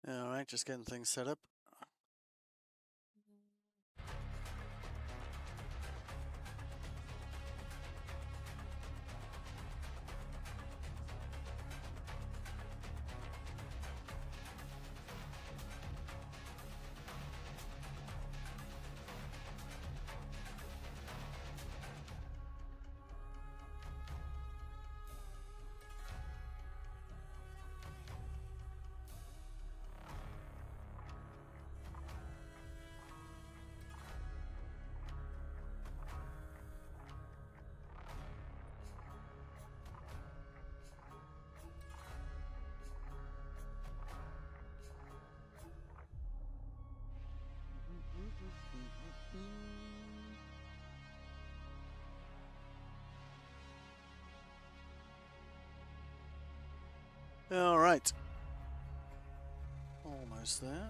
Alright, just getting things set up. Alright. Almost there.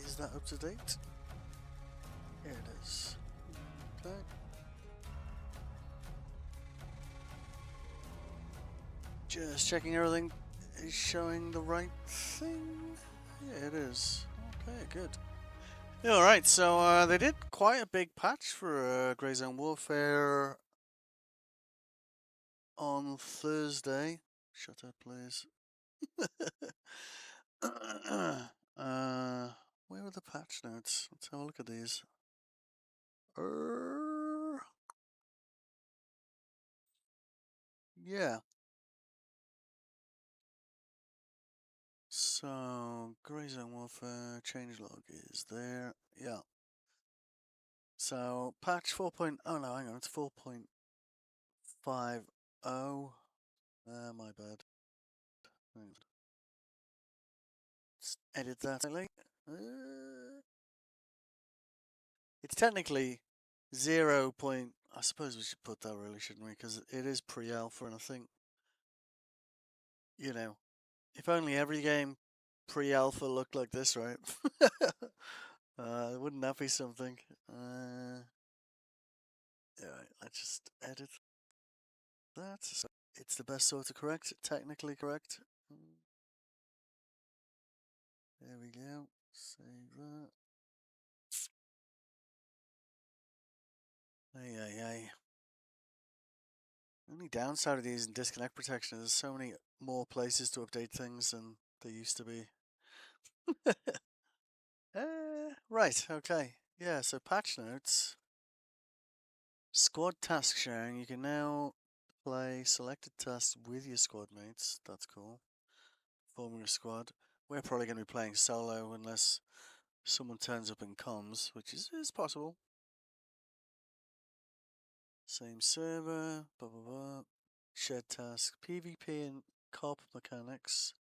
Is that up to date? Here it is. Okay. Just checking everything is showing the right thing. Yeah, it is. Okay, good. Alright, so they did quite a big patch for Grey Zone Warfare on Thursday. Shut up, please. Where are the patch notes? Let's have a look at these. Yeah. So, Grey Zone Warfare changelog is there. Yeah. So, patch 4. Oh no, hang on, it's 4.50. My bad. Let's edit that slightly. It's technically 0. I suppose we should put that really, shouldn't we? Because it is pre-alpha, and I think, you know, if only every game pre-alpha looked like this, right? Wouldn't that be something? Alright, let's just edit that. So it's the best sort of correct, technically correct. There we go. Save that. Ay. Only downside of using disconnect protection is there's so many more places to update things than there used to be. Right, okay. Yeah, so patch notes. Squad task sharing. You can now play selected tasks with your squad mates. That's cool. Forming a squad. We're probably going to be playing solo unless someone turns up in comms, which is possible. Same server. Blah blah blah. Shared task. PvP and COP mechanics.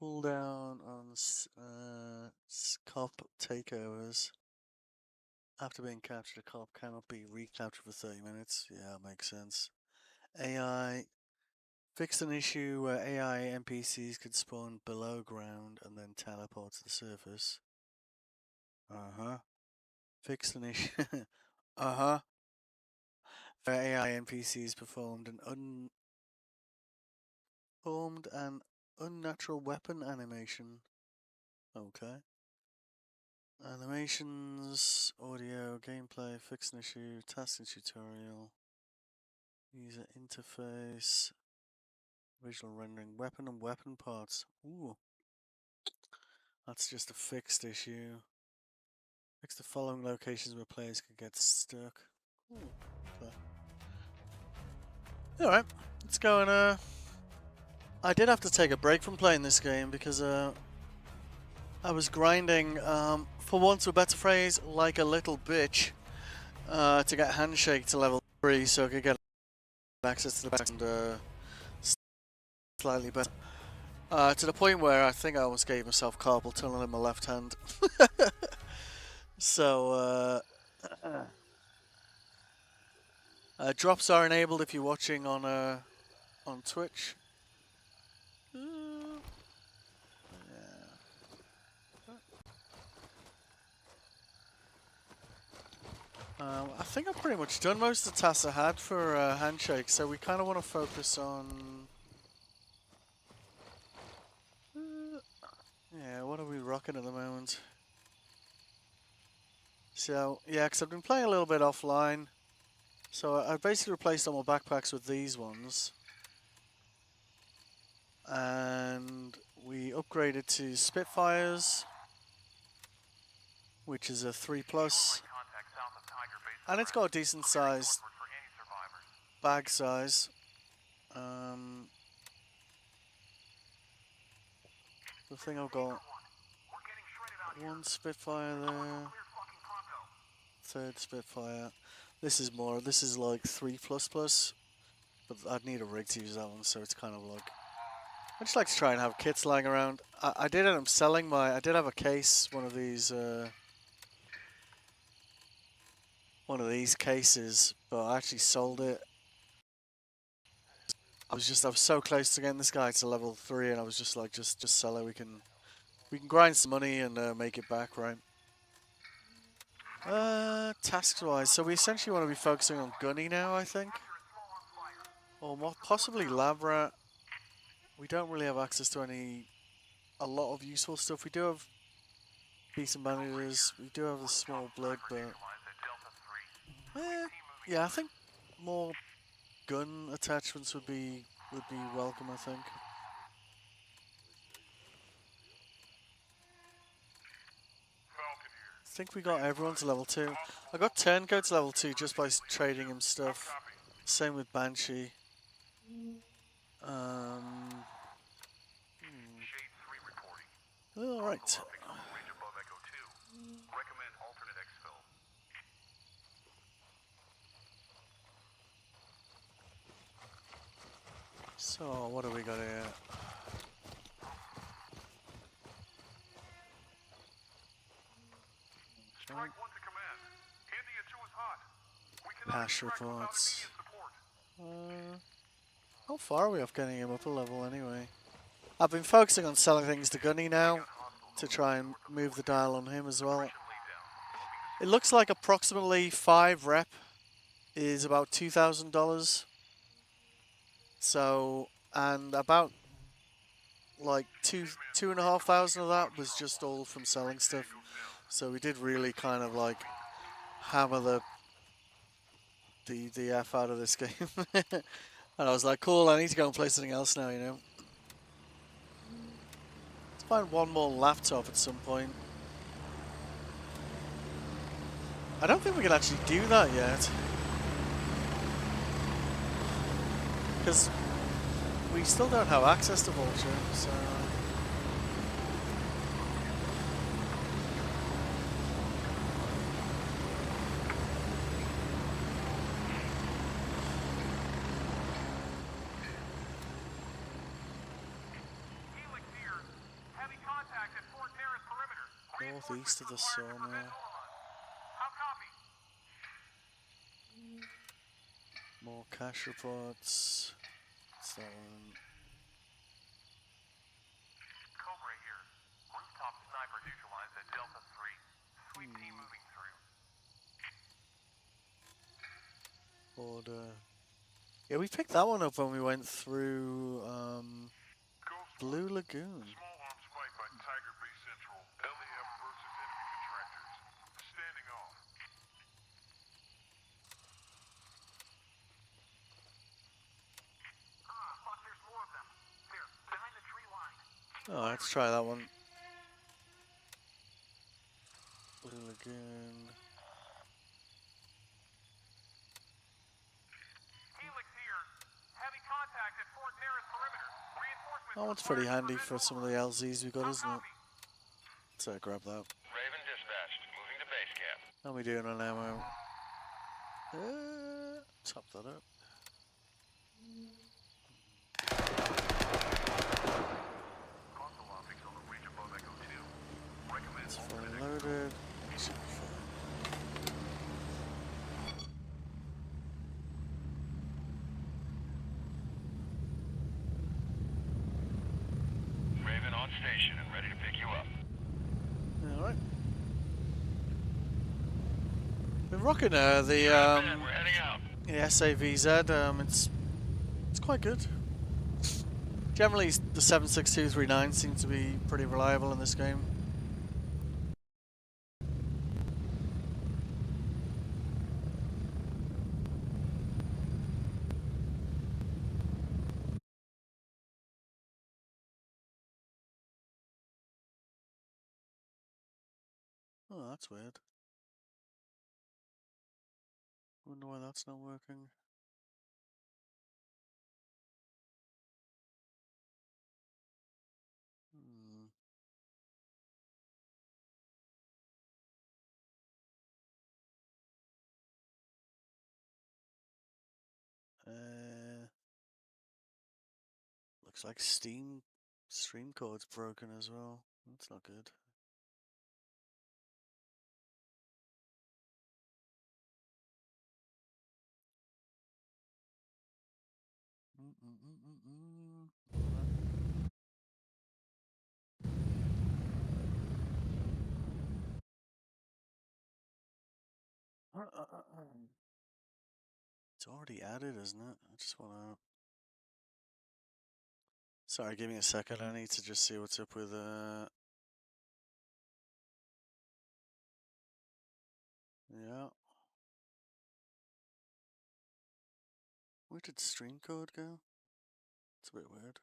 Cooldown on COP takeovers. After being captured, a COP cannot be recaptured for 30 minutes. Yeah, makes sense. AI fixed an issue where AI NPCs could spawn below ground and then teleport to the surface. Fixed an issue. Where AI NPCs performed an unnatural weapon animation. Okay. Animations, audio, gameplay, fixed an issue, tasking tutorial, user interface, visual rendering, weapon and weapon parts. Ooh. That's just a fixed issue. Fix the following locations where players could get stuck. Ooh, okay. Alright, let's go and I did have to take a break from playing this game because I was grinding, for want of a better phrase, like a little bitch, to get Handshake to level 3 so I could get access to the back and slightly better. To the point where I think I almost gave myself carpal tunnel in my left hand. So, drops are enabled if you're watching on Twitch. I think I've pretty much done most of the tasks I had for Handshake, so we kind of want to focus on... yeah, what are we rocking at the moment? So, yeah, because I've been playing a little bit offline. So I basically replaced all my backpacks with these ones. And we upgraded to Spitfires, which is a 3+. And it's got a decent sized bag size. The thing I've got, one Spitfire there, third Spitfire. This is more, this is like 3++, but I'd need a rig to use that one, so it's kind of like, I just like to try and have kits lying around. I did end up selling my, I did have a case, one of these cases, but I actually sold it. I was so close to getting this guy to level 3, and I was just like, just sell it. We can grind some money and make it back, right? Tasks-wise, so we essentially want to be focusing on Gunny now, I think, or more possibly Lab Rat. We don't really have access to a lot of useful stuff. We do have decent bandages. We do have the small blood, but yeah, I think more gun attachments would be welcome, I think. I think we got everyone to level 2. I got Turncoat to level 2 just by trading him stuff. Same with Banshee. Alright. So, what do we got here? Pass reports. How far are we off getting him up a level anyway? I've been focusing on selling things to Gunny now to try and move the dial on him as well. It looks like approximately 5 rep is about $2,000. So, and about like $2,500 of that was just all from selling stuff. So we did really kind of like hammer the F out of this game. And I was like, cool, I need to go and play something else now, you know. Let's find one more laptop at some point. I don't think we can actually do that yet. Because we still don't have access to Vulture, so... Northeast of the sawmill. More cash reports. What's that one? Cobra here. Rooftop sniper neutralized at Delta 3. Sweet team moving through. Border. Yeah, we picked that one up when we went through Blue Lagoon. Small arms fight by Tiger Base Central. LAF versus enemy contractors. Standing off. Fuck, there's more of them. There, behind the tree line. Oh, let's try that one. Blue Lagoon. Helix here. Heavy contact at Fort Nearest perimeter. Reinforcements. That one's pretty handy for some of the LZs we got, isn't it? So grab that. Raven dispatched. Moving to base camp. How are we doing on ammo? Top that up. It's fully loaded. Should be fine. Raven on station and ready to pick you up. Alright. Been rocking the We're heading out. the SAVZ. It's quite good. Generally, the 76239 seems to be pretty reliable in this game. Oh, that's weird. Wonder why that's not working. Hmm. Looks like stream code's broken as well. That's not good. It's already added, isn't it? I just wanna. Sorry, give me a second. I need to just see what's up with Yeah. Where did stream code go? It's a bit weird.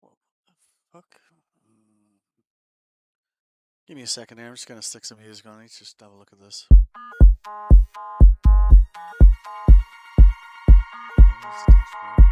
What the fuck? Give me a second here. I'm just gonna stick some music on. I need to just have a look at this. There's the dashboard.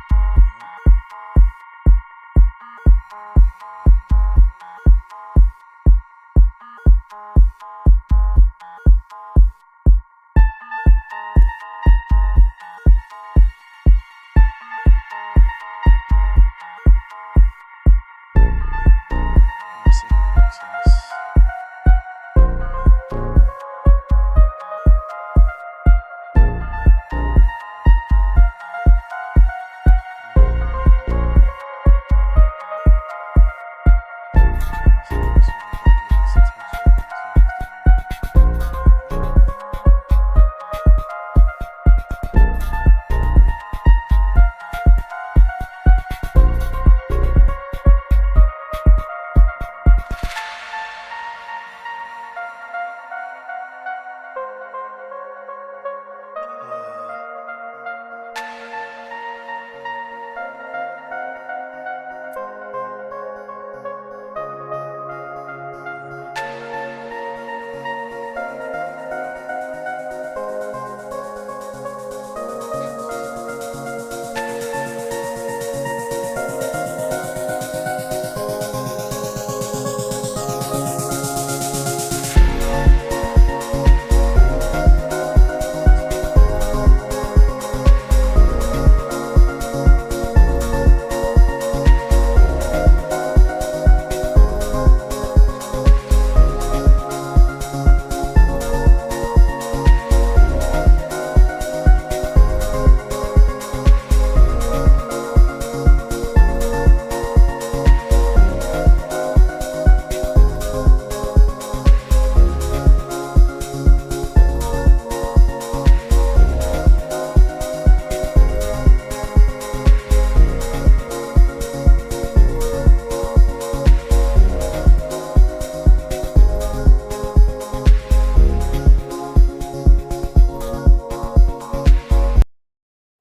Missing access.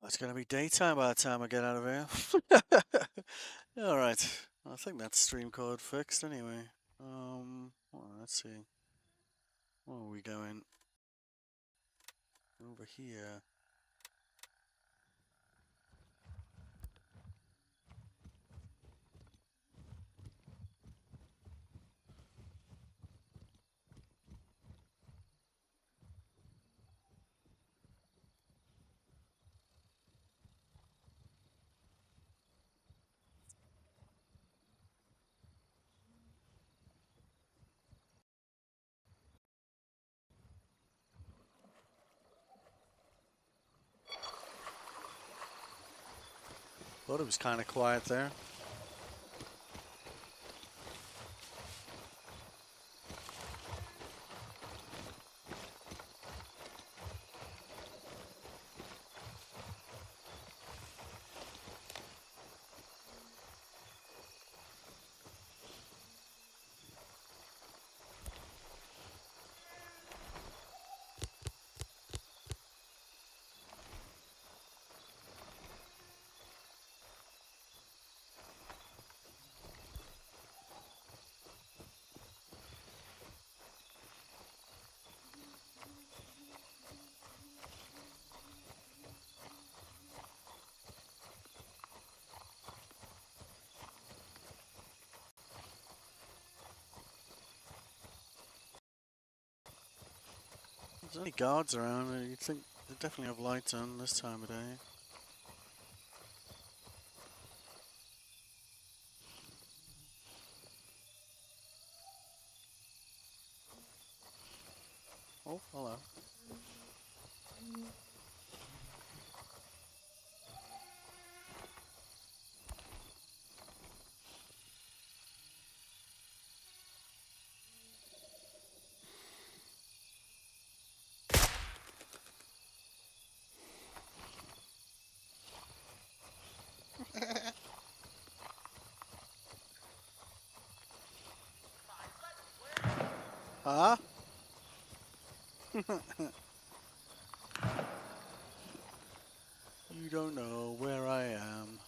It's gonna be daytime by the time I get out of here. Alright. I think that's stream code fixed anyway. Well, let's see. Where are we going? Over here. Thought it was kind of quiet there. There's only guards around. You'd think they definitely have lights on this time of day. Oh, hello. Huh? You don't know where I am.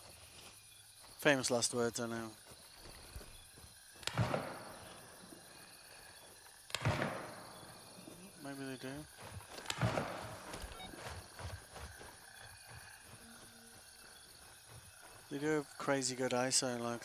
Famous last words, I know. Maybe they do. They do have crazy good eyesight, like.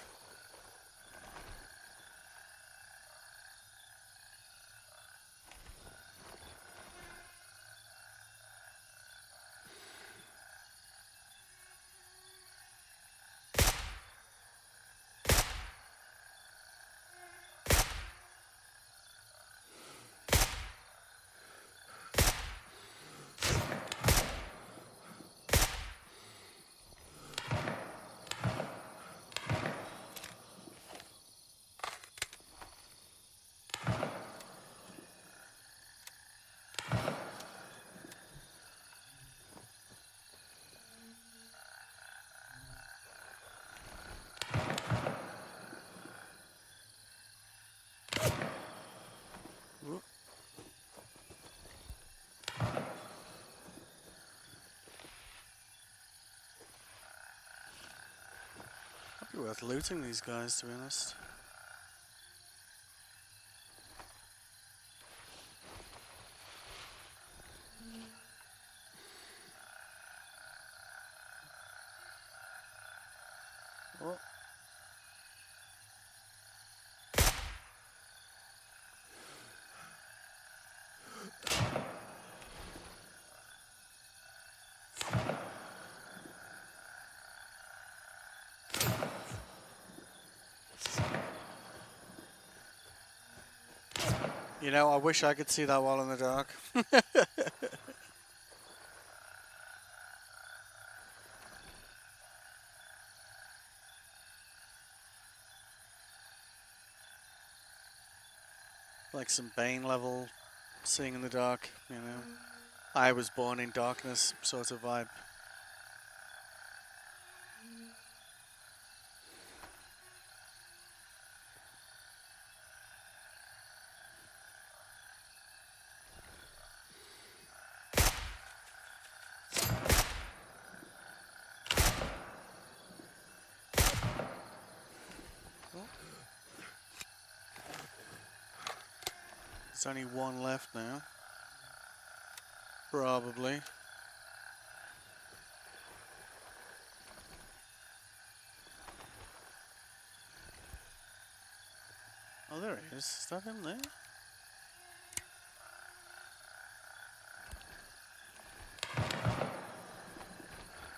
Whoop. Might be worth looting these guys, to be honest. Oh. You know, I wish I could see that wall in the dark. Like some Bane level seeing in the dark, you know. I was born in darkness sort of vibe. There's only one left now. Probably. Oh, there he is. Is that him there?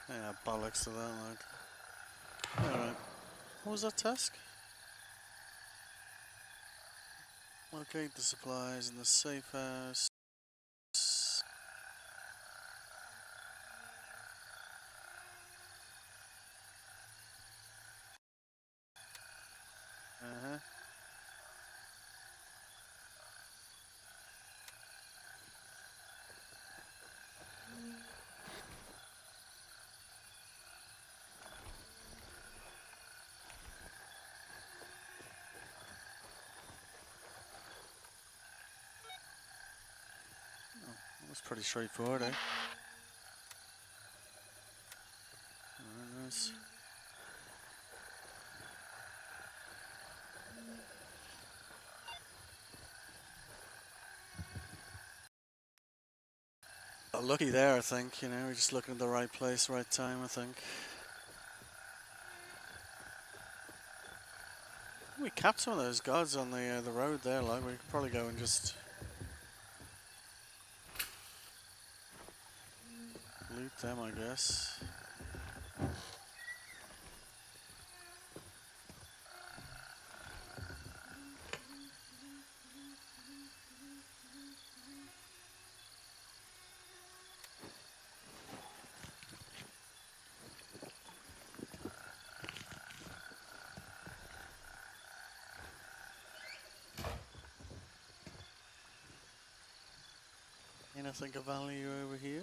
Yeah, bollocks to that, like. Alright. What was that task? Locate the supplies in the safe house. pretty straightforward, eh? Very nice. Lucky there, I think. You know, we're just looking at the right place, right time, I think. We capped some of those guards on the road there. Like, we could probably go and just loot them, I guess. Anything of value over here?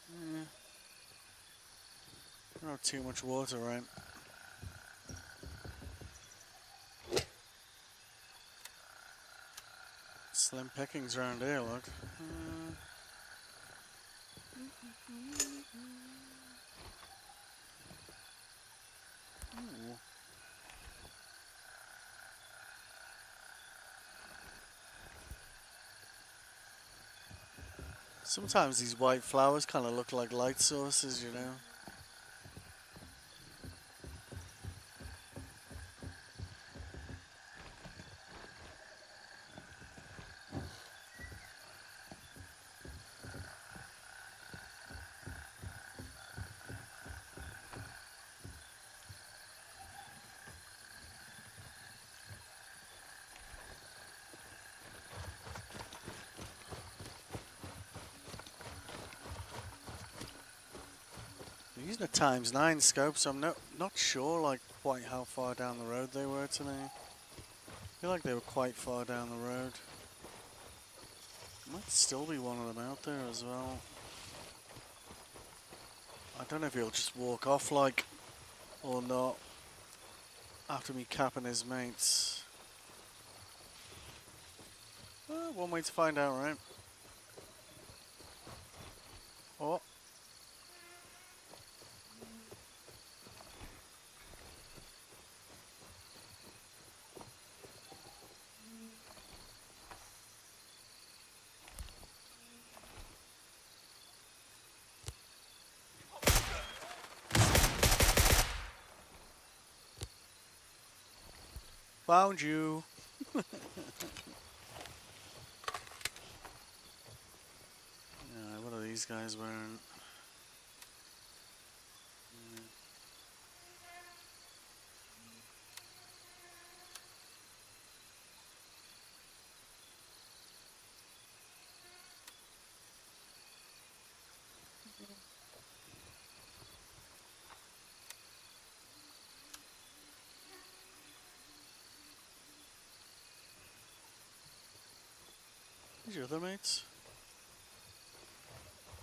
Yeah. Not too much water, right? Slim pickings around here, look. Ooh. Sometimes these white flowers kind of look like light sources, you know? I'm using a ×9 scope, so I'm not sure like quite how far down the road they were to me. I feel like they were quite far down the road. Might still be one of them out there as well. I don't know if he'll just walk off like or not after me capping his mates. One way to find out, right? Oh. Found you. Yeah, what are these guys wearing? These your other mates?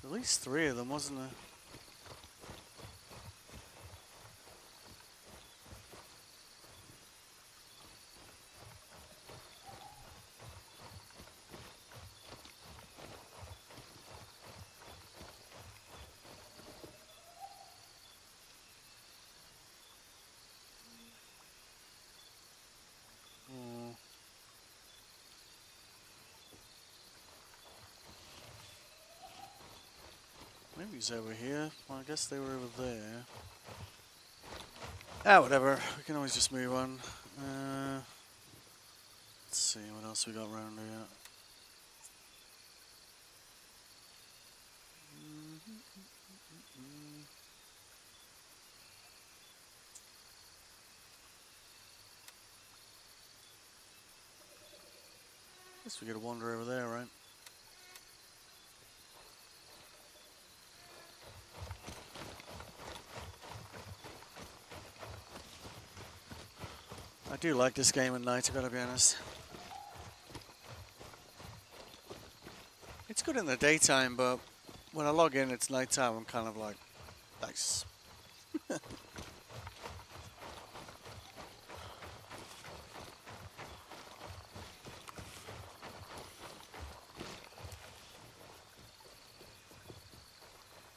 At least 3 of them, wasn't there? Oh. Maybe he's over here. Well, I guess they were over there. Ah, whatever. We can always just move on. Let's see what else we got around here. Guess we gotta wander over there, right? I do like this game at night, I've gotta be honest. It's good in the daytime, but when I log in, it's nighttime. I'm kind of like, nice.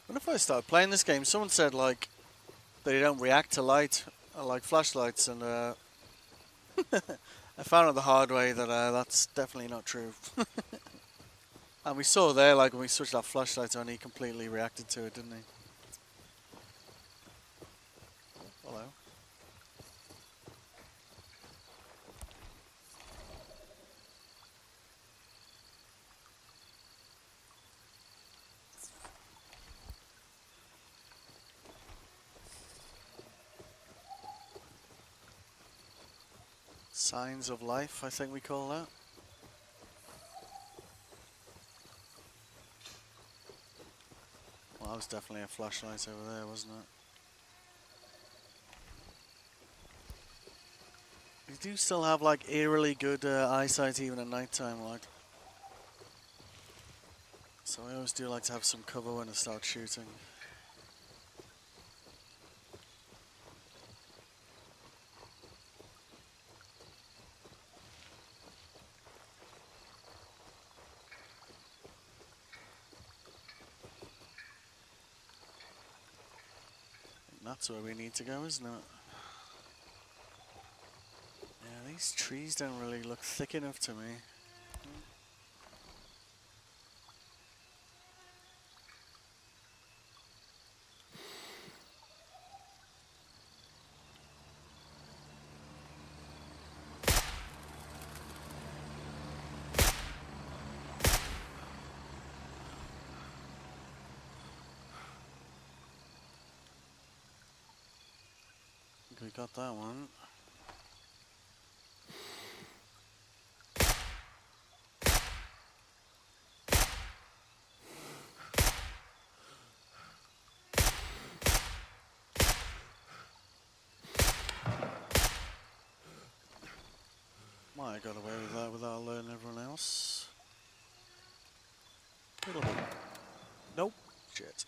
When I first started playing this game, someone said like they don't react to light, like flashlights, and I found out the hard way that that's definitely not true. And we saw there, like when we switched our flashlights on, he completely reacted to it, didn't he? Hello. Signs of life, I think we call that. Well, that was definitely a flashlight over there, wasn't it? You do still have like eerily good eyesight even at night time, like. So I always do like to have some cover when I start shooting. That's where we need to go, isn't it? Yeah, these trees don't really look thick enough to me. I think we got that one. Might have got away with that without alerting everyone else. Little bit. Nope. Shit.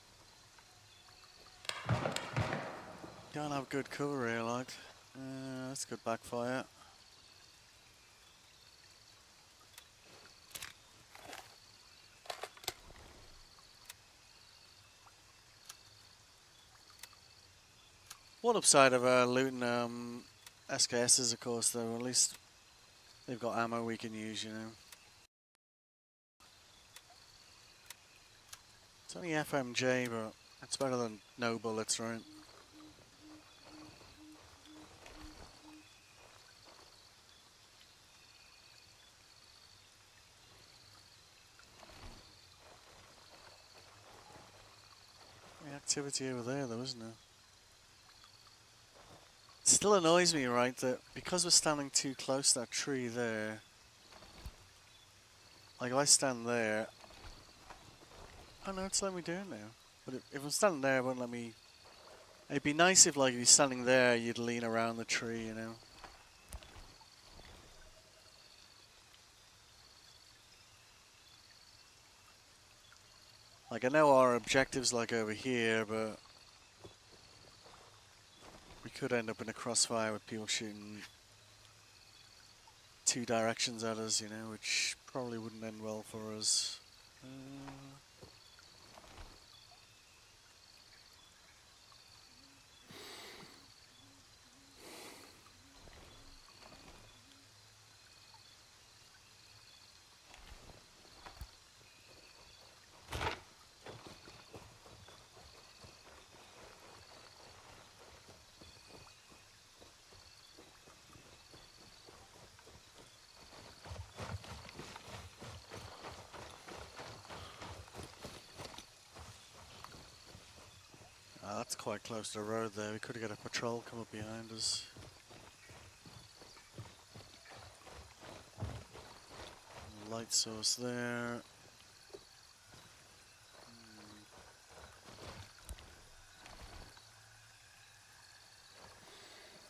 Can't have good cover here, like. That's a good backfire. One upside of looting SKSs, of course, though, at least they've got ammo we can use, you know. It's only FMJ, but it's better than no bullets, right? The activity over there, though, isn't there? It still annoys me, right, that because we're standing too close to that tree there, like if I stand there, oh no, it's letting me do it now. But if I'm standing there, it won't let me. It'd be nice if, like, if you're standing there, you'd lean around the tree, you know. Like, I know our objective's, like, over here, but we could end up in a crossfire with people shooting two directions at us, you know, which probably wouldn't end well for us. That's quite close to the road there. We could have got a patrol come up behind us. Light source there.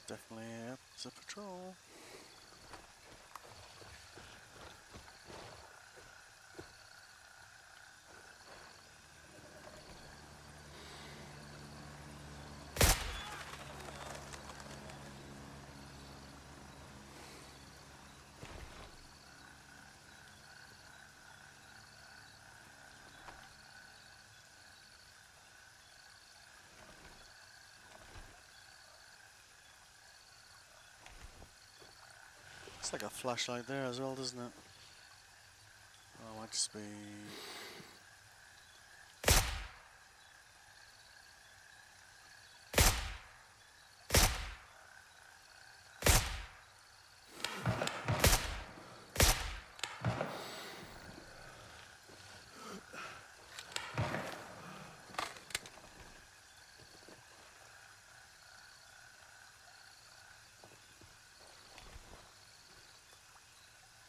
Definitely, yep, it's a patrol. Looks like a flashlight there as well, doesn't it? Oh, might just be.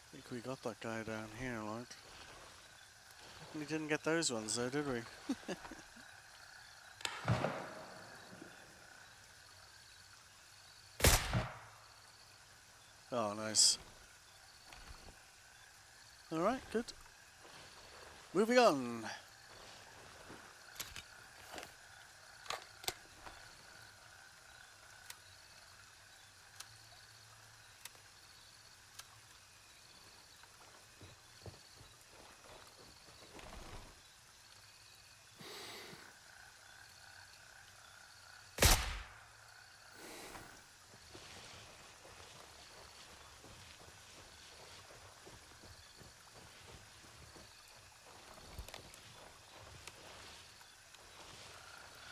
I think we got that guy down here, like. We didn't get those ones though, did we? Oh, nice. Alright, good. Moving on.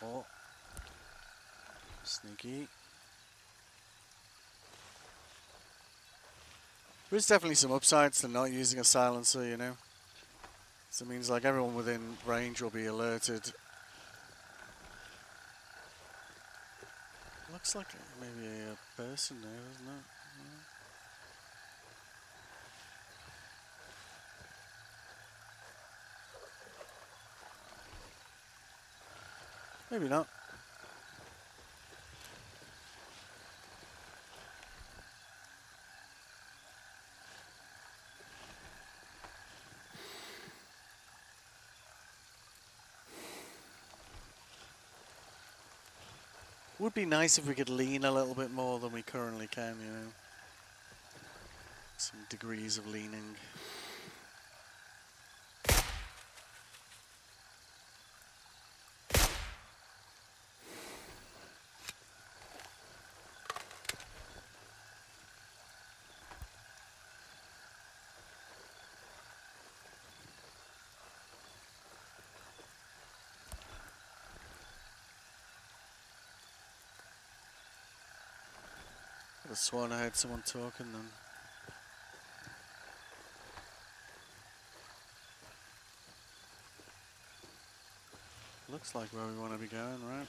Oh. Sneaky. There's definitely some upsides to not using a silencer, you know. So it means like everyone within range will be alerted. Looks like maybe a person there, doesn't it? Yeah. Maybe not. Would be nice if we could lean a little bit more than we currently can, you know. Some degrees of leaning. Could have sworn I heard someone talking then. Looks like where we want to be going, right?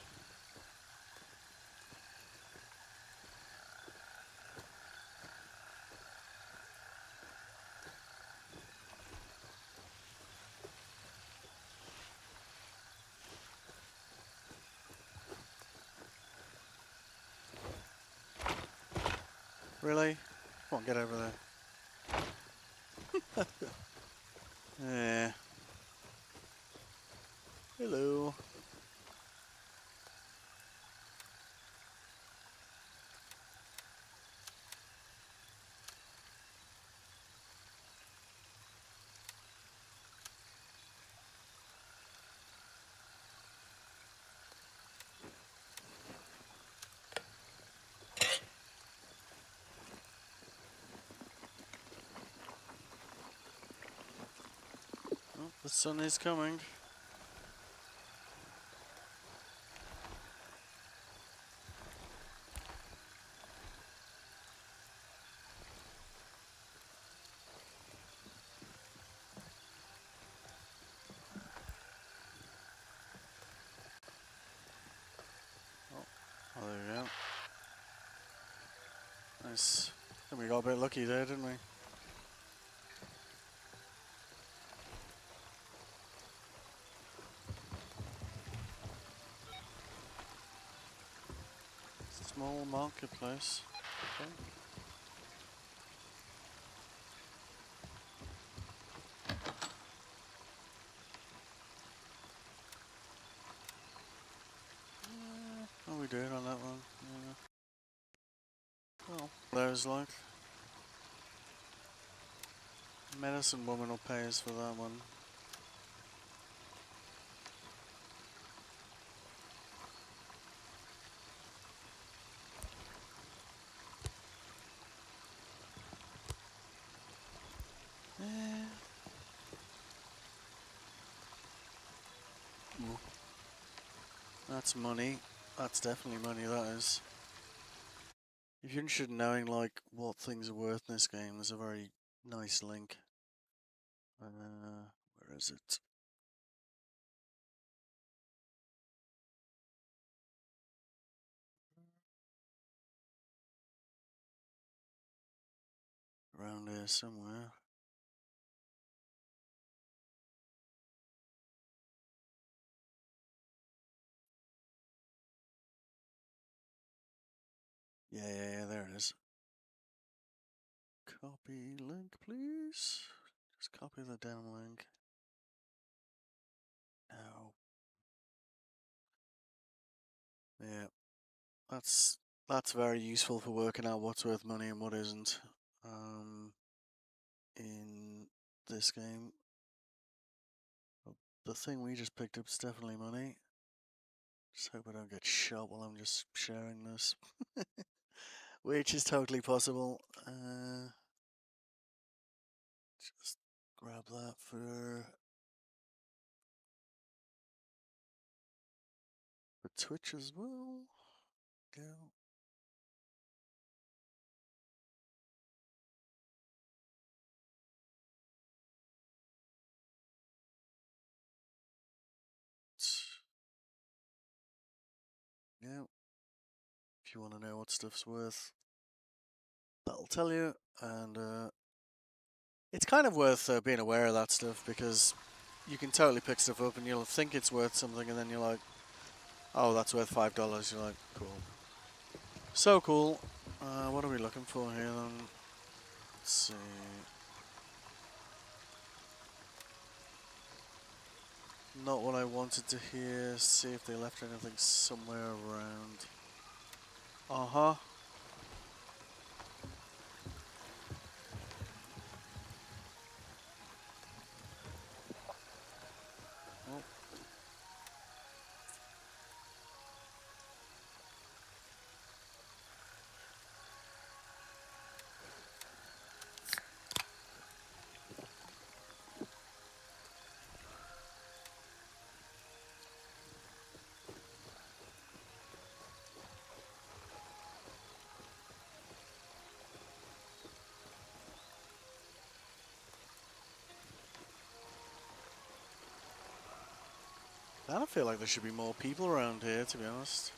Really? Come on, get over there. Yeah. Hello. Oh, the sun is coming. Oh, there we go. Nice. And we got a bit lucky there, didn't we? Small marketplace. Okay. How are we doing on that one? Well, there's like. Medicine woman will pay us for that one. That's money. That's definitely money, that is. If you're interested in knowing, like, what things are worth in this game, there's a very nice link. Where is it? Around here somewhere. Yeah, there it is. Copy link, please. Just copy the down link. Now. Yeah, that's very useful for working out what's worth money and what isn't. In this game. The thing we just picked up is definitely money. Just hope I don't get shot while I'm just sharing this. Which is totally possible. Just grab that for Twitch as well. Go. Yeah. If you want to know what stuff's worth, that'll tell you. And it's kind of worth being aware of that stuff because you can totally pick stuff up and you'll think it's worth something and then you're like, oh, that's worth $5. You're like, cool. So cool. What are we looking for here then? Let's see. Not what I wanted to hear. See if they left anything somewhere around. Uh-huh. Oh. I don't feel like there should be more people around here, to be honest.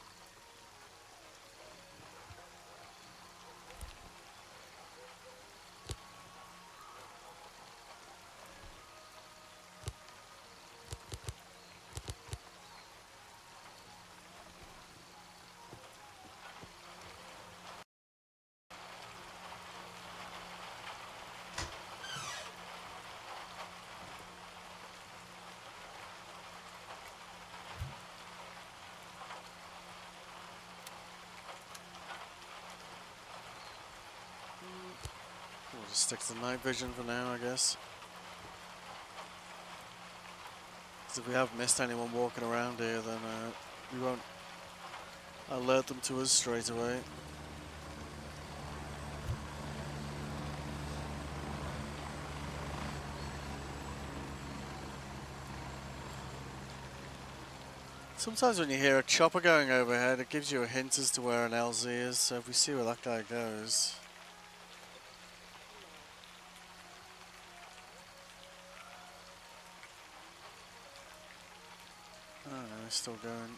We'll just stick to the night vision for now, I guess. Because if we have missed anyone walking around here, then we won't alert them to us straight away. Sometimes when you hear a chopper going overhead, it gives you a hint as to where an LZ is, so if we see where that guy goes... I don't know, he's still going.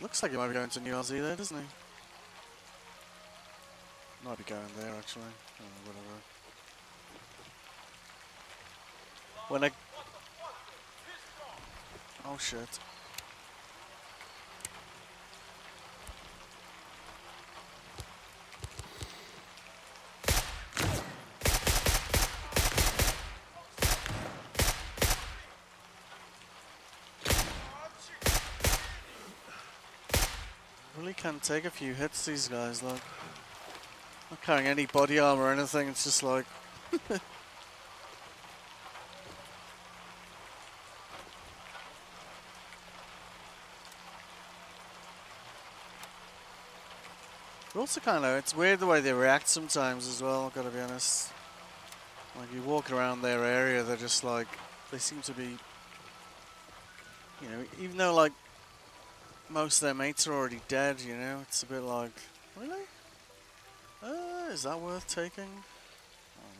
Looks like he might be going to New LZ there, doesn't he? Might be going there, actually. Oh, whatever. When I... Oh, shit. Really can't take a few hits, these guys, like. Not carrying any body armor or anything, it's just like... But also kind of, it's weird the way they react sometimes as well, gotta be honest. Like, you walk around their area, they're just like, they seem to be, you know, even though, like, most of their mates are already dead, you know, it's a bit like, really? Is that worth taking? I don't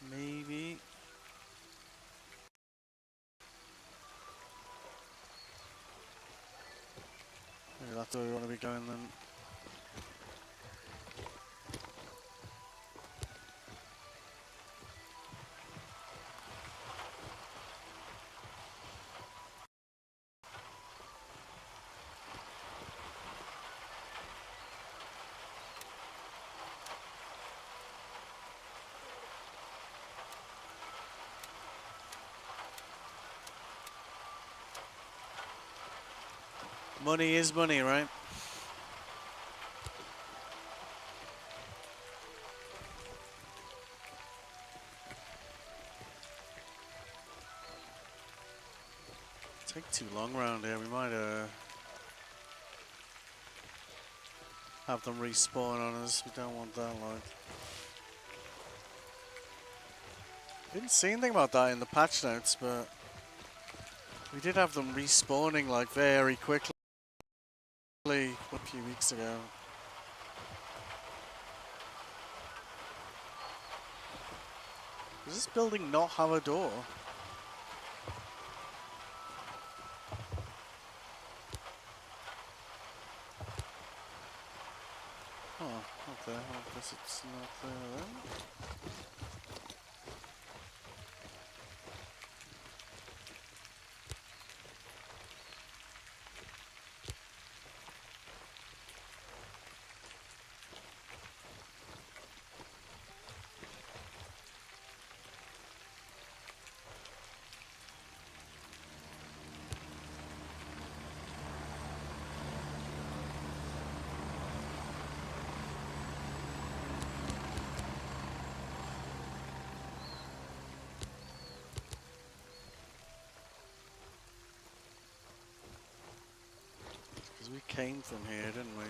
know. Maybe. Maybe that's where we want to be going then. Money is money, right? Take too long round here. We might have them respawn on us. We don't want that, like. Didn't see anything about that in the patch notes, but we did have them respawning like very quickly a few weeks ago. Does this building not have a door? Oh, okay. Well, I guess it's not there then. Because we came from here, didn't we?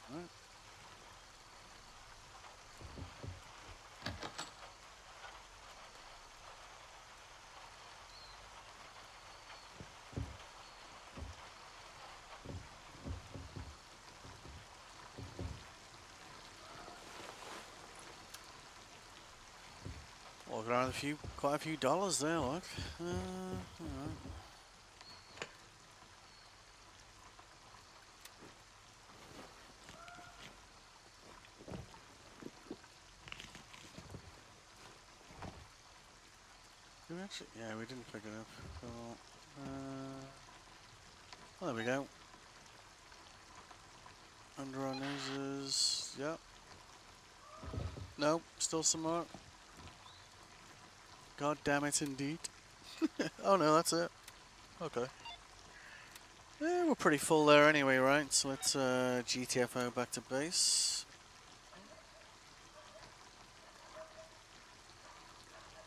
Right. Walking around quite a few dollars there, look. Alright. Did we actually? Yeah, we didn't pick it up. Cool. Well, there we go. Under our noses. Yep. No, still some more. God damn it, indeed. Oh no, that's it. Okay. We're pretty full there anyway, right? So let's GTFO back to base.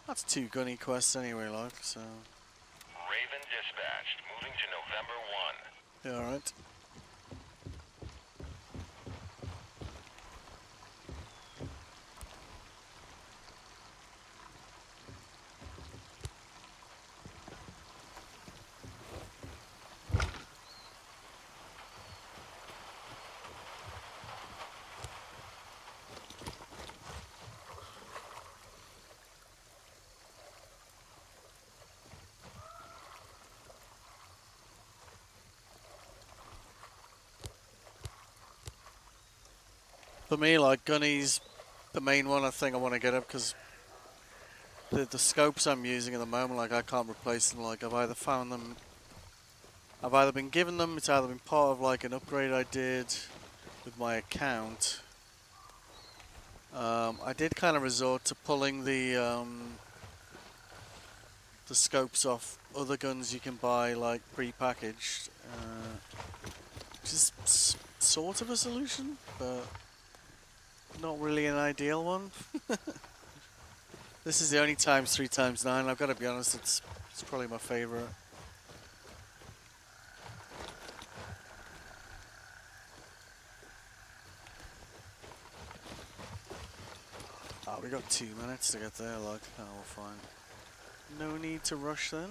That's 2 gunny quests anyway, like, so. Raven dispatched, moving to November 1. Yeah, alright. For me, like, gunny's the main one I think I want to get up, because the scopes I'm using at the moment, like I can't replace them. Like I've either found them, I've either been given them, it's either been part of like an upgrade I did with my account. I did kind of resort to pulling the scopes off other guns you can buy like pre-packaged, which is sort of a solution, but not really an ideal one. This is the only times 3x9. I've got to be honest, it's probably my favorite. Oh, we got 2 minutes to get there, like, oh, we're fine. No need to rush then.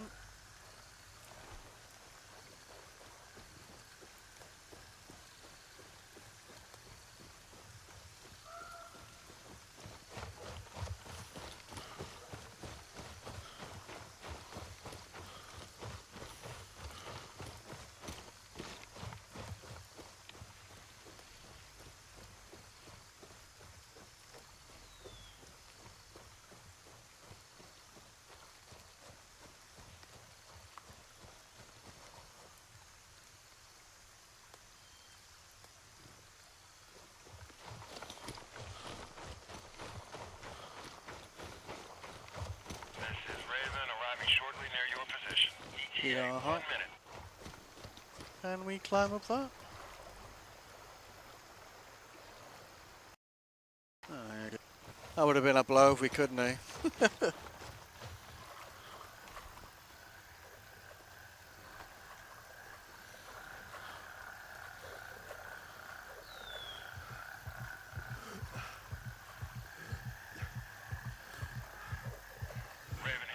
Yeah, 1 minute. Can we climb up that? Oh, yeah. That would have been a blow if we couldn't, eh? Raven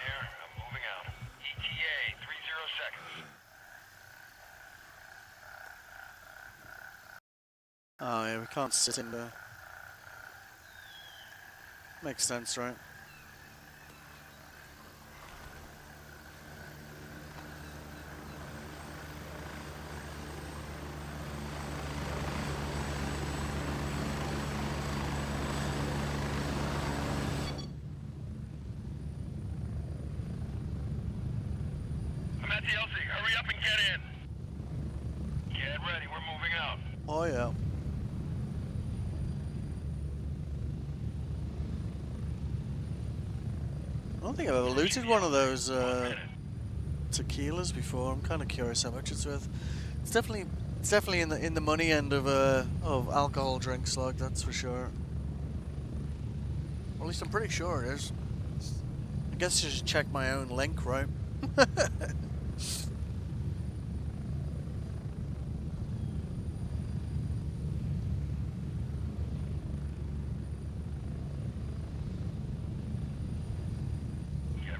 here. I'm moving out. ETA 30 seconds. Oh yeah, we can't sit in there. Makes sense, right? I'm at the LZ. Hurry up and get in. Get ready. We're moving out. Oh yeah. I don't think I've ever looted one of those tequilas before. I'm kind of curious how much it's worth. It's definitely in the money end of alcohol drinks, like, that's for sure. Or at least I'm pretty sure it is. I guess I should check my own link, right? Get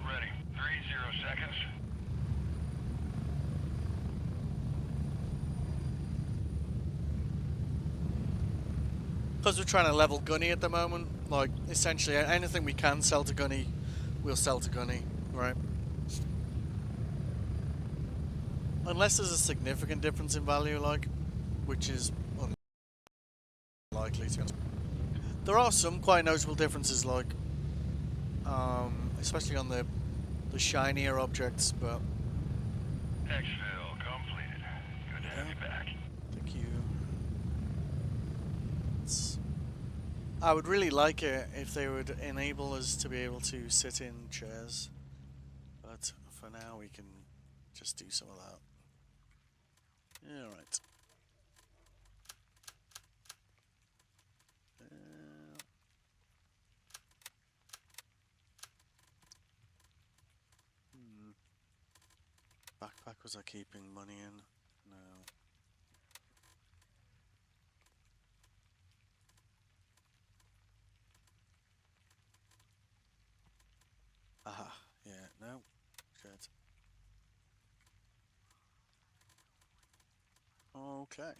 ready. 30 seconds. Because we're trying to level Gunny at the moment, like, essentially anything we can sell to Gunny, we'll sell to Gunny, right? Unless there's a significant difference in value, like, which is unlikely to be honest. There are some quite notable differences, like, especially on the shinier objects, but... Exfil completed. Good to have you back. Thank you. I would really like it if they would enable us to be able to sit in chairs, but for now we can just do some of that. Yeah, right. Backpack, was I keeping money in? No. Aha, yeah, no. Shit. Okay.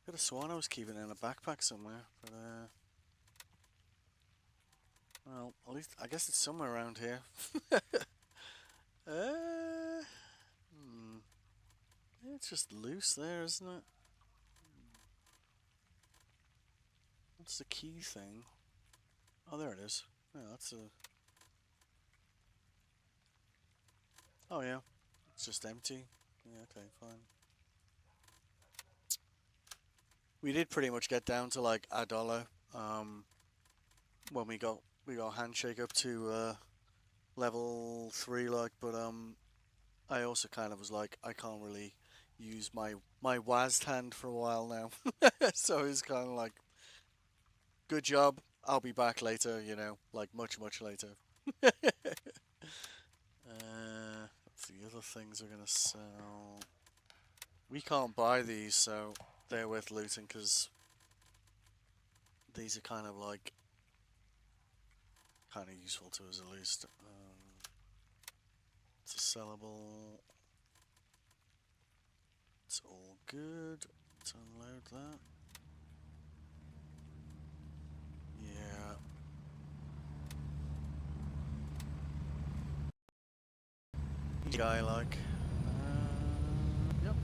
Could have sworn I was keeping it in a backpack somewhere, but well, at least I guess it's somewhere around here. It's just loose there, isn't it? What's the key thing? Oh, there it is. Yeah, that's a... Oh yeah, it's just empty. Yeah, okay, fine. We did pretty much get down to like $1 when we got handshake up to level 3, like, but I also kind of was like, I can't really use my WASD hand for a while now. So it's kind of like, good job, I'll be back later, you know, like much later. What's the other things we're gonna sell? We can't buy these, so they're worth looting because these are kind of like useful to us at least. It's a sellable. It's all good. Let's unload that. Yeah. Guy like. Yep.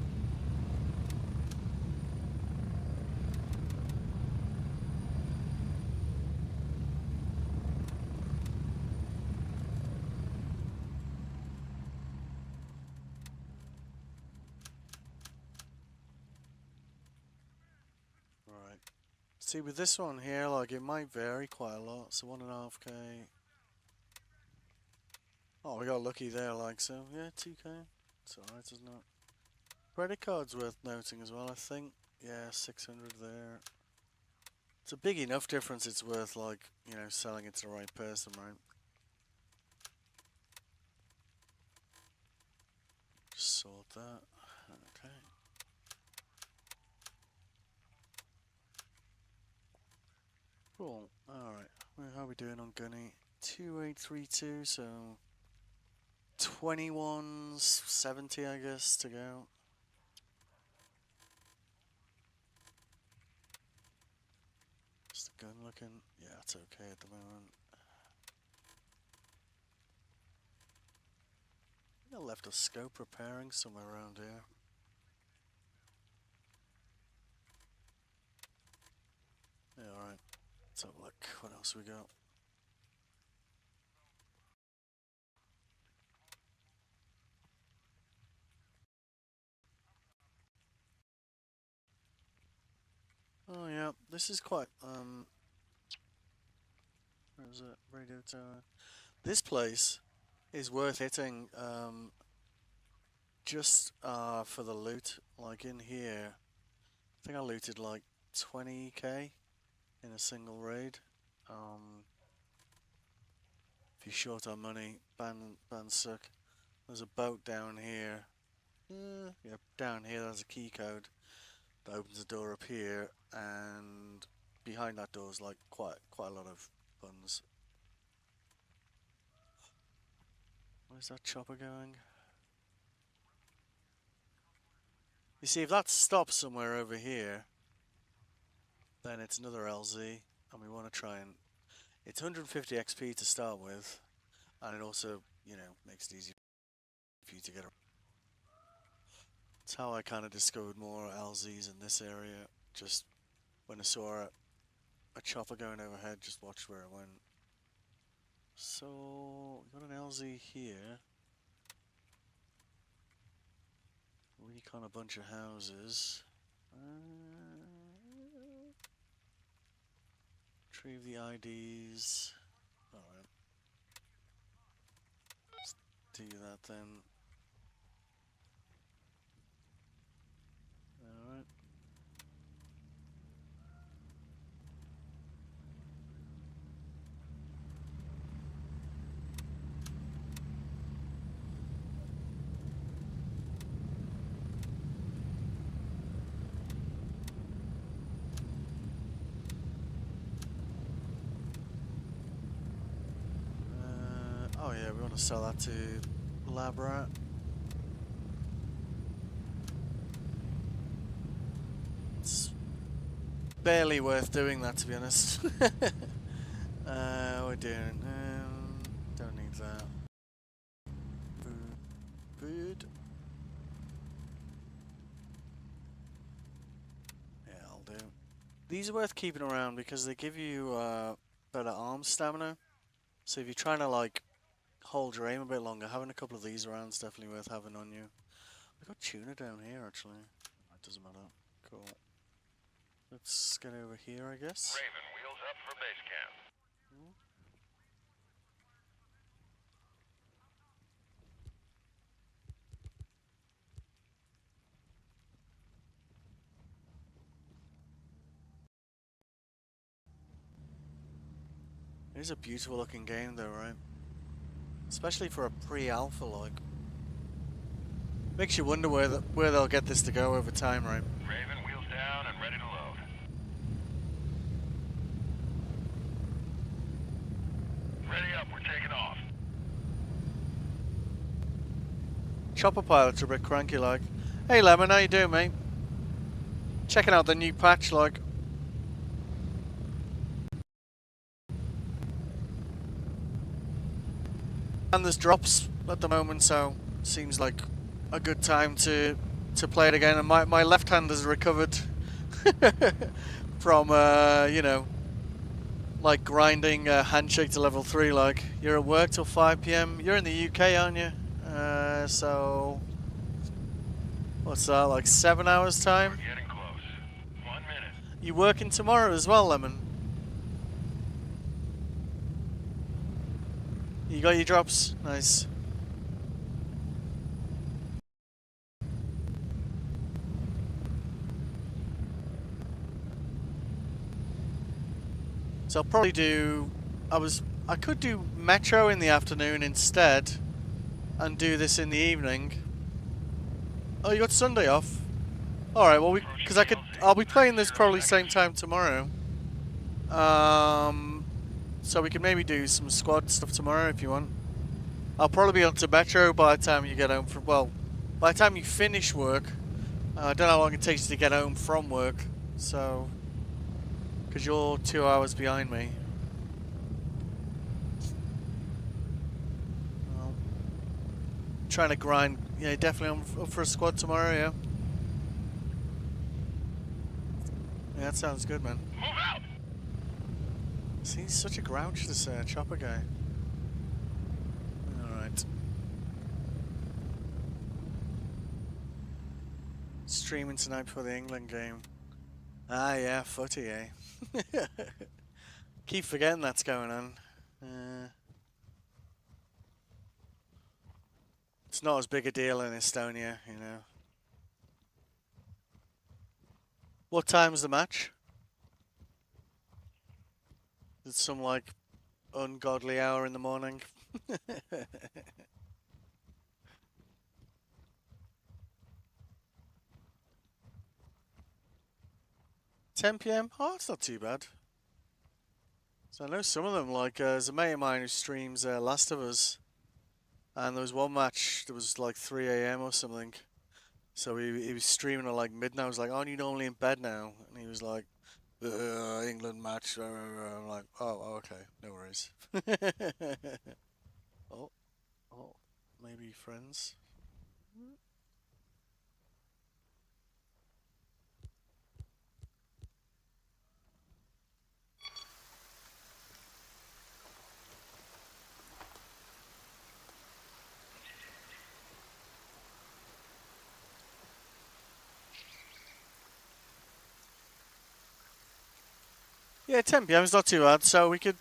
Right. See, with this one here, like, it might vary quite a lot. So 1.5k. Oh, we got lucky there, like, so yeah, 2k. It's alright, isn't it? Credit card's worth noting as well, I think. Yeah, 600 there. It's a big enough difference, it's worth, like, you know, selling it to the right person, right? Just sort that. Okay. Cool. Alright. How are we doing on Gunny? 2832, so 2170, I guess, to go. Is the gun looking? Yeah, it's okay at the moment. I think I left a scope repairing somewhere around here. Yeah, alright. Let's have a look. What else we got? Oh yeah, this is quite where is it? Radio tower. This place is worth hitting just for the loot. Like in here, I think I looted like 20k in a single raid. If you're short on money, ban suck. There's a boat down here. Yeah, down here there's a key code that opens a door up here, and behind that door is like quite a lot of buns. Where's that chopper going? You see, if that stops somewhere over here, then it's another LZ, and we want to try and... It's 150 XP to start with, and it also, you know, makes it easy for you to get around. That's how I kind of discovered more LZs in this area. Just when I saw a chopper going overhead, just watched where it went. So, we got an LZ here. Recon a bunch of houses. Retrieve the IDs. Alright. Let's do that then. Alright. Oh yeah, we want to sell that to Labrat. It's barely worth doing that, to be honest. We're doing... don't need that. Food. Yeah, I'll do. These are worth keeping around because they give you better arm stamina. So if you're trying to like hold your aim a bit longer, having a couple of these rounds definitely worth having on you. I got tuna down here actually. It doesn't matter. Cool. Let's get over here, I guess. Raven, wheels up for base camp. It is a beautiful looking game though, right? Especially for a pre-alpha like. Makes you wonder where they'll get this to go over time, right? Raven, wheels down and ready to load. Ready up, we're taking off. Chopper pilots are a bit cranky like. Hey Lemon, how you doing, mate? Checking out the new patch like. And there's drops at the moment, so seems like a good time to play it again. And my left hand has recovered from you know, like grinding handshake to level 3. Like you're at work till 5 p.m. You're in the UK, aren't you? So what's that? Like 7 hours time? We're getting close. 1 minute. You working tomorrow as well, Lemon? You got your drops? Nice. So I'll probably do... I could do Metro in the afternoon instead and do this in the evening. Oh, you got Sunday off? Alright, well, because I'll be playing this probably same time tomorrow. So we can maybe do some squad stuff tomorrow if you want. I'll probably be on to Metro by the time you get home from, well, by the time you finish work. I don't know how long it takes you to get home from work, so, because you're 2 hours behind me. Well, trying to grind, yeah, definitely up for a squad tomorrow, yeah. Yeah, that sounds good, man. Move out! See, he's such a grouch, this chopper guy. Alright. Streaming tonight for the England game. Ah, yeah, footy, eh? Keep forgetting that's going on. It's not as big a deal in Estonia, you know. What time's the match? It's some, like, ungodly hour in the morning. 10 p.m? Oh, it's not too bad. So I know some of them, like, there's a mate of mine who streams Last of Us. And there was one match that was like 3 a.m. or something. So he was streaming at like midnight. I was like, aren't you normally in bed now? And he was like, England match. I'm like, oh, okay, no worries. oh, maybe friends. Yeah, 10 p.m. is not too bad. So we could,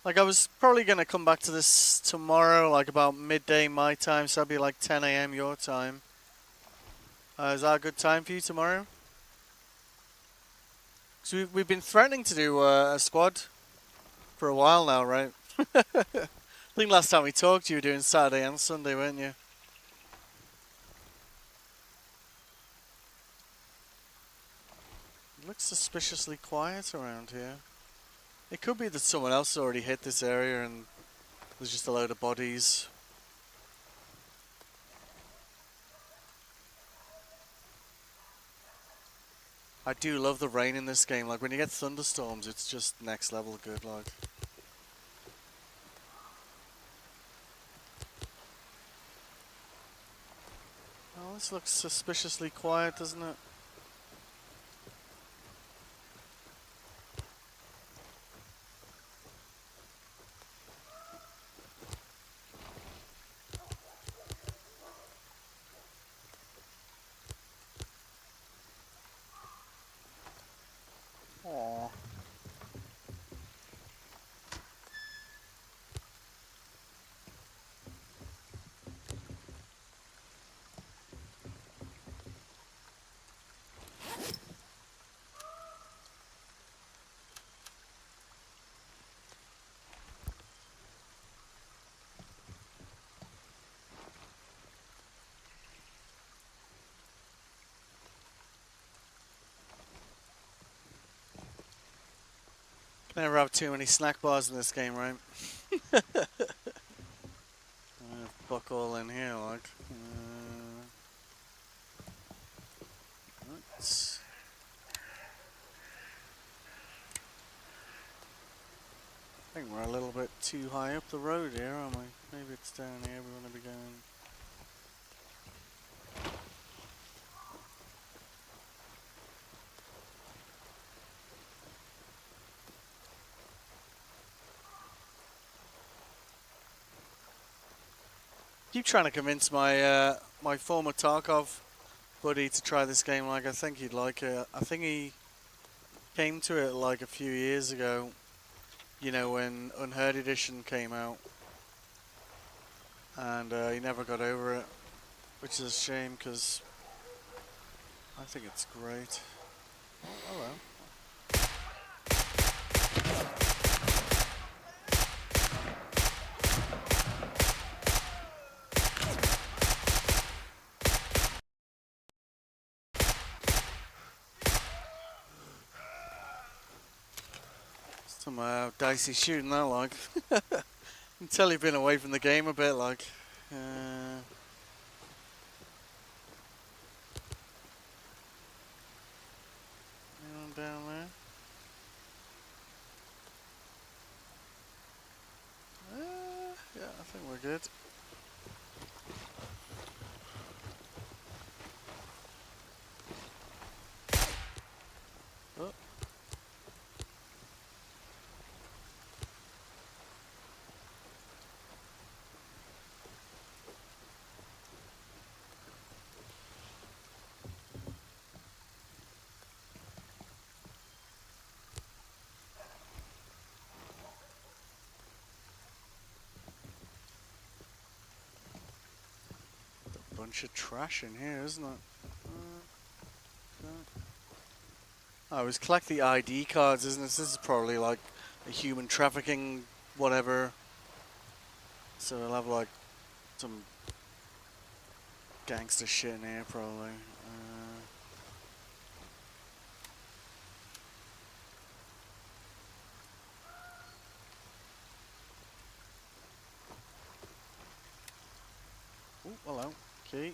like, I was probably gonna come back to this tomorrow, like about midday my time. So that'd be like 10 a.m. your time. Is that a good time for you tomorrow? So we've been threatening to do a squad for a while now, right? I think last time we talked, you were doing Saturday and Sunday, weren't you? It looks suspiciously quiet around here. It could be that someone else already hit this area and there's just a load of bodies. I do love the rain in this game. Like, when you get thunderstorms, it's just next level good, like. Oh, this looks suspiciously quiet, doesn't it? Never have too many snack bars in this game, right? Fuck all in here, like. Let's... I think we're a little bit too high up the road here, aren't we? Maybe it's down here we want to be going. Keep trying to convince my my former Tarkov buddy to try this game. Like, I think he'd like it. I think he came to it like a few years ago. You know, when Unheard Edition came out, and he never got over it, which is a shame because I think it's great. Oh, hello. Some dicey shooting that, like. You can tell you've been away from the game a bit, like. Anyone down there? Yeah, I think we're good. Oh. Bunch of trash in here, isn't it? Oh, it was collect the ID cards, isn't it? This is probably like a human trafficking whatever. So we'll have like some gangster shit in here probably. Oh, hello. Okay.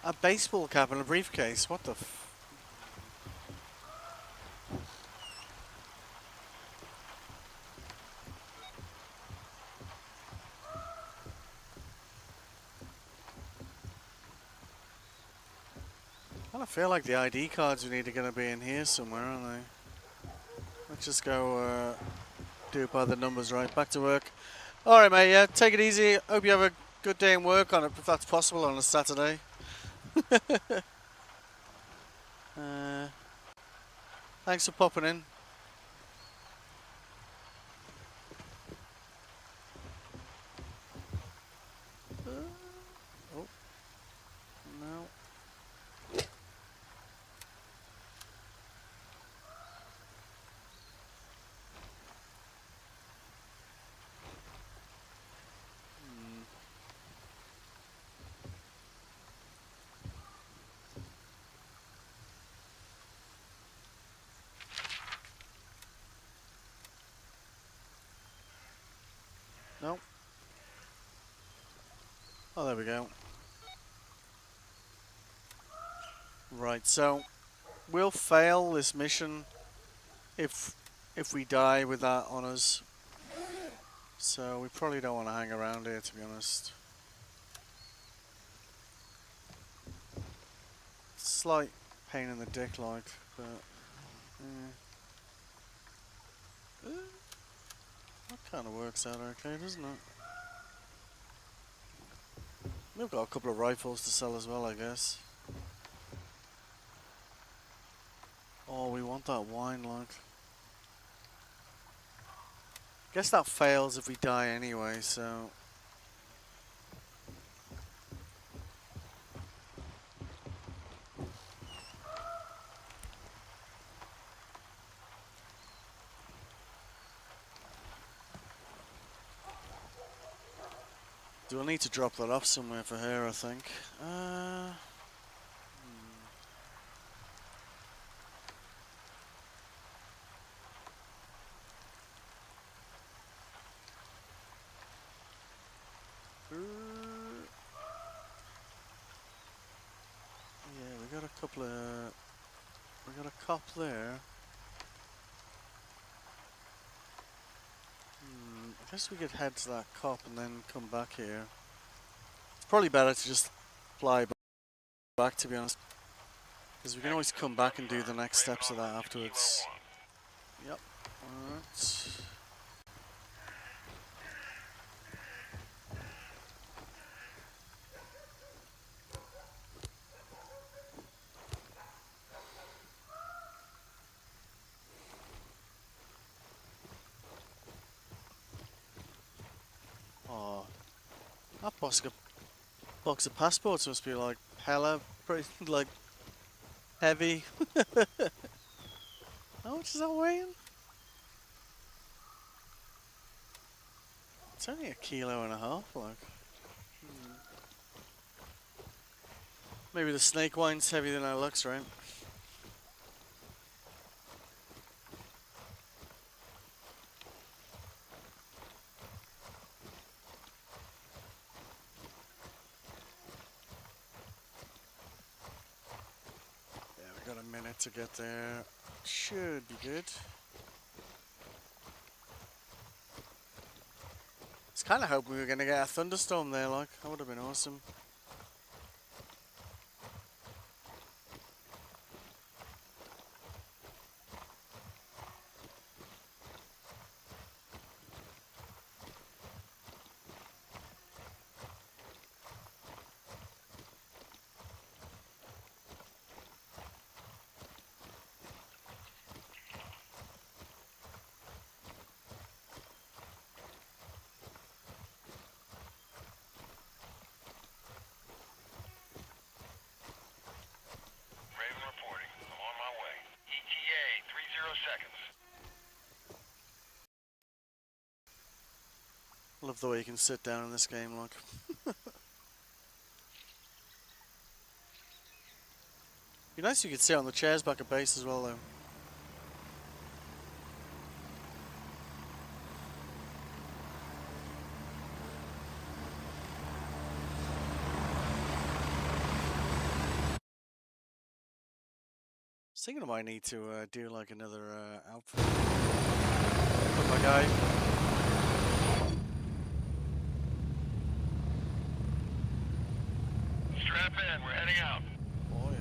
A baseball cap and a briefcase. What the f... I feel like the ID cards we need are going to be in here somewhere, aren't they? Let's just go do it by the numbers, right? Back to work. Alright, mate, yeah, take it easy. Hope you have a good day in work on it, if that's possible, on a Saturday. Thanks for popping in. Oh, no. No. Oh, there we go. Right, so we'll fail this mission if we die with that on us. So we probably don't want to hang around here, to be honest. Slight pain in the dick, like, but that kind of works out okay, doesn't it? We've got a couple of rifles to sell as well, I guess. Oh, we want that wine, like. Guess that fails if we die anyway, so... Do I need to drop that off somewhere for her, I think? Yeah, we got a couple of... We got a cop there. I guess we could head to that cop and then come back here. It's probably better to just fly back, to be honest. Because we can always come back and do the next steps of that afterwards. Yep. Alright. Oh, that box of passports must be like hella, pretty, like, heavy. How much is that weighing? It's only 1.5 kilos, like. Maybe the snake wine's heavier than it looks, right? Yeah, we got a minute to get there. Should be good. I was kind of hoping we were going to get a thunderstorm there, like. That would have been awesome. Raven reporting. I'm on my way. ETA, 30 seconds. Love the way you can sit down in this game, like. Be nice if you could sit on the chairs back at base as well, though. I was thinking I might need to do like another outfit. Look, my guy. Strap in, we're heading out. Oh yeah.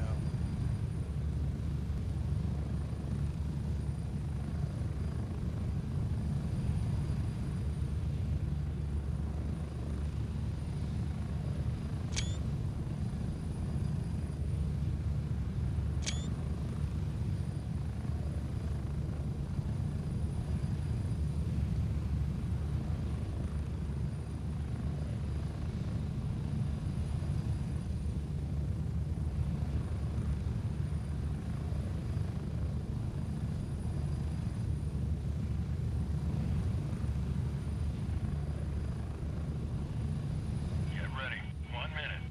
Get ready. 1 minute.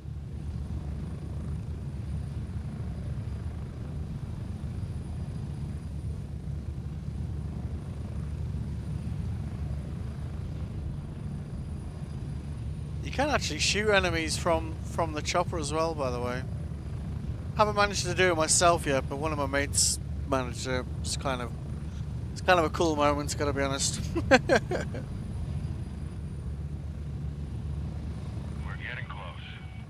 You can actually shoot enemies from the chopper as well, by the way. Haven't managed to do it myself yet, but one of my mates managed to. It's kind of a cool moment, gotta be honest. We're getting close.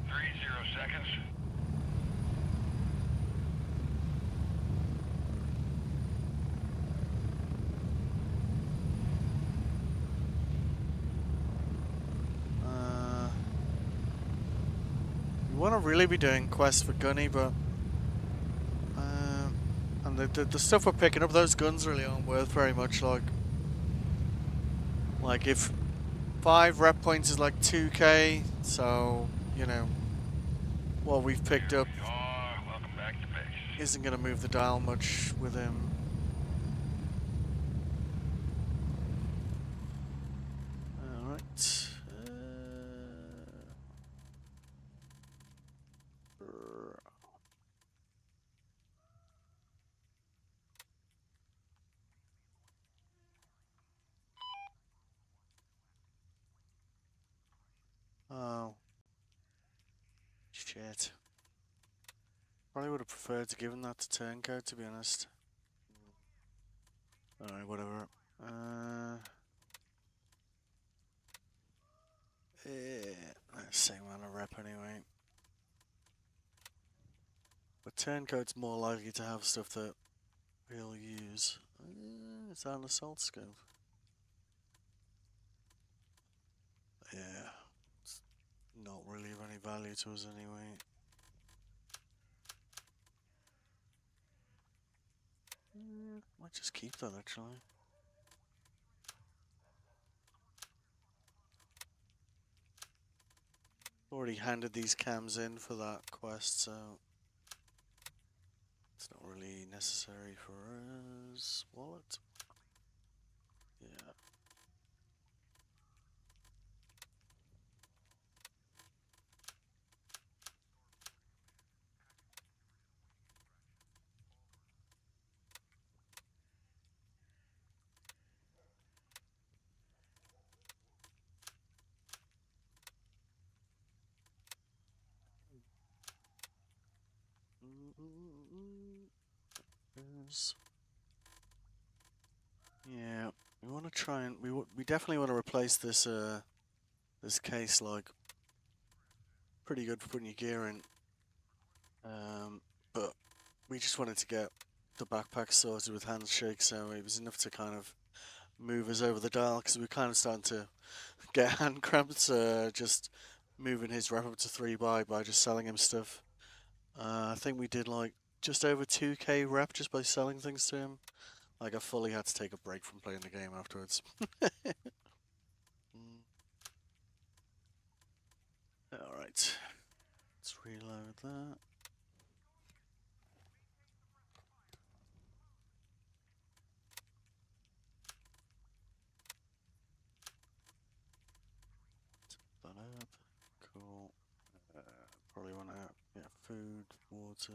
30 seconds. We want to really be doing quests for Gunny, but and the stuff we're picking up, those guns really aren't worth very much. Like if 5 rep points is like 2k, so you know what we've picked up We are. Welcome back to base. isn't going to move the dial much with him. Alright. Shit. Probably would have preferred to give him that to Turncoat, to be honest. Alright, whatever. Yeah, same amount of rep anyway. But Turncoat's more likely to have stuff that we'll use. Is that an assault scope? Yeah. It's not really of any value to us anyway. Might just keep that actually. Already handed these cams in for that quest, so it's not really necessary for us. Wallet? Yeah. Yeah, we want to try and we definitely want to replace this this case, like pretty good for putting your gear in. But we just wanted to get the backpack sorted with handshake, so it was enough to kind of move us over the dial because we're kind of starting to get hand cramps. Just moving his rep up to 3 by just selling him stuff. I think we did like just over 2k rep just by selling things to him. Like I fully had to take a break from playing the game afterwards. Alright, let's reload that. Put that up, cool. Probably want to, food, water.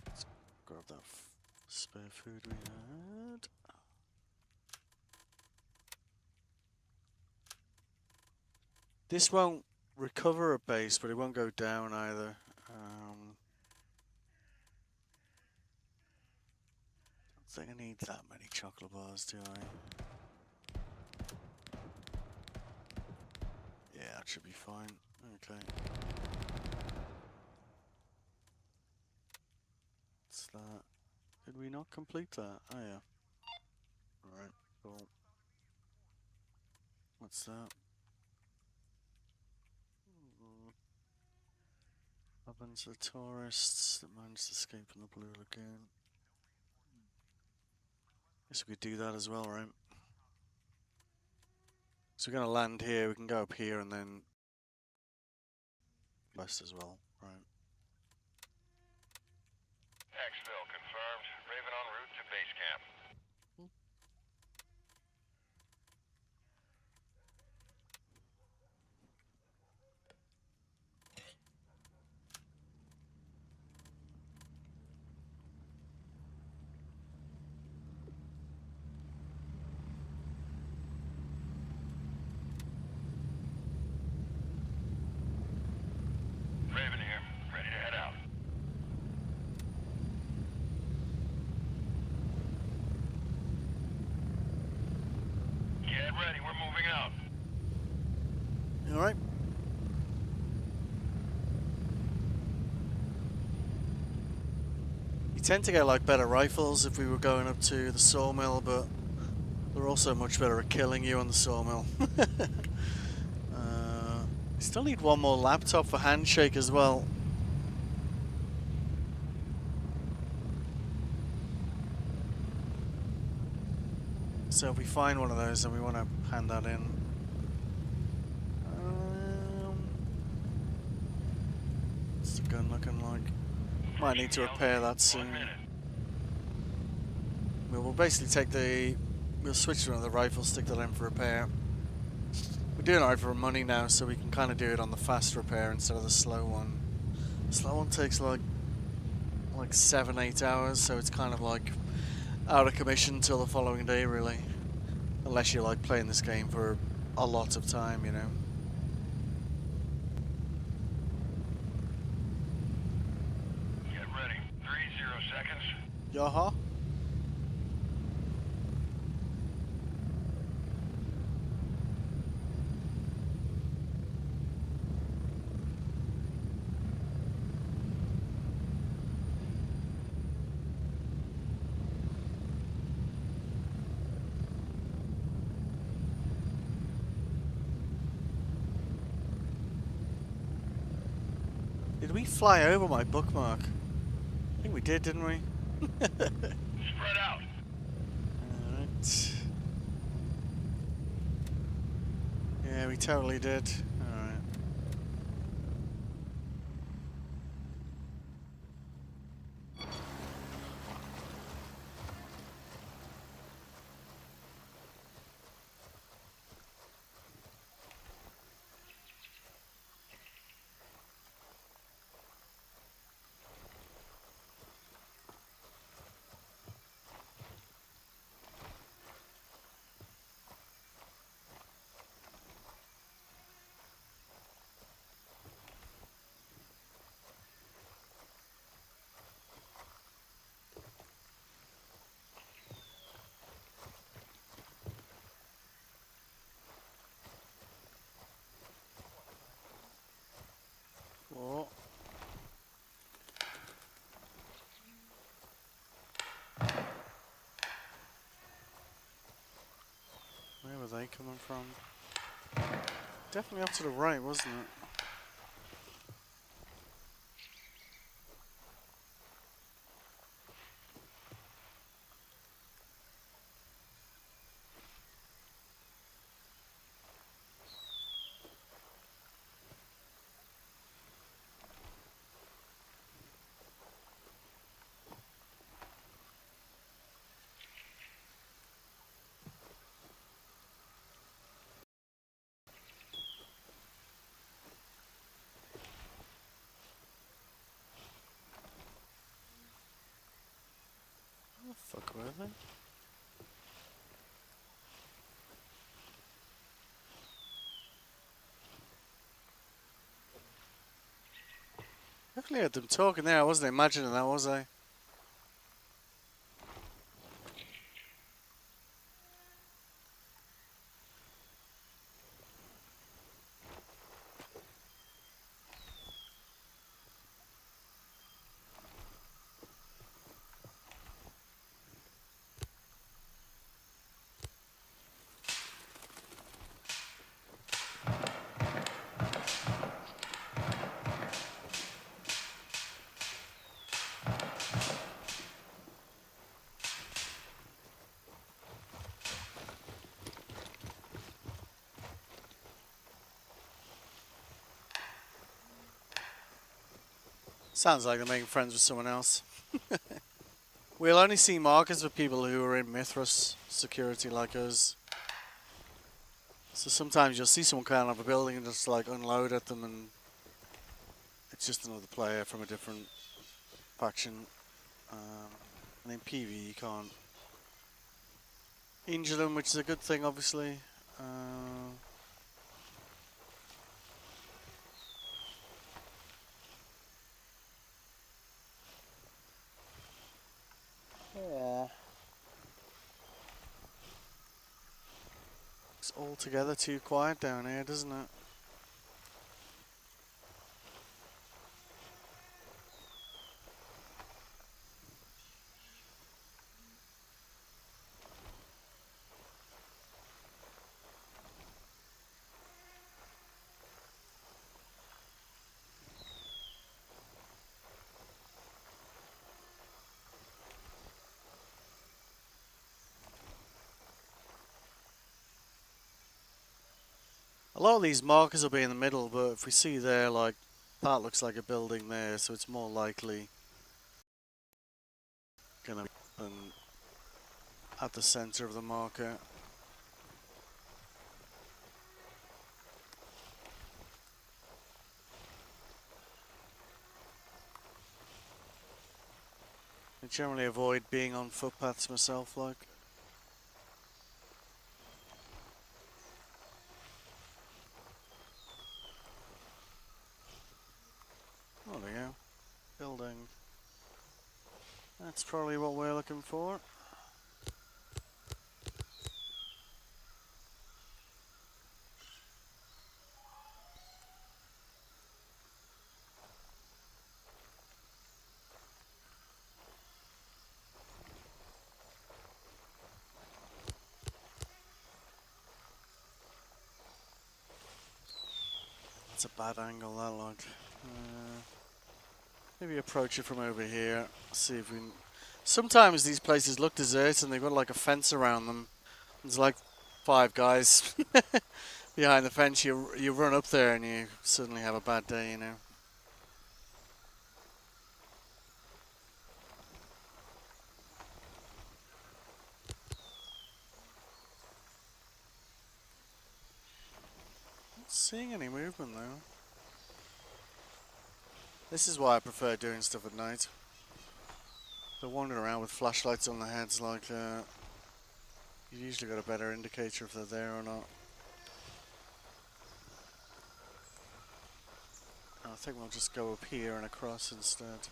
Let's grab that spare food we had. This won't recover a base, but it won't go down either. I don't think I need that many chocolate bars, do I? Yeah, that should be fine. Okay. What's that? Did we not complete that? Oh yeah. Alright, cool. What's that? Happens to tourists that managed to escape from the Blue Lagoon. Guess we could do that as well, right? So we're gonna land here, we can go up here and then west as well, right? Exfil confirmed. Raven en route to base camp. Raven here, ready to head out. Get ready, we're moving out. Alright. You tend to get like better rifles if we were going up to the sawmill, but they're also much better at killing you on the sawmill. Still need one more laptop for handshake as well. So if we find one of those, then we want to hand that in. What's the gun looking like? Might need to repair that soon. We'll basically take the... We'll switch to another rifle, stick that in for repair. We're doing alright for money now, so we can kind of do it on the fast repair instead of the slow one. The slow one takes like 7-8 hours, so it's kind of like out of commission till the following day, really. Unless you're like playing this game for a lot of time, you know. Yaha? Did we fly over my bookmark? I think we did, didn't we? Spread out. Alright. Yeah, we totally did. Alright. Oh. Where were they coming from? Definitely up to the right, wasn't it? Where the fuck were they? Definitely had them talking there. I wasn't imagining that, was I? Sounds like they're making friends with someone else. We'll only see markers for people who are in Mithras security like us. So sometimes you'll see someone coming out of a building and just like unload at them, and it's just another player from a different faction. And in PV you can't injure them, which is a good thing, obviously. It's altogether too quiet down here, doesn't it? A lot of these markers will be in the middle, but if we see there, like, that looks like a building there, so it's more likely gonna be at the center of the marker. I generally avoid being on footpaths myself, like. Oh, there you go. Building. That's probably what we're looking for. It's a bad angle, that looked. Maybe approach it from over here. See if we can... Sometimes these places look deserted and they've got like a fence around them. There's like 5 guys behind the fence. You run up there and you suddenly have a bad day, you know. Not seeing any movement though. This is why I prefer doing stuff at night. They're wandering around with flashlights on their heads like you usually got a better indicator if they're there or not. I think we'll just go up here and across instead.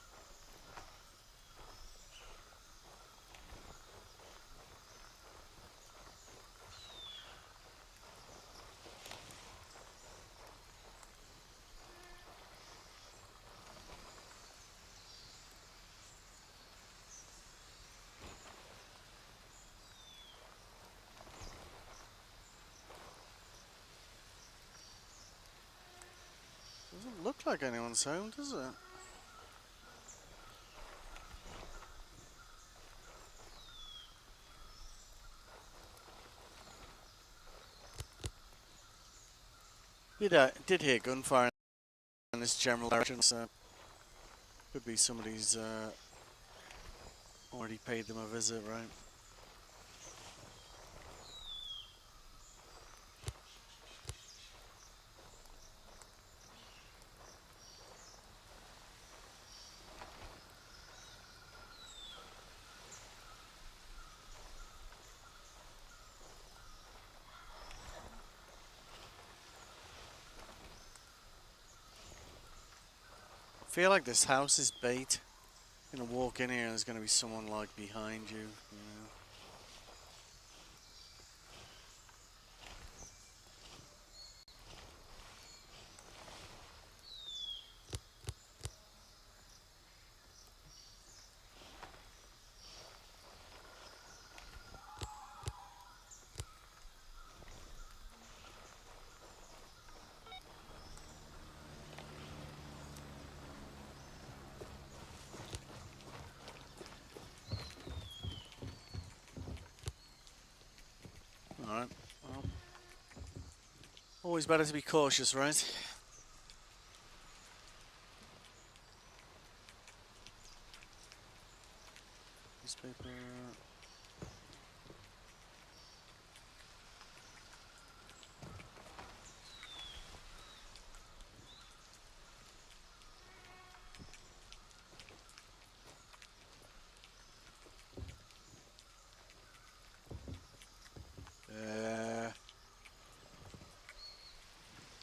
Doesn't look like anyone's home, does it? Did hear gunfire in this general direction, so could be somebody's already paid them a visit, right? I feel like this house is bait. You're gonna walk in here and there's gonna be someone like behind you, you know. Alright, well, always better to be cautious, right? Newspaper.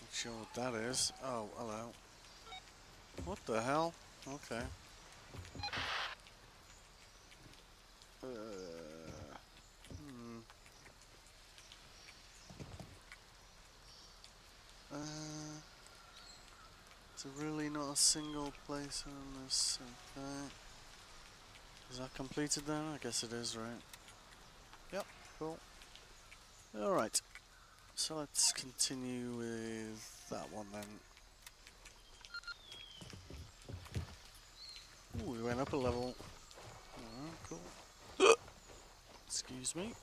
Not sure what that is. Oh, hello. What the hell? Okay. Hmm. It's really not a single place on this. Okay. Is that completed then? I guess it is, right? Yep, cool. Alright. So let's continue with that one then. Ooh, we went up a level. Alright, cool. Excuse me.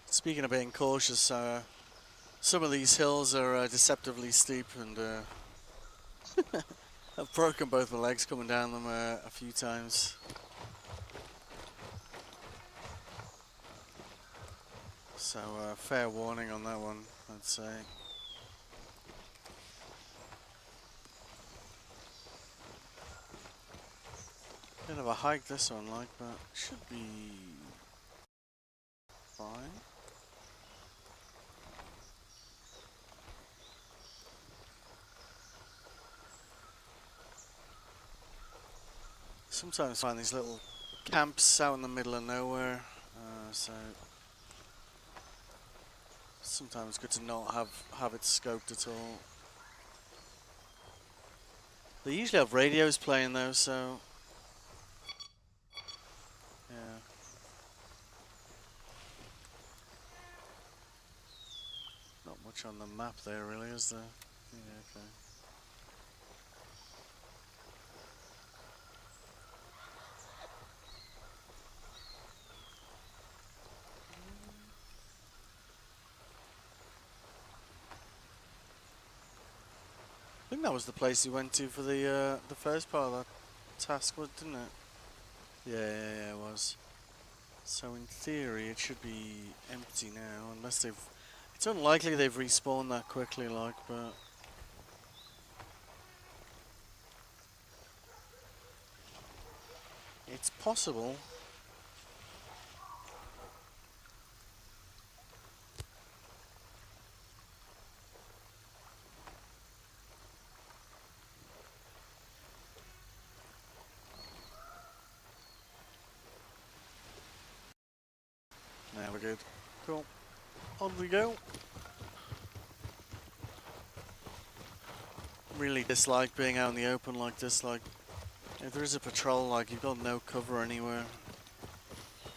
Speaking of being cautious, some of these hills are deceptively steep, and I've broken both my legs coming down them a few times. So fair warning on that one, I'd say. Bit of a hike this one, like, but should be fine. Sometimes find these little camps out in the middle of nowhere, so sometimes good to not have it scoped at all. They usually have radios playing though, so yeah. Not much on the map there really, is there? Yeah, okay. I think that was the place you went to for the first part of that task, didn't it? Yeah, it was. So in theory, it should be empty now, unless they've. It's unlikely they've respawned that quickly, like, but. It's possible. Now we're good. Cool. On we go. Really dislike being out in the open like this. Like, if there is a patrol, like, you've got no cover anywhere.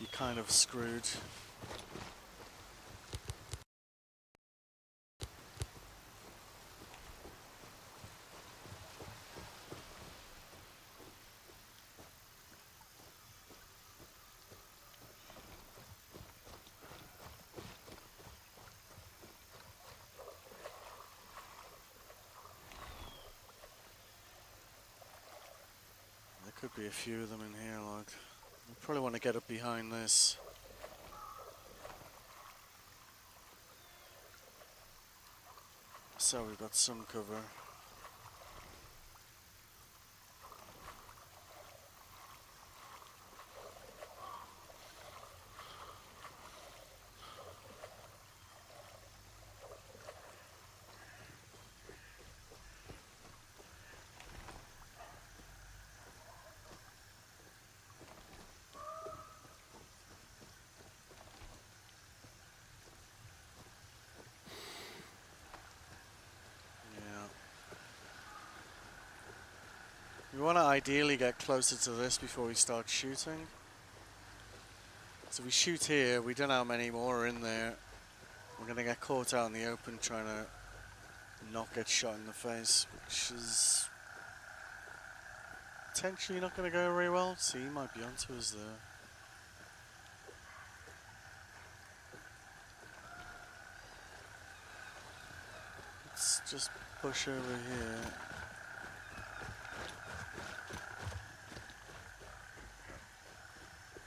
You're kind of screwed. There could be a few of them in here, like. We probably want to get up behind this. So we've got some cover. We want to ideally get closer to this before we start shooting. So if we shoot here, we don't know how many more are in there. We're going to get caught out in the open trying to not get shot in the face, which is potentially not going to go very well. See, he might be onto us there. Let's just push over here.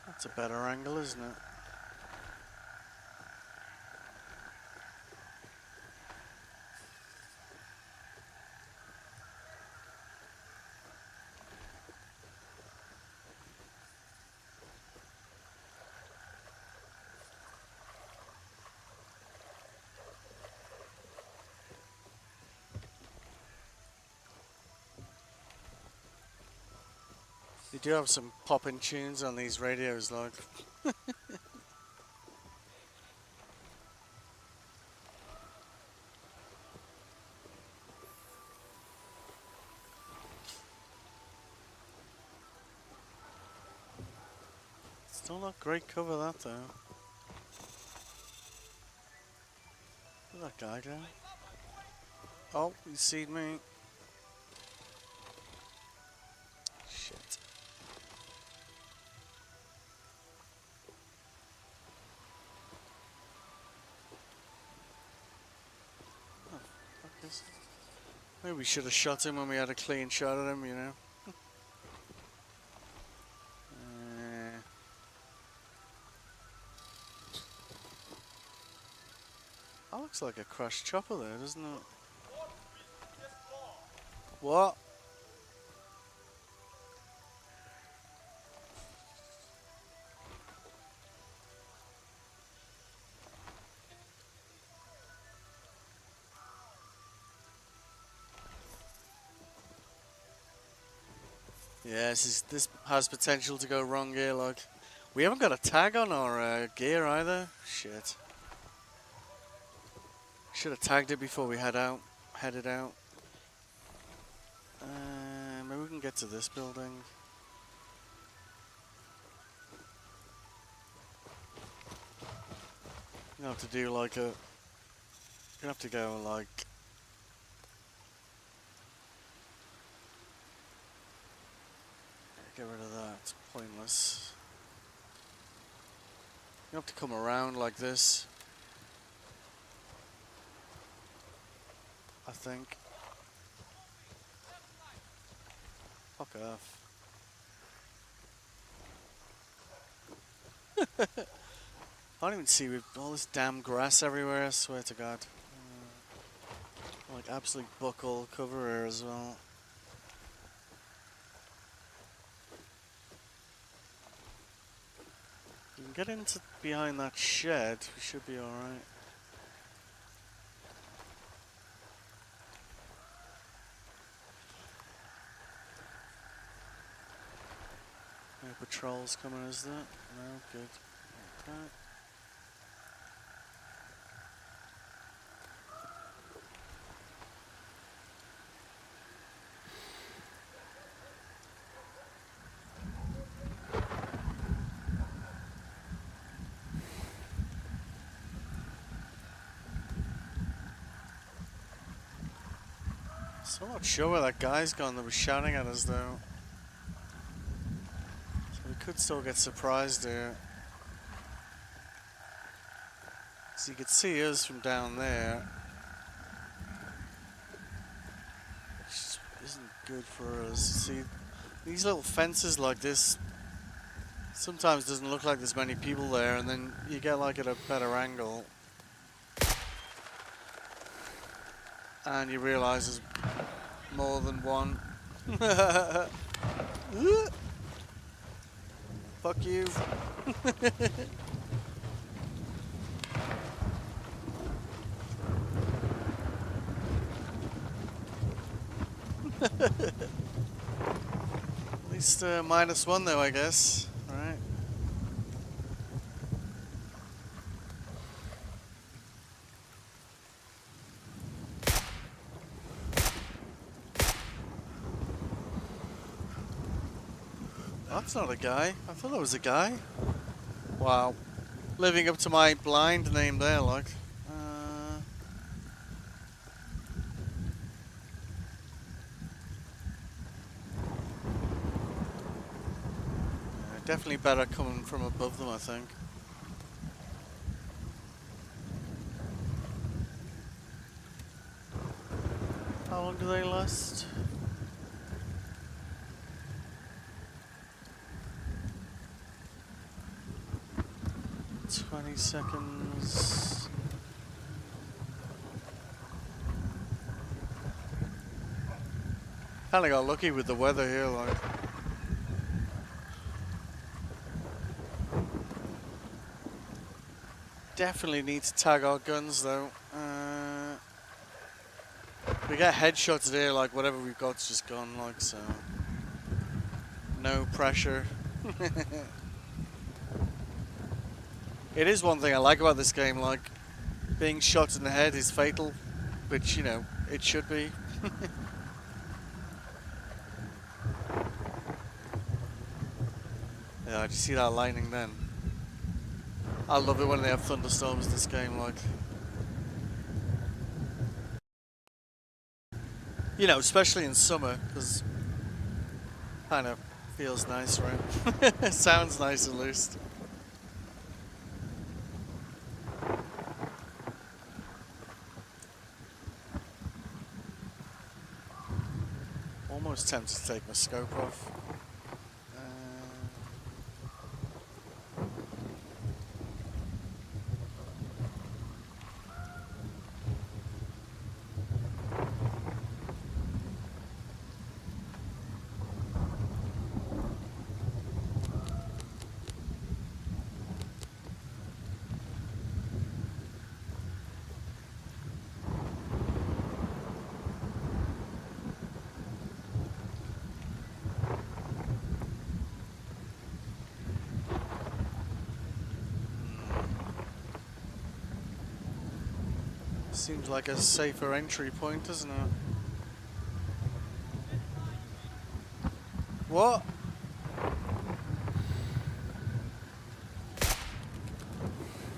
That's a better angle, isn't it? You do have some popping tunes on these radios, like. Still not great cover, that though. Where'd that guy go? Oh, you seen me. Shit. Oh, fuck this. Maybe we should have shot him when we had a clean shot at him, you know. That looks like a crashed chopper there, doesn't it? What? Yeah, this has potential to go wrong here. Like, we haven't got a tag on our gear either. Shit. Should have tagged it before we headed out. Maybe we can get to this building. You have to do like a. You have to go like. Get rid of that. It's pointless. You have to come around like this. I think. Fuck off. I don't even see with all this damn grass everywhere, I swear to God. Like absolute buckle cover here as well. We can get into behind that shed, we should be alright. No patrols coming, is there? No, good. Okay. Still not sure where that guy's gone that was shouting at us though. So we could still get surprised there. So you could see us from down there. Which isn't good for us. See, these little fences like this sometimes doesn't look like there's many people there, and then you get like at a better angle. And you realise there's more than one. Fuck you. At least -1 though, I guess. Right. That's not a guy. I thought that was a guy. Wow. Living up to my blind name there, like. Definitely better coming from above them, I think. How long do they last? "20 seconds. Kinda got lucky with the weather here, like. Definitely need to tag our guns though. We get headshots there, like whatever we've got's just gone, like, so. No pressure. It is one thing I like about this game, like, being shot in the head is fatal, which, you know, it should be. Yeah, did you see that lightning then? I love it when they have thunderstorms in this game, like. You know, especially in summer, because kind of feels nice, right? Sounds nice at least. Almost tempted to take my scope off. Seems like a safer entry point, doesn't it? What?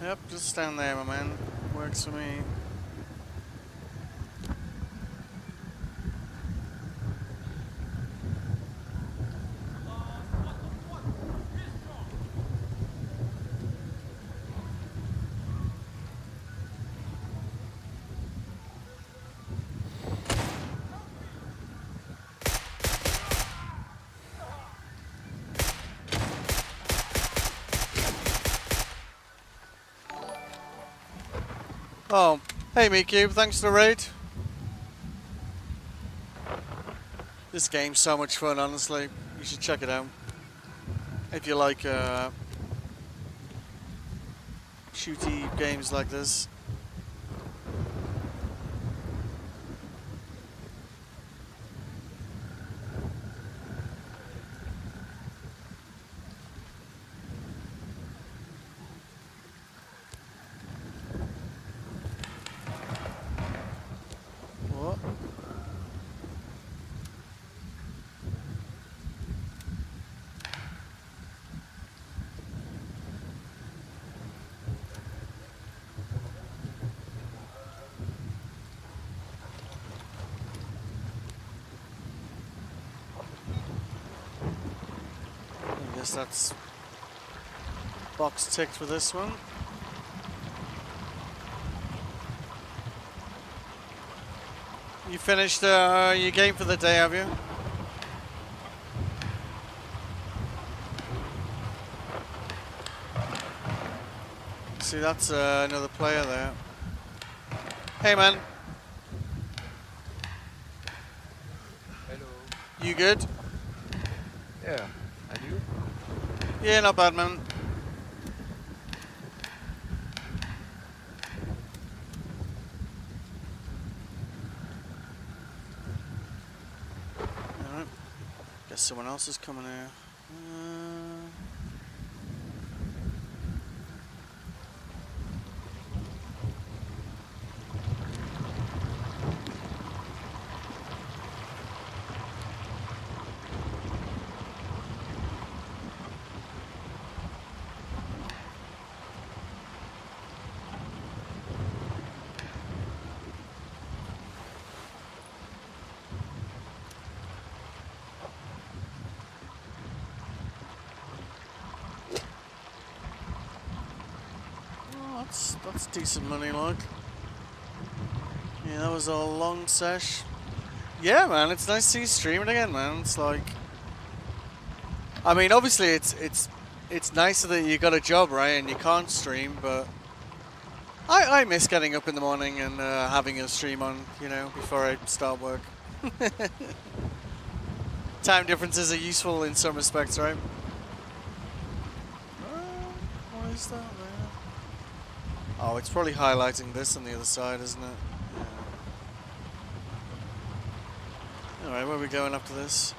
Yep, just stand there, my man. Works for me. Oh, hey Meatcube, thanks for the raid. This game's so much fun, honestly. You should check it out. If you like shooty games like this. What? I guess that's box ticked for this one. You finished your game for the day, have you? See, that's another player there. Hey, man. Hello. You good? Yeah. And you? Yeah, not bad, man. Alright. Guess someone else is coming here. Oh, that's decent money, like. Yeah, that was a long sesh. Yeah, man, it's nice to see you streaming again, man. It's like, I mean, obviously it's nicer that you got a job, right, and you can't stream, but I miss getting up in the morning and having a stream on, you know, before I start work. Time differences are useful in some respects, right? What is that, man? Oh, it's probably highlighting this on the other side, isn't it? Yeah. Alright, where are we going after this?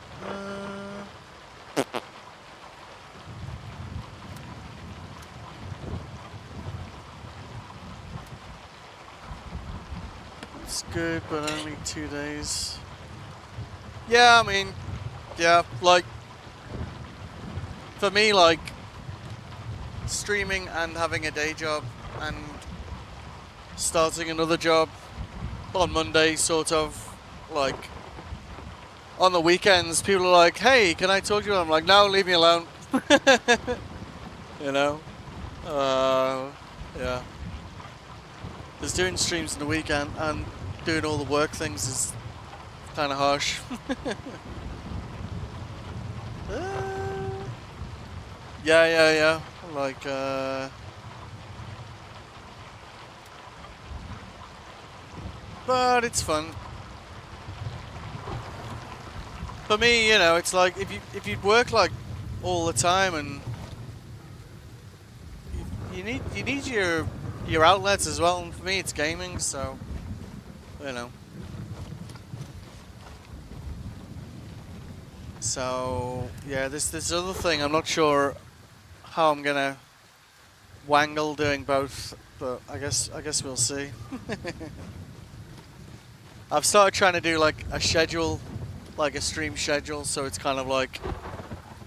It's good, but only 2 days. Yeah, I mean, yeah, like, for me, like, streaming and having a day job and starting another job on Monday, sort of, like, on the weekends, people are like, hey, can I talk to you? I'm like, no, leave me alone. You know? Yeah. Just doing streams in the weekend and doing all the work things is kind of harsh. Yeah. Like, but it's fun. For me, you know, it's like if you'd work like all the time and you need your outlets as well. And for me, it's gaming, so you know. So yeah, this other thing, I'm not sure how I'm gonna wangle doing both, but I guess we'll see. I've started trying to do like a schedule, like a stream schedule, so it's kind of like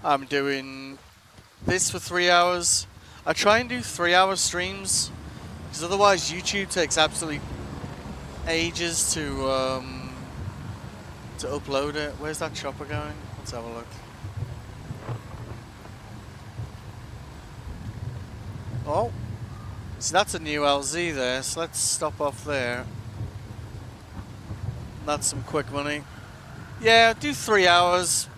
I'm doing this for 3 hours. I try and do 3-hour streams, because otherwise YouTube takes absolutely ages to upload it. Where's that chopper going? Let's have a look. Oh, so that's a new LZ there, so let's stop off there. That's some quick money. Yeah, do 3 hours.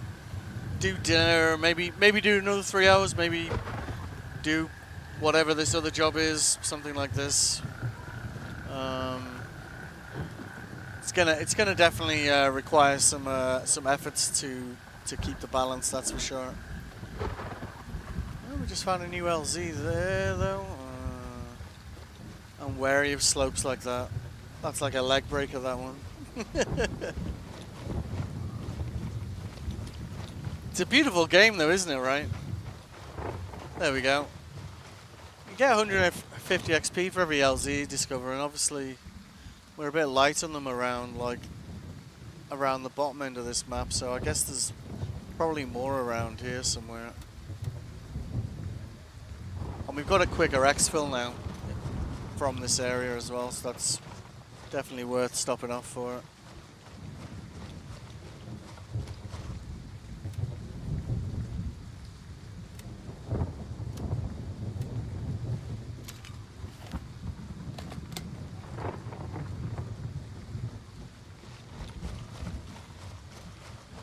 Do dinner, maybe do another 3 hours, maybe do whatever this other job is, something like this. It's gonna definitely require some efforts to keep the balance, that's for sure. Oh, we just found a new LZ there though. I'm wary of slopes like that. That's like a leg breaker, that one. It's a beautiful game though, isn't it, right? There we go. You get 150 XP for every LZ you discover, and obviously we're a bit light on them around the bottom end of this map, so I guess there's probably more around here somewhere. And we've got a quicker exfil now from this area as well, so that's definitely worth stopping off for.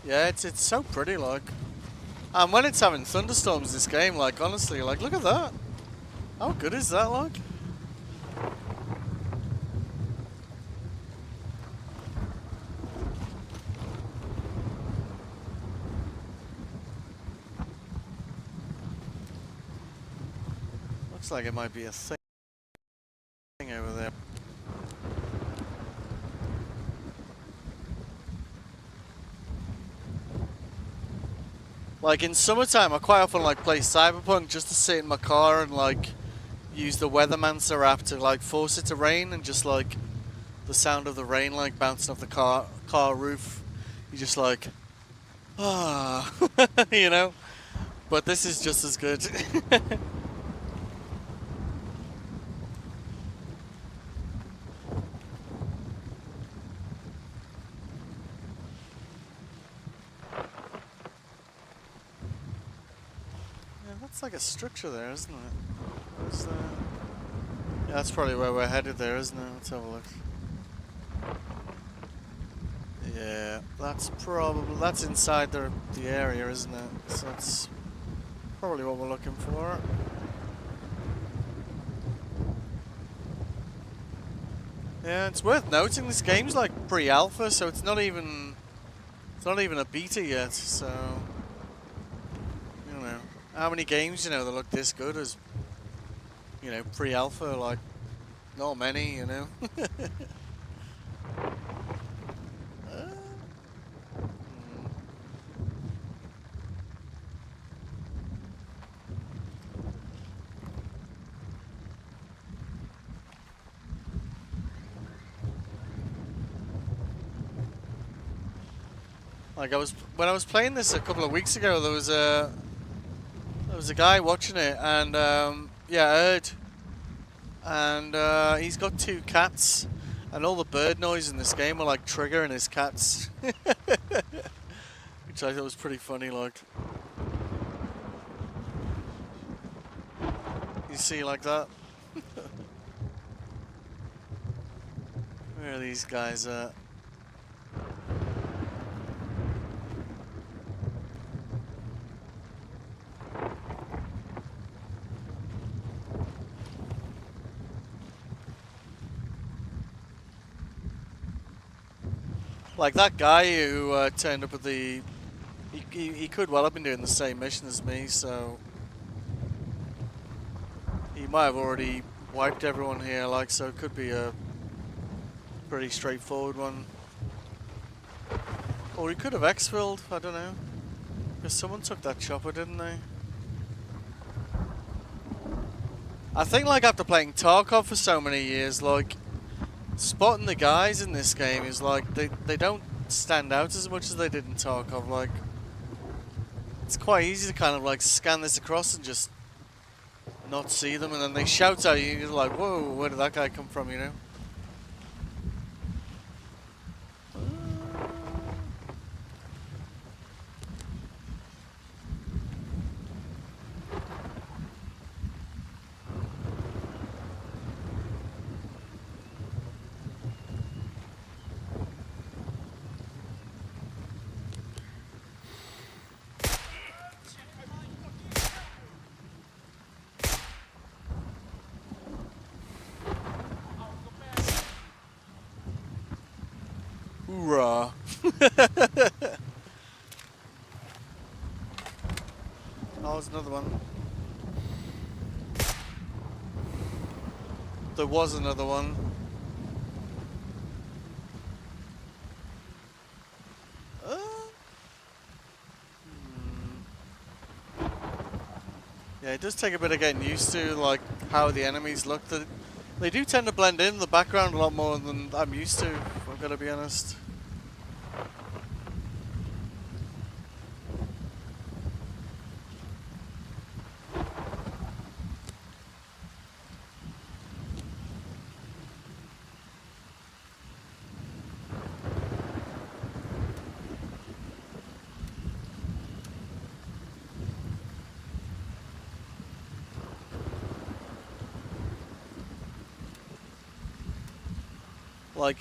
Yeah, it's so pretty, like. And when it's having thunderstorms, this game, like, honestly, like, look at that. How good is that, like? Looks like it might be a thing over there. Like in summertime, I quite often like play Cyberpunk just to sit in my car and like use the Weathermancer app to like force it to rain, and just like the sound of the rain like bouncing off the car roof. You just like, ah, you know. But this is just as good. That's like a structure there, isn't it? Where's that? Yeah, that's probably where we're headed there, isn't it? Let's have a look. Yeah, that's inside the area, isn't it? So that's probably what we're looking for. Yeah, it's worth noting this game's like pre-alpha, so it's not even a beta yet, so you know. How many games, you know, that look this good as, you know, pre-alpha? Like, not many, you know. Like when I was playing this a couple of weeks ago, there was a guy watching it, and yeah, I heard, and he's got 2 cats, and all the bird noise in this game are like triggering his cats, which I thought was pretty funny. Like, you see like that. Where are these guys at? Like that guy who turned up at the... He could well have been doing the same mission as me, so... He might have already wiped everyone here, like, so it could be a pretty straightforward one. Or he could have exfilled, I don't know. Because someone took that chopper, didn't they? I think like after playing Tarkov for so many years, like spotting the guys in this game is like they don't stand out as much as they did in Tarkov. Like it's quite easy to kind of like scan this across and just not see them, and then they shout at you and you're like, whoa, where did that guy come from, you know? Hoorah. Oh, there's another one. There was another one. Yeah, it does take a bit of getting used to, like, how the enemies look. They do tend to blend in the background a lot more than I'm used to, if I've got to be honest. Like,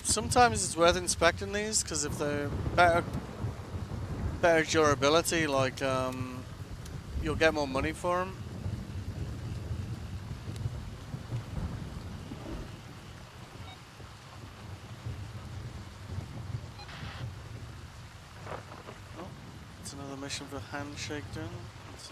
sometimes it's worth inspecting these, because if they're better durability, like, you'll get more money for them. Oh, it's another mission for Handshake done. It's,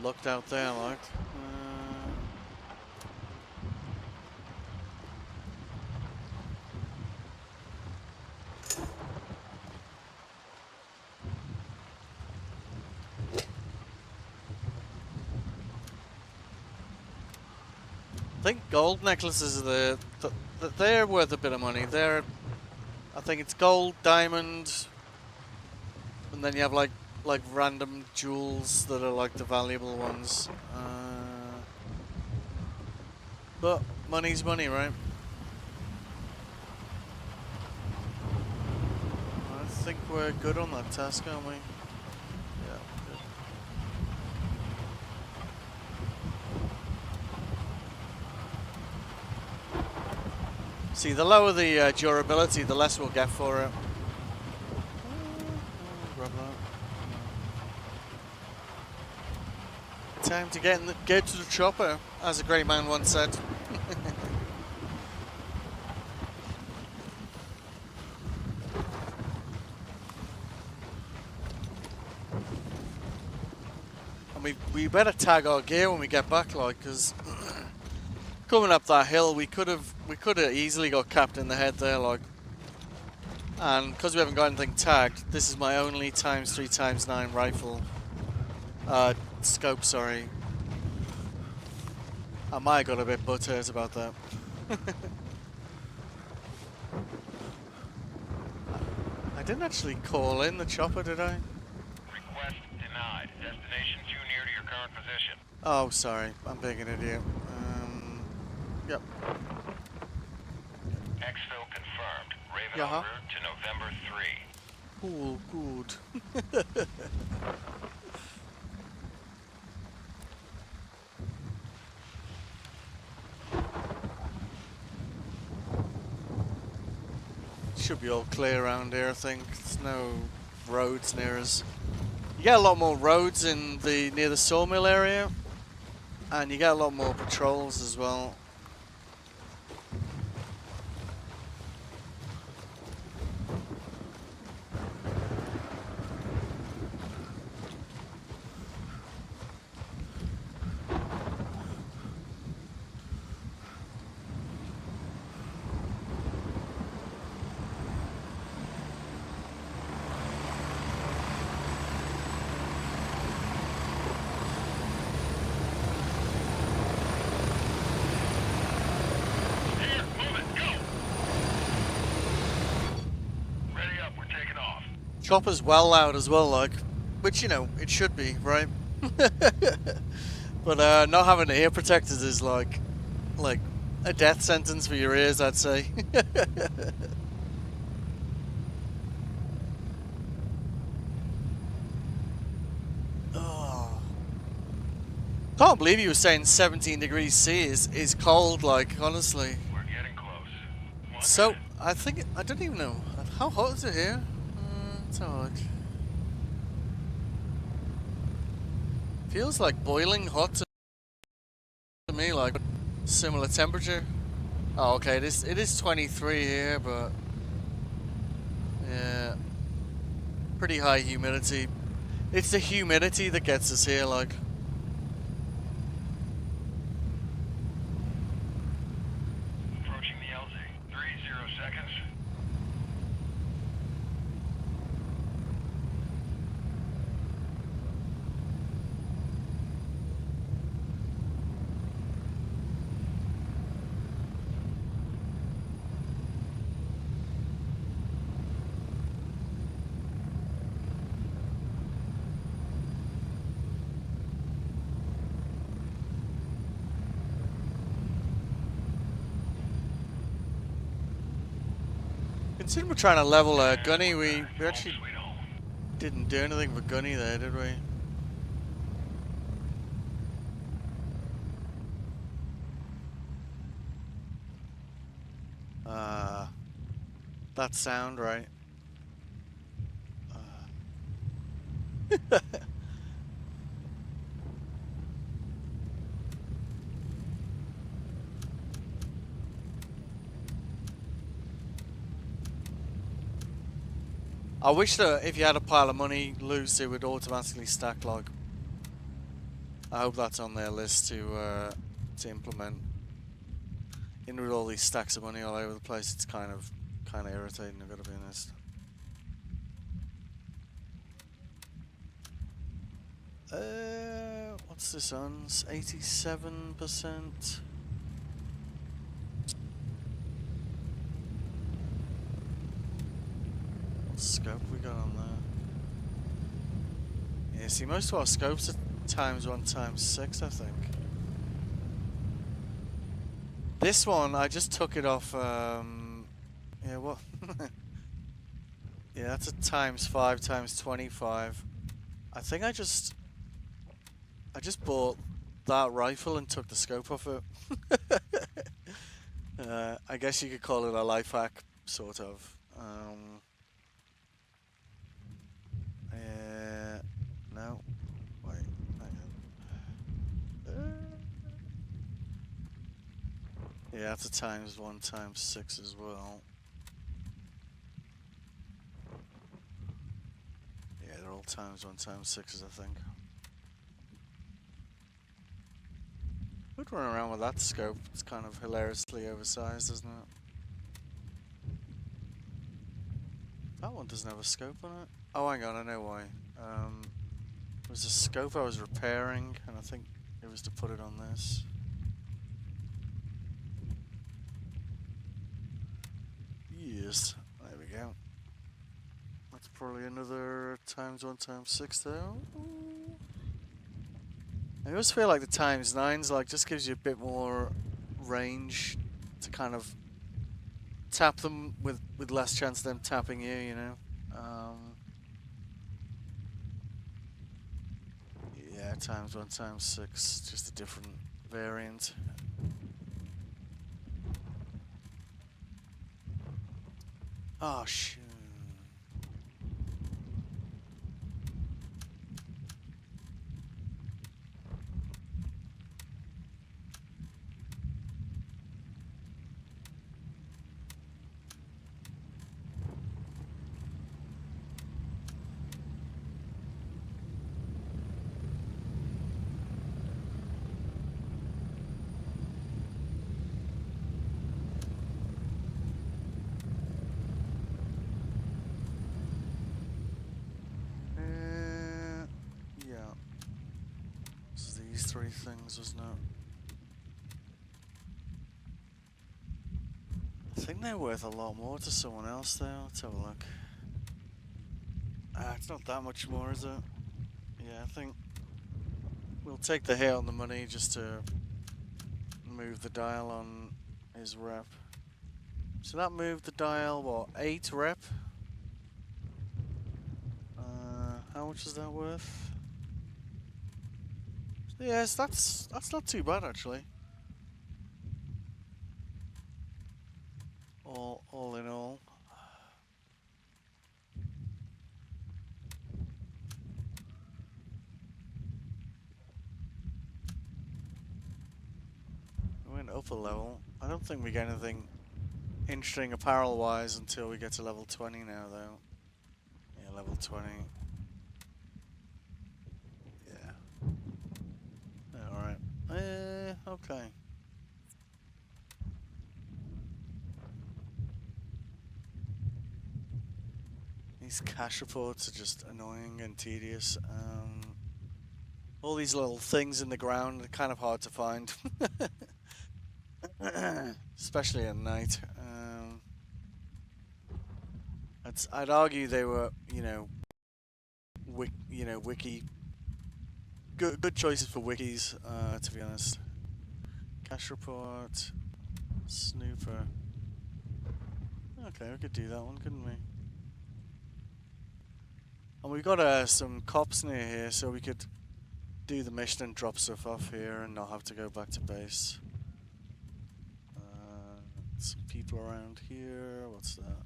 looked out there, like. I think gold necklaces are they're worth a bit of money. I think it's gold, diamond, and then you have like random jewels that are like the valuable ones. But money's money, right? I think we're good on that task, aren't we? Yeah, good. See, the lower the durability, the less we'll get for it. Grab that. Time to get to the chopper, as a great man once said. And we better tag our gear when we get back, like, because coming up that hill, we could have easily got capped in the head there, like. And because we haven't got anything tagged, this is my only ×3×9 rifle. Scope, sorry. I might have got a bit butthurt about that. I didn't actually call in the chopper, did I? Request denied. Destination too near to your current position. Oh, sorry. I'm being an idiot. Yep. Exfil confirmed. Raven Yeah, en route to November 3. Cool, good. Should be all clear around here, I think. There's no roads near us. You get a lot more roads near the sawmill area, and you get a lot more patrols as well. chopper's well loud as well, like, which, you know, it should be, right? But not having the ear protectors is like a death sentence for your ears, I'd say. Oh. Can't believe you were saying 17 degrees C is cold, like, honestly. We're getting close. One So, minute. I think, I don't even know, how hot is it here? Let's have a look. Feels like boiling hot to me, like, similar temperature. Oh, okay, it is 23 here, but yeah, pretty high humidity. It's the humidity that gets us here, like. Approaching the LZ. 30 seconds. Considering we're trying to level a gunny, we actually Home sweet home. didn't do anything for gunny there, did we? That sound, right? I wish that if you had a pile of money loose, it would automatically stack log. I hope that's on their list to implement. In with all these stacks of money all over the place, it's kind of irritating, I've got to be honest. What's this on? 87%. What scope we got on there? Yeah, see, most of our scopes are ×1 ×6, I think. This one, I just took it off, yeah, what? Yeah, that's a ×5 ×25. I think I just bought that rifle and took the scope off it. I guess you could call it a life hack, sort of. No, wait, hang on. Yeah, that's a ×1 ×6 as well. Yeah, they're all ×1 ×6s, I think. Could run around with that scope. It's kind of hilariously oversized, isn't it? That one doesn't have a scope on it. Oh, hang on, I know why. It was a scope I was repairing, and I think it was to put it on this. Yes, there we go. That's probably another ×1 ×6 though. I always feel like the ×9s like just gives you a bit more range to kind of tap them with less chance of them tapping you, you know. Yeah, ×1 ×6, just a different variant. Oh shoot. Yeah. It's these three things, isn't it? I think they're worth a lot more to someone else though. Let's have a look. It's not that much more, is it? Yeah, I think we'll take the hit on the money just to move the dial on his rep. So that moved the dial, what, 8 rep? How much is that worth? Yes, that's not too bad actually. All in all. We went up a level. I don't think we get anything interesting apparel wise until we get to level 20 now though. Yeah, level 20. Yeah. Alright. Okay. These cash reports are just annoying and tedious. All these little things in the ground are kind of hard to find. Especially at night. I'd argue they were, wiki good choices for wikis, to be honest. Cash report, snooper. Okay, we could do that one, couldn't we? And we got some cops near here, so we could do the mission and drop stuff off here and not have to go back to base. Some people around here. What's that?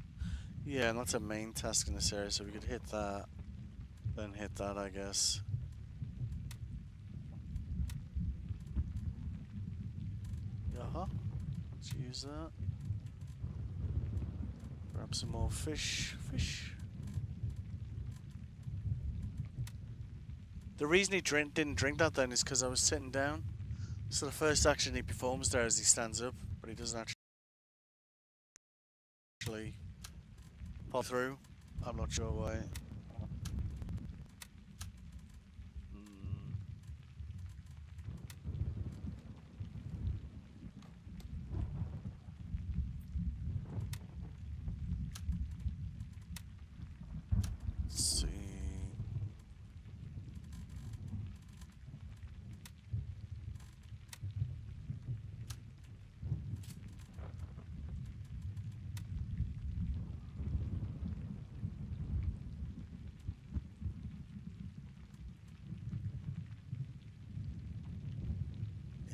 Yeah, and that's a main task in this area, so we could hit that, then hit that, I guess. Yaha. Let's use that. Grab some more fish. The reason he didn't drink that then is because I was sitting down. So the first action he performs there is he stands up, but he doesn't actually pop through. I'm not sure why. Let's see.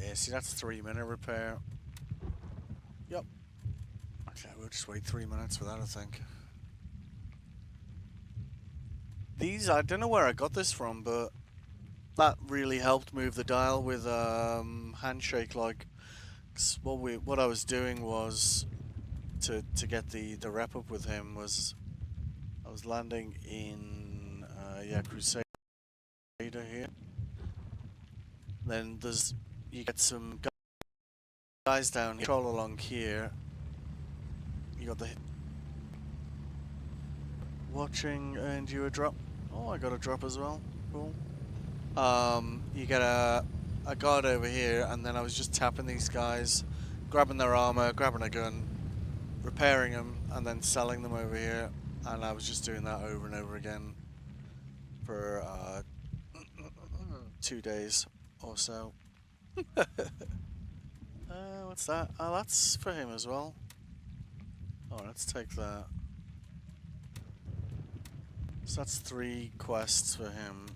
Yeah, see, that's 3-minute repair. Yep. Okay, we'll just wait 3 minutes for that, I think. These, I don't know where I got this from, but that really helped move the dial with handshake. Like, 'cause what I was doing was to get the rep up with him was I was landing in Crusader here. Then you get some guys down here, control along here. You got the watching and you a drop. Oh, I got a drop as well. Cool. You get a guard over here, and then I was just tapping these guys, grabbing their armor, grabbing a gun, repairing them, and then selling them over here. And I was just doing that over and over again for 2 days or so. What's that? Oh, that's for him as well. Oh, let's take that. So that's 3 quests for him.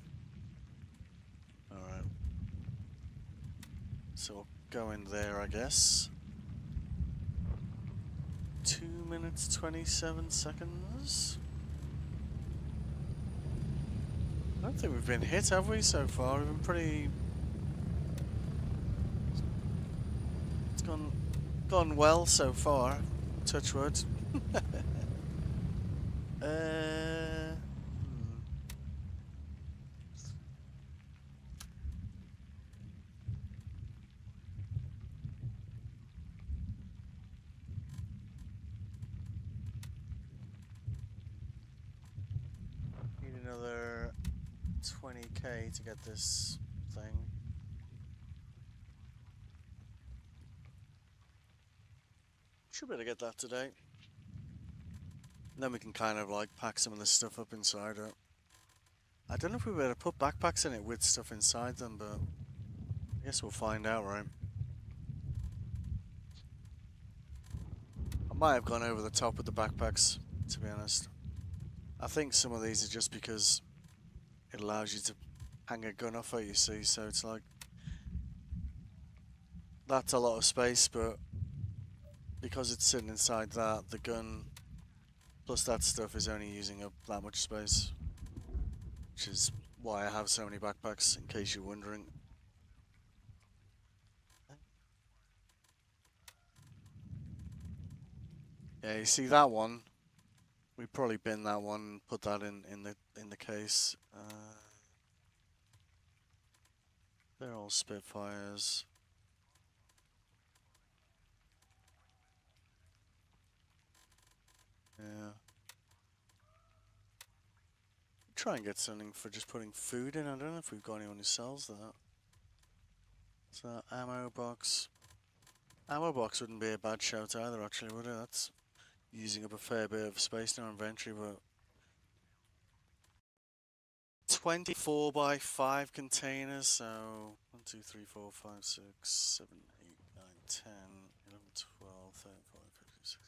Alright. So we'll go in there, I guess. 2 minutes, 27 seconds. I don't think we've been hit, have we, so far? We've been pretty... It's gone well so far. Touch wood. Need another 20k to get this thing. Should be able to get that today. And then we can kind of like pack some of this stuff up inside it. I don't know if we better put backpacks in it with stuff inside them, but I guess we'll find out, right? I might have gone over the top with the backpacks, to be honest. I think some of these are just because it allows you to hang a gun off it, you see, so it's like that's a lot of space, but because it's sitting inside that, the gun plus that stuff is only using up that much space, which is why I have so many backpacks, in case you're wondering. Yeah, you see that one? We probably bin that one and put that in the case. They're all Spitfires. Yeah. Try and get something for just putting food in. I don't know if we've got anyone who sells that. So ammo box. Ammo box wouldn't be a bad shout either, actually, would it? That's using up a fair bit of space in our inventory, but 24 by 5 containers, so 1, 2, 3, 4, 5, 6, 7, 8, 9, 10, 11, 12, 13, 14, 15, 16.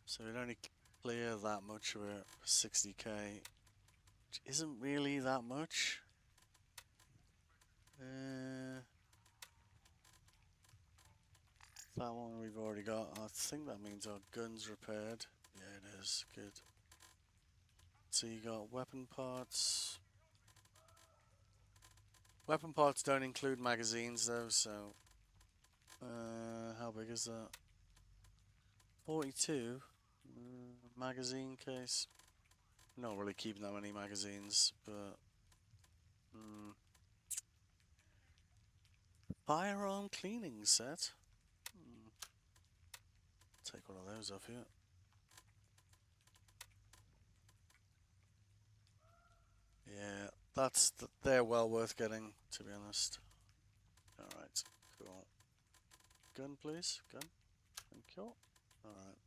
So we'd only clear that much of it, 60k, which isn't really that much. That one we've already got. I think that means our gun's repaired. Yeah, it is. Good. So you got weapon parts. Weapon parts don't include magazines though, so how big is that? 42 magazine case. Not really keeping that many magazines, but firearm cleaning set. Take one of those off here. Yeah, they're well worth getting, to be honest. Alright, cool. Gun, please. Gun. Thank you. Alright.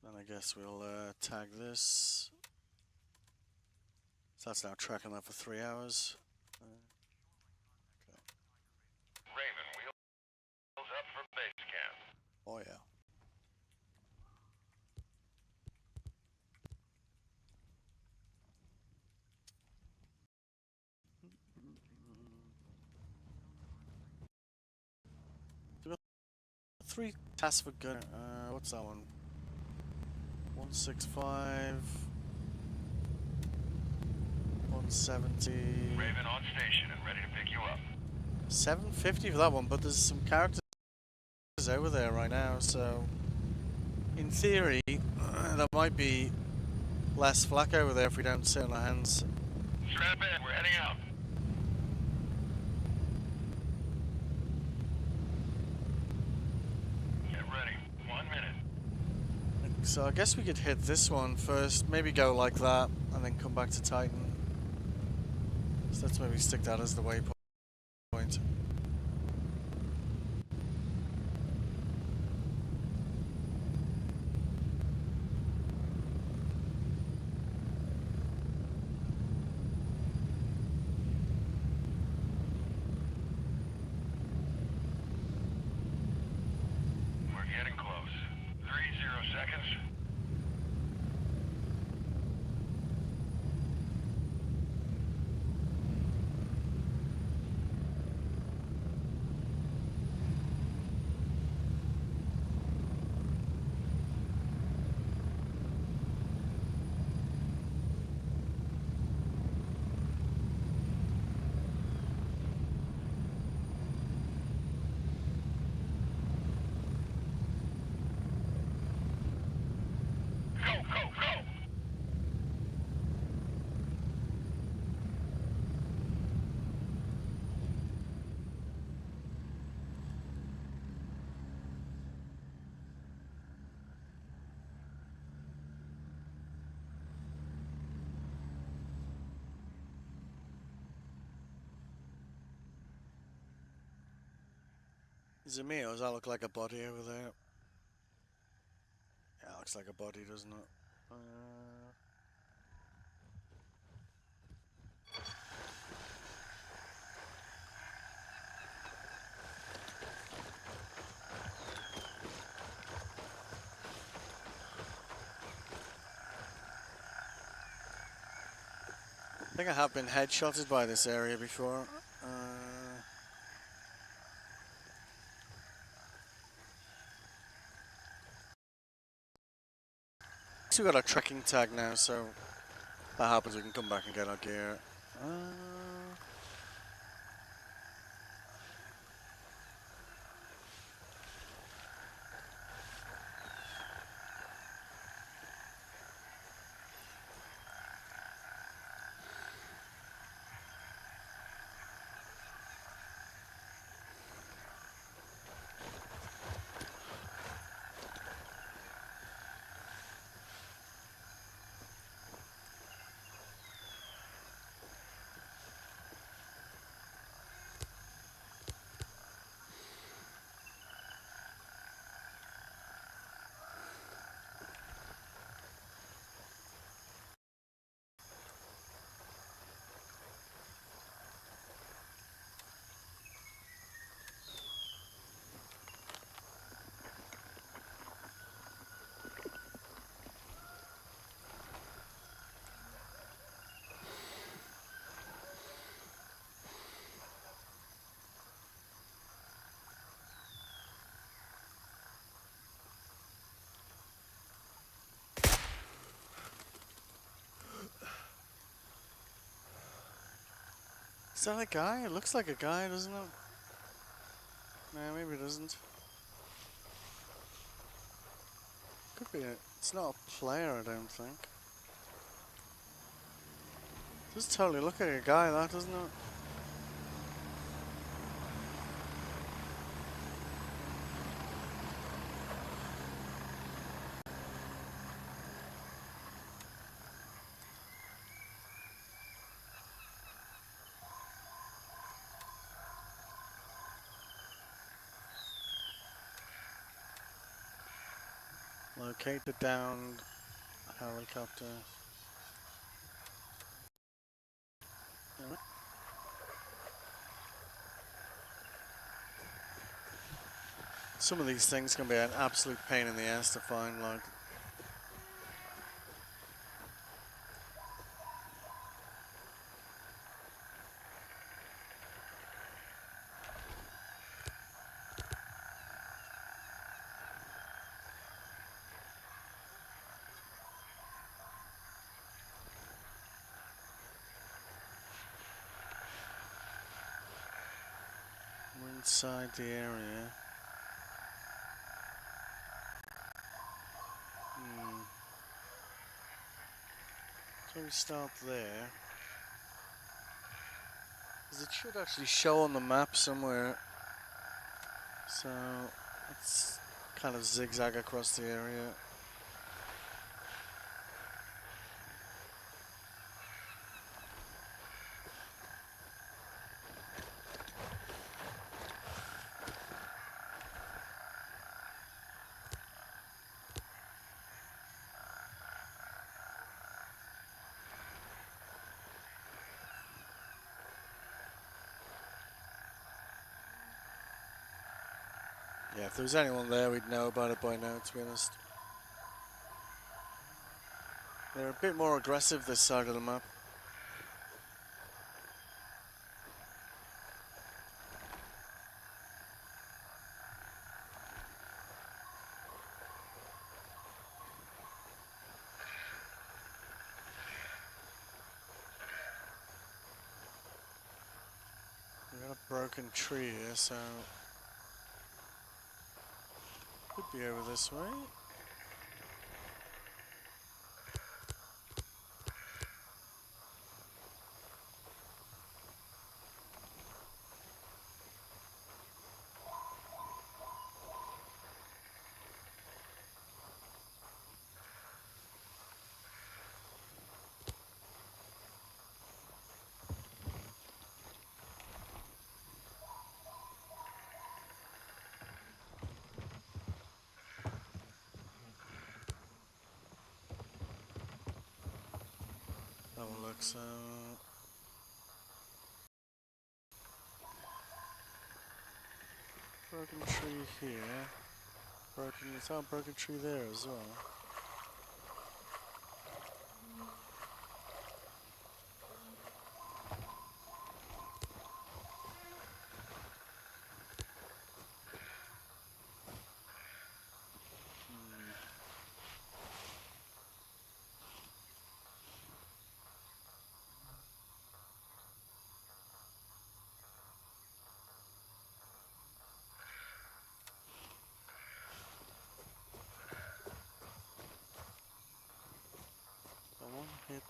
Then I guess we'll tag this. So that's now tracking that for 3 hours. Okay. Raven, wheels up for base camp. Oh yeah. We got 3 tasks for gun. What's that one? 165. 170. Raven on station and ready to pick you up. 750 for that one, but there's some characters over there right now, so in theory, there might be less flak over there if we don't sit on our hands. Strap in, we're heading out. Get ready, 1 minute. So I guess we could hit this one first, maybe go like that, and then come back to Titan. So let's maybe stick that as the waypoint. We're getting close. 30 seconds. Go, go, go! Is it me, or does that look like a body over there? Yeah, it looks like a body, doesn't it? think I have been headshotted by this area before. So we got our trekking tag now, so if that happens, we can come back and get our gear. Is that a guy? It looks like a guy, doesn't it? Nah, maybe it doesn't. Could be it's not a player, I don't think. Does totally look like a guy, that, doesn't it? Locate the downed helicopter. Some of these things can be an absolute pain in the ass to find, like. We're inside the area. So we start there. 'Cause it should actually show on the map somewhere. So let's kind of zigzag across the area. Yeah, if there was anyone there, we'd know about it by now, to be honest. They're a bit more aggressive this side of the map. We got a broken tree here, so could be over this way. Have a look, so broken tree here. It's not a broken tree there as well.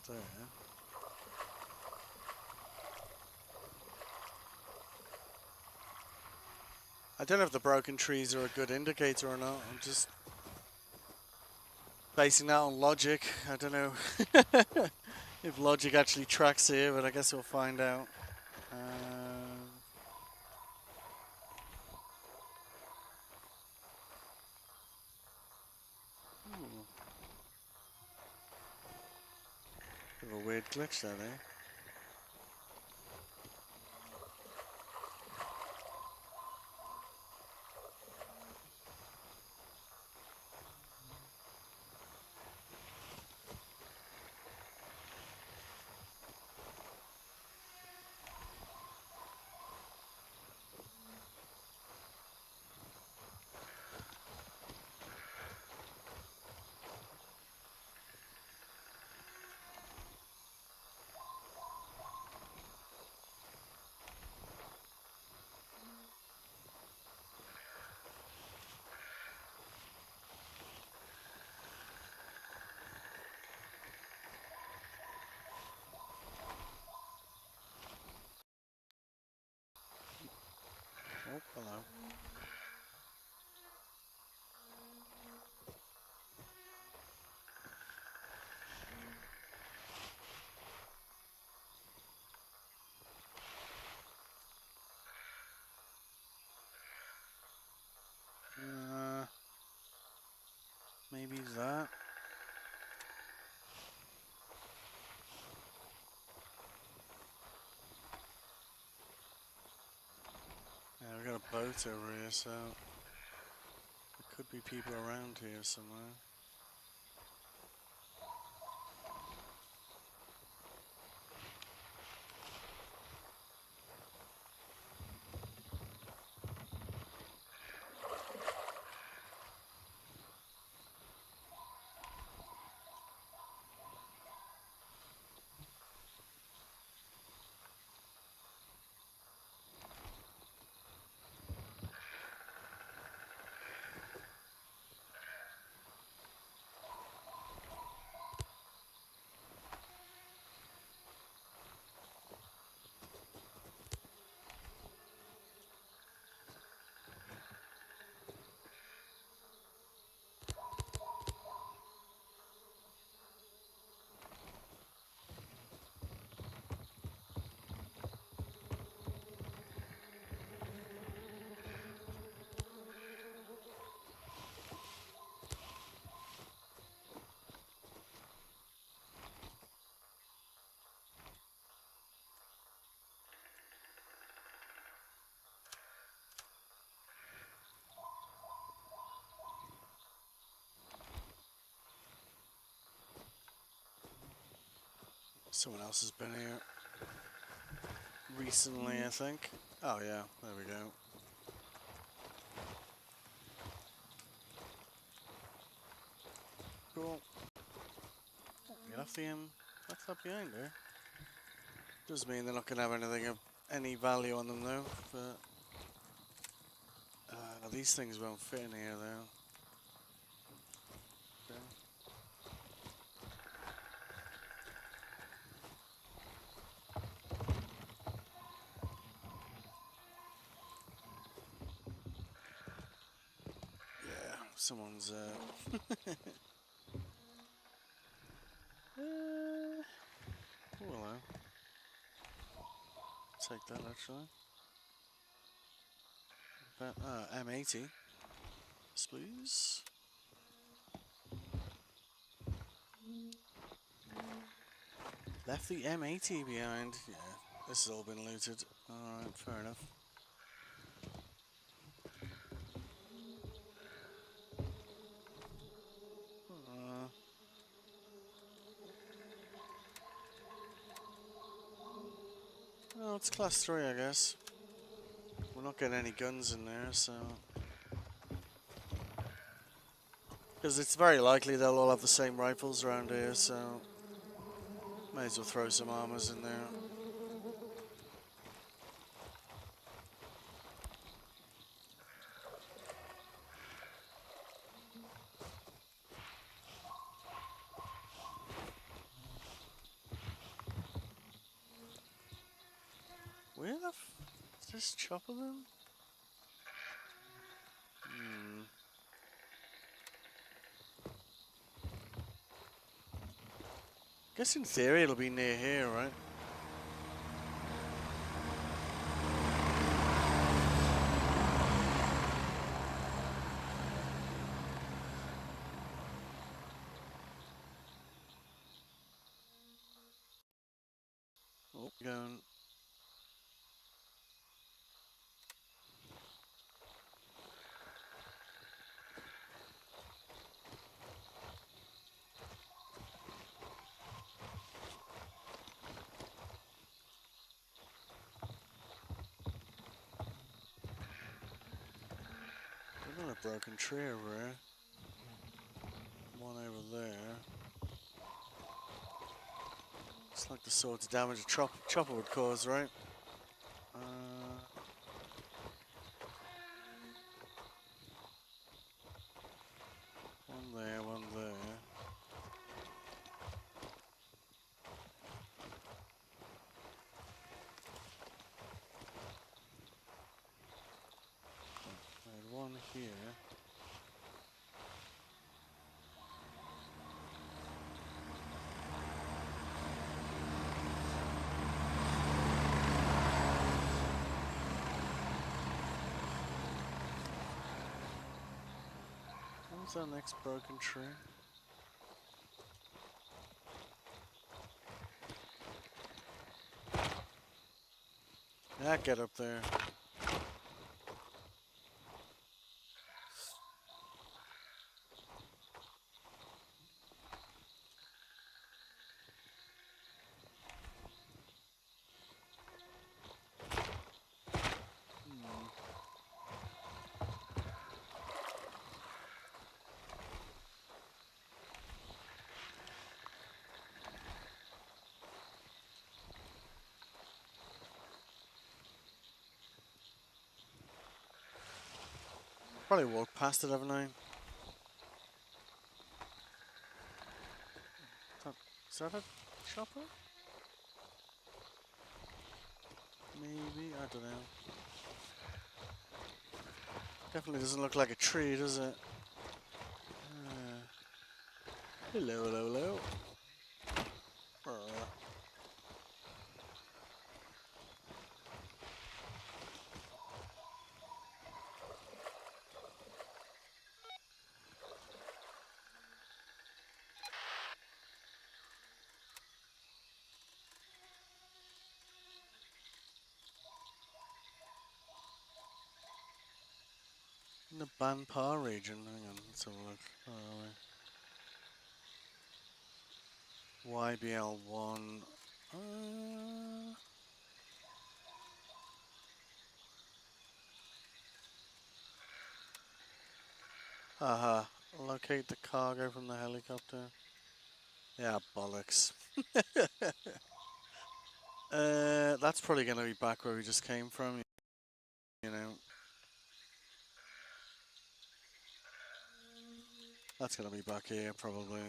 there. I don't know if the broken trees are a good indicator or not. I'm just basing that on logic. I don't know if logic actually tracks here, but I guess we'll find out. Ooh. Bit of a weird glitch there, eh? Oh, hello. Maybe that. Yeah, we got a boat over here, so there could be people around here somewhere. Someone else has been here recently, I think. Oh yeah, there we go. Cool. You left that behind there. Does mean they're not gonna have anything of any value on them though, but these things won't fit in here though. Okay. Yeah, someone's oh, hello. Take that actually. But, M80. Yes, please. Left the M80 behind. Yeah, this has all been looted. Alright, fair enough. Well, it's class 3, I guess. We're not getting any guns in there, so... Because it's very likely they'll all have the same rifles around here, so... May as well throw some armors in there. this chopper then? Hmm. Guess in theory it'll be near here, right? Oh, going. Another broken tree over here. One over there. It's like the sort of damage a chopper would cause, right? One there, one there. And one here. What's our next broken tree? Yeah, get up there. Probably walked past it, haven't I? Is that a chopper? Maybe, I don't know. Definitely doesn't look like a tree, does it? Hello, hello, hello. In the Banpar region, hang on, let's have a look. Where are we? YBL1. Haha. Locate the cargo from the helicopter. Yeah, bollocks. That's probably gonna be back where we just came from, you know. That's gonna be back here, probably.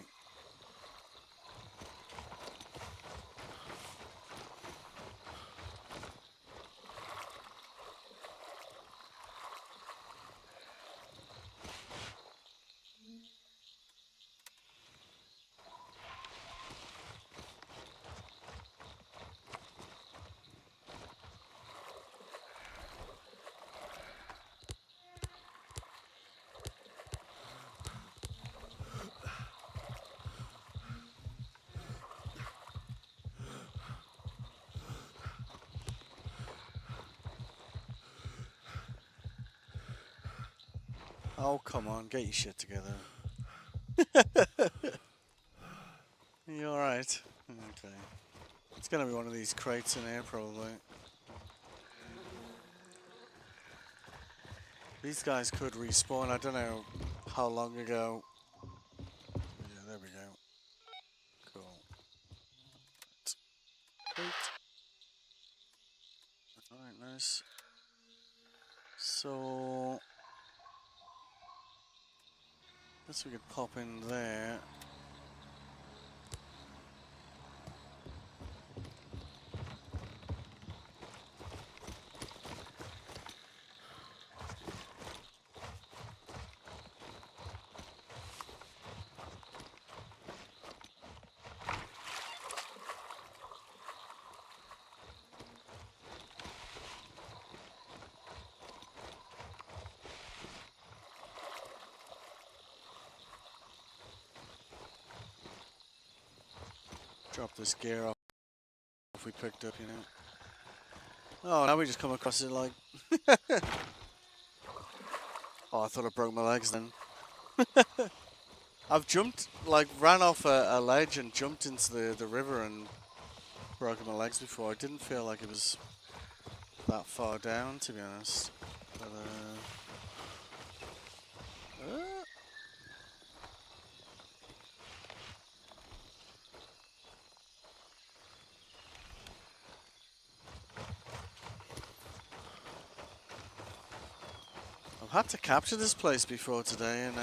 Oh, come on, get your shit together. You alright? Okay. It's gonna be one of these crates in here, probably. These guys could respawn, I don't know how long ago. Yeah, there we go. Cool. Crate. Alright, nice. So... guess we could pop in there. Drop this gear off we picked up, you know. Oh, now we just come across it like... Oh, I thought I broke my legs then. I've jumped, like, ran off a ledge and jumped into the river and broken my legs before. I didn't feel like it was that far down, to be honest. But, I've had to capture this place before today, and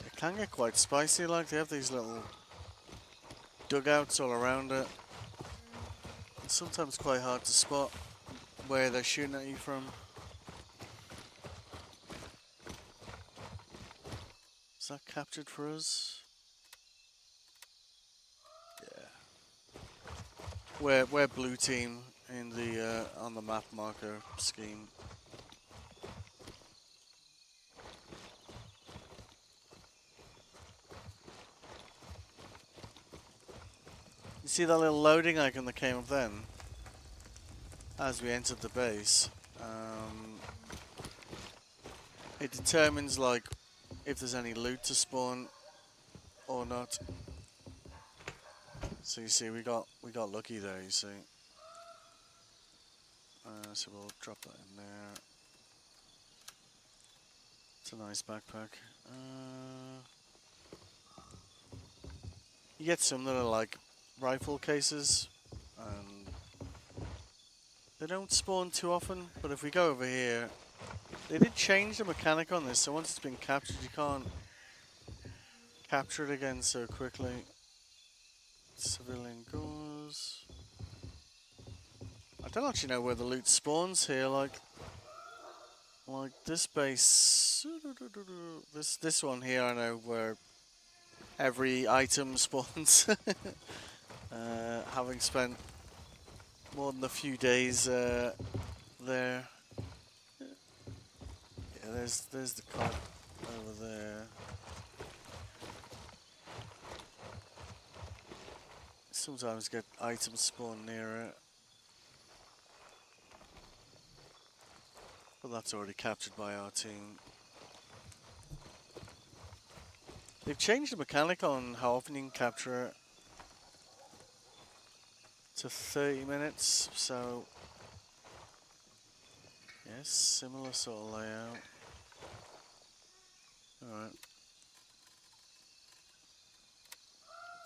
it can get quite spicy. Like, they have these little dugouts all around it. It's sometimes quite hard to spot where they're shooting at you from. Is that captured for us? Yeah. We're blue team in the on the map marker scheme. You see that little loading icon that came up then? As we entered the base. It determines like if there's any loot to spawn or not. So you see we got lucky there, you see. So we'll drop that in there. It's a nice backpack. You get some that are like rifle cases, and they don't spawn too often, but if we go over here, they did change the mechanic on this, so once it's been captured you can't capture it again so quickly. Civilian goes. I don't actually know where the loot spawns here, like this base, this one here I know where every item spawns. Having spent more than a few days there. Yeah, there's the cop over there. Sometimes get items spawn near it. But that's already captured by our team. They've changed the mechanic on how often you can capture it to 30 minutes, so yes, similar sort of layout. Alright.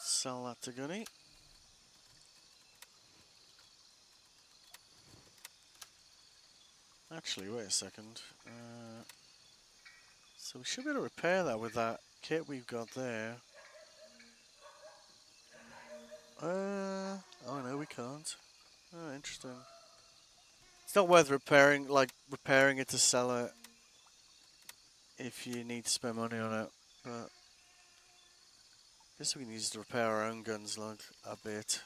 Sell that to Gunny. Actually, wait a second. So we should be able to repair that with that kit we've got there. Oh no, we can't. Oh, interesting. It's not worth repairing, like repairing it to sell it if you need to spend money on it. But I guess we can use it to repair our own guns, like a bit.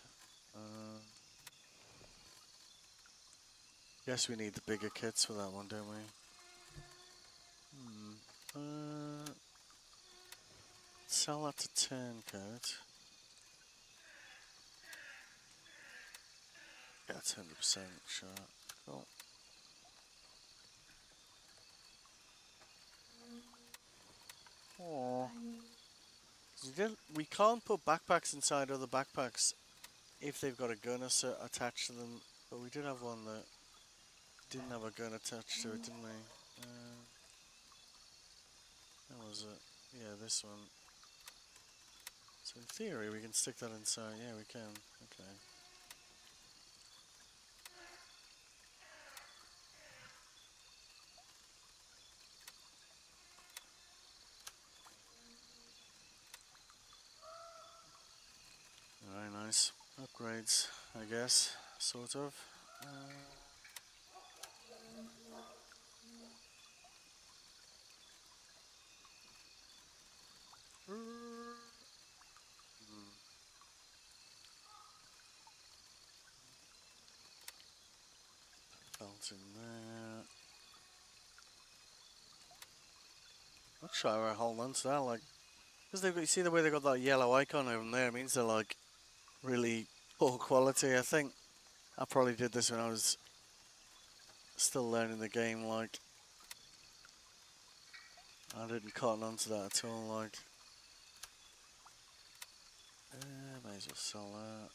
Guess we need the bigger kits for that one, don't we? Sell that to Turncoat. Yeah, it's 100% sure. Cool. Aww. We can't put backpacks inside other backpacks if they've got a gun attached to them, but we did have one that didn't have a gun attached to it, didn't we? How was it? Yeah, this one. So in theory we can stick that inside. Yeah, we can. Okay. Very nice. Upgrades, I guess. Sort of. Belt in there. Not sure I hold on to that, like Because they've got, you see the way they got that yellow icon over there, it means they're like really poor quality. I think I probably did this when I was still learning the game, like I didn't cotton onto that at all, like may as well sell that.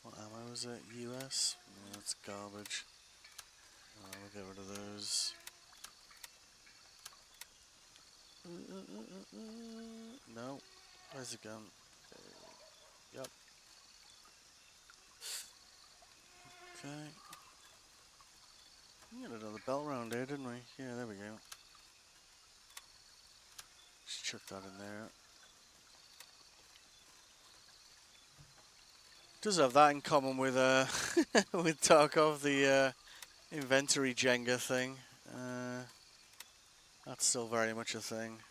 What ammo is it? US? Yeah, that's garbage. We'll get rid of those. No. Where's the gun? Yep. Okay. We got another belt round here, didn't we? Yeah, there we go. Just chuck that in there. Does have that in common with with Tarkov, the inventory Jenga thing. That's still very much a thing.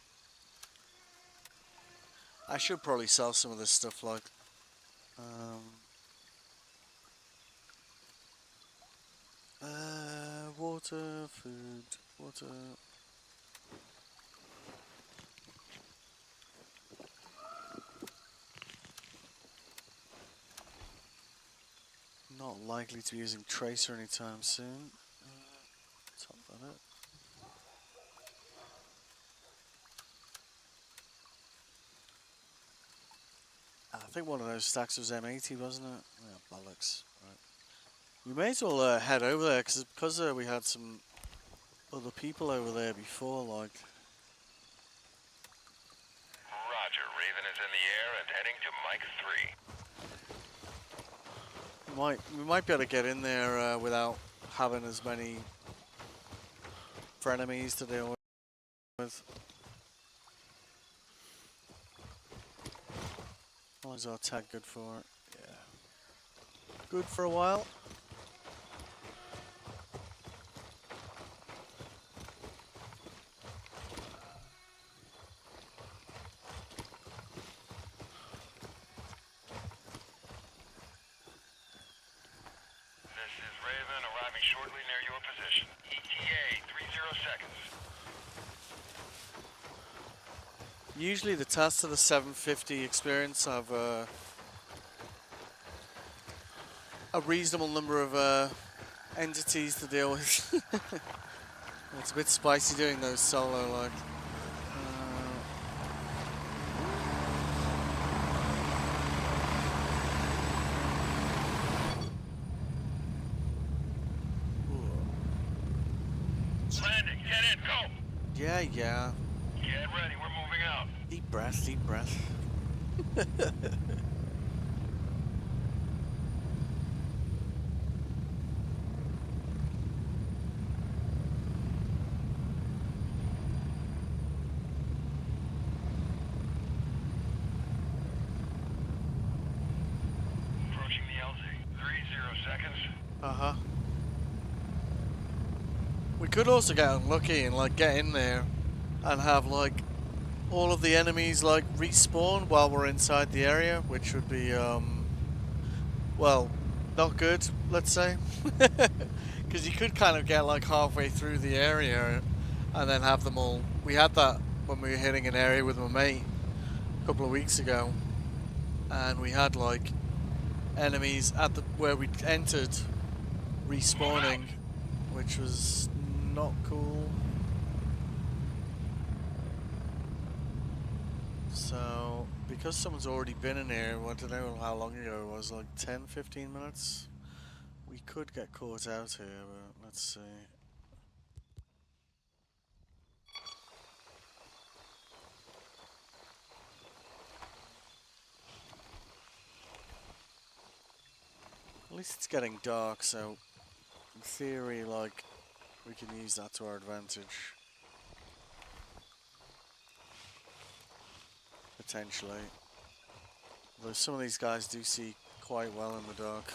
I should probably sell some of this stuff, like water, food, water. Not likely to be using Tracer anytime soon. Top that up. I think one of those stacks was M80, wasn't it? Yeah, bollocks. Right. We may as well head over there, because we had some other people over there before, like. Roger. Raven is in the air and heading to Mike 3. We might be able to get in there without having as many frenemies to deal with. How long is our tag good for? Yeah. Good for a while. This is Raven arriving shortly near your position. ETA 30 seconds. Usually the tasks of the 750 experience have a reasonable number of entities to deal with. It's a bit spicy doing those solo, like. Landing. Get in. Go. Yeah. Get ready. We're moving out. Deep breath, deep breath. Approaching the LZ. 30 seconds. We could also get unlucky and like get in there and have like all of the enemies like respawn while we're inside the area, which would be well, not good, let's say. Because you could kind of get like halfway through the area and then have them all. We had that when we were hitting an area with my mate a couple of weeks ago, and we had like enemies at the where we entered respawning, which was not cool. So because someone's already been in here, I don't know how long ago it was, like 10-15 minutes, we could get caught out here, but let's see. At least it's getting dark, so in theory, like, we can use that to our advantage. Potentially. Though some of these guys do see quite well in the dark.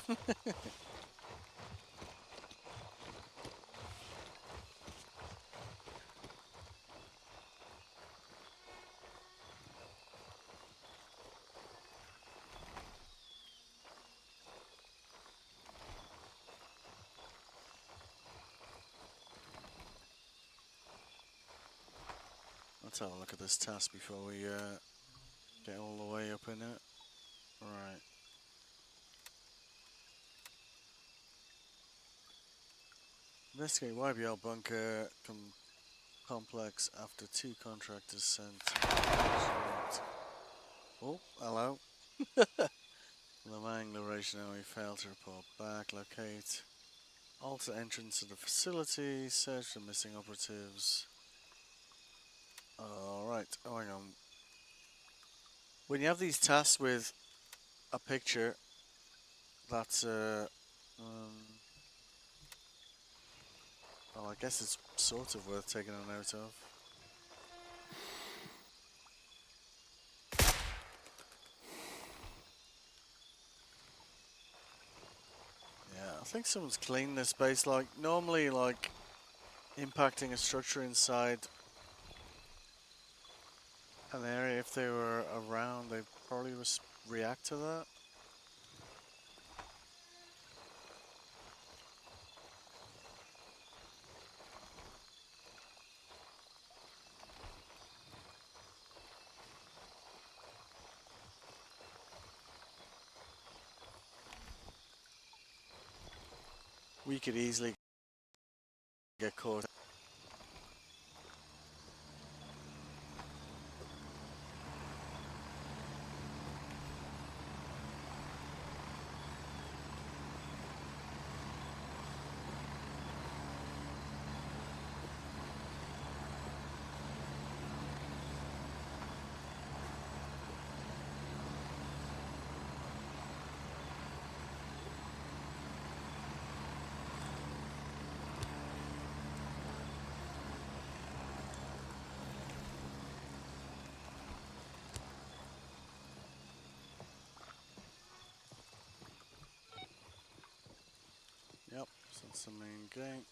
Let's have a look at this task before we get all the way up in it. Right. Investigate YBL bunker complex after 2 contractors sent. Oh, hello. Lamang Liberation Army failed to report back. Locate. Alter entrance to the facility. Search for missing operatives. Alright, oh hang on. When you have these tasks with a picture, that's well, I guess it's sort of worth taking a note of. Yeah, I think someone's cleaned this base. Like, normally, like, impacting a structure inside an area, if they were around, they'd probably react to that. We could easily get caught. Yep, so that's the main gate.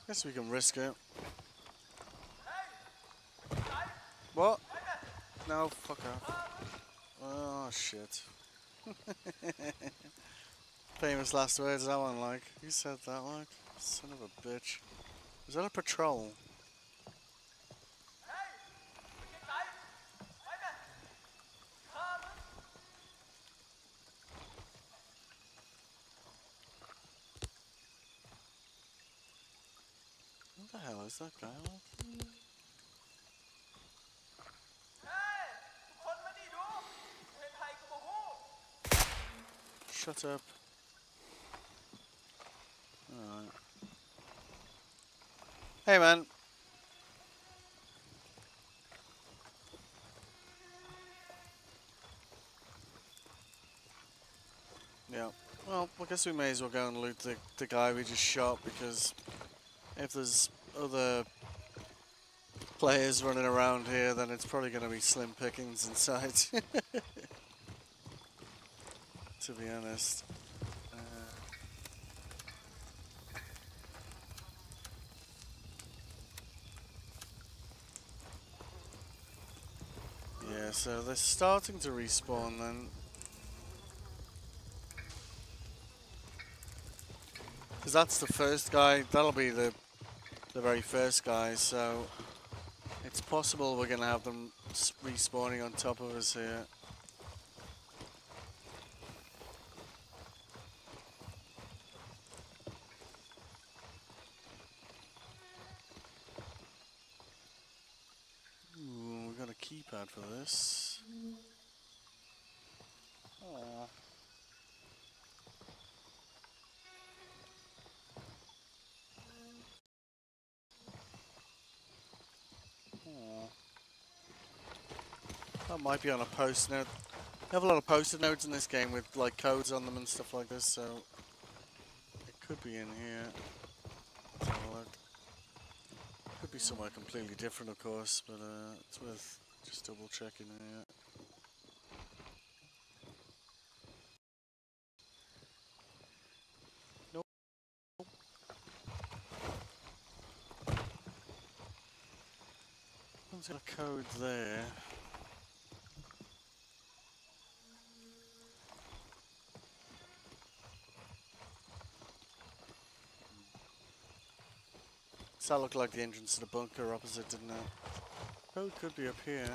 Guess we can risk it. What? No, fuck off. Oh shit. Famous last words, that one, like. Who said that, like? Son of a bitch. Was that a patrol? What the hell is that guy, like? Shut up. Alright. Hey, man. Yeah. Well, I guess we may as well go and loot the guy we just shot, because if there's other players running around here, then it's probably going to be slim pickings inside. To be honest. Yeah, so they're starting to respawn then. Because that's the first guy, that'll be the very first guy, so it's possible we're going to have them respawning on top of us here. Ooh, we got a keypad for this. Aww. Aww. That might be on a post note. We have a lot of post-it notes in this game with like codes on them and stuff like this, so it could be in here. Let's have a look. Could be somewhere completely different, of course, but it's worth just double checking here. Nope. There's a code there. That looked like the entrance to the bunker opposite, didn't it? Oh, it could be up here.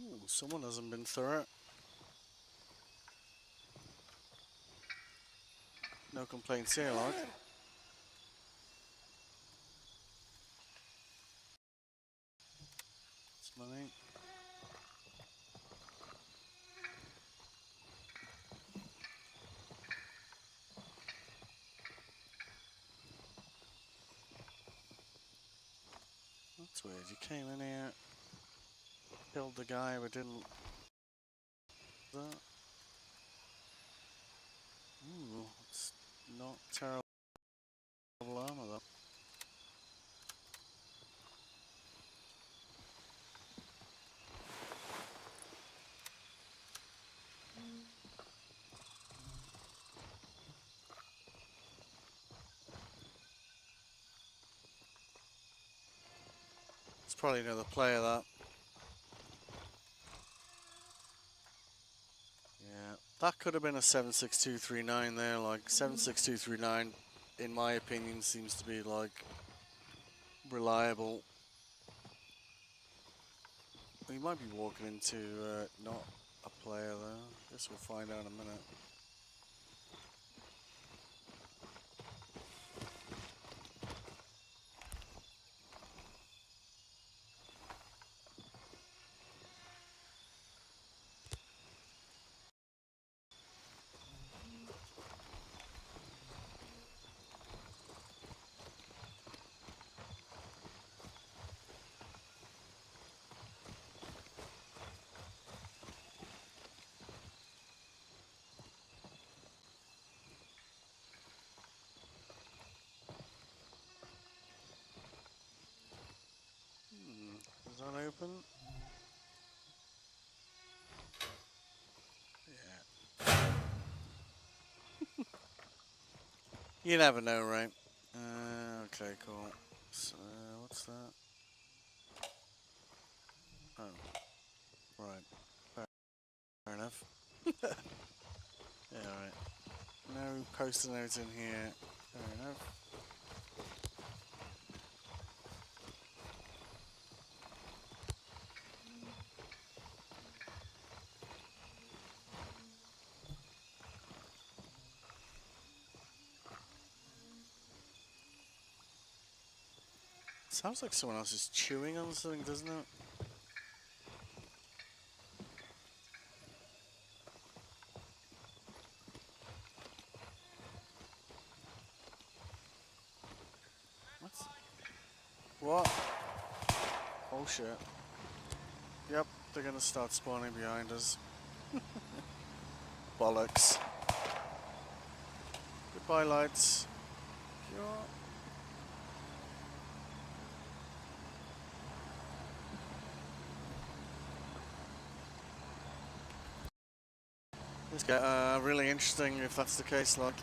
Ooh, someone hasn't been through it. No complaints here, like. It's money. That's weird. You came in here, killed the guy, but didn't. That. Ooh, it's not terrible armor though. It's probably another player that. Yeah, that could have been a 76239 there. Like 76239, in my opinion, seems to be like reliable. We might be walking into not a player though. Guess we'll find out in a minute. Is that open? Yeah. You never know, right? Okay, cool. So, what's that? Oh, right. Fair enough. Yeah, alright. No post-it notes in here. Fair enough. Sounds like someone else is chewing on something, doesn't it? What? Oh shit. Yep, they're gonna start spawning behind us. Bollocks. Goodbye, lights. Yeah. This guy, really interesting if that's the case, like.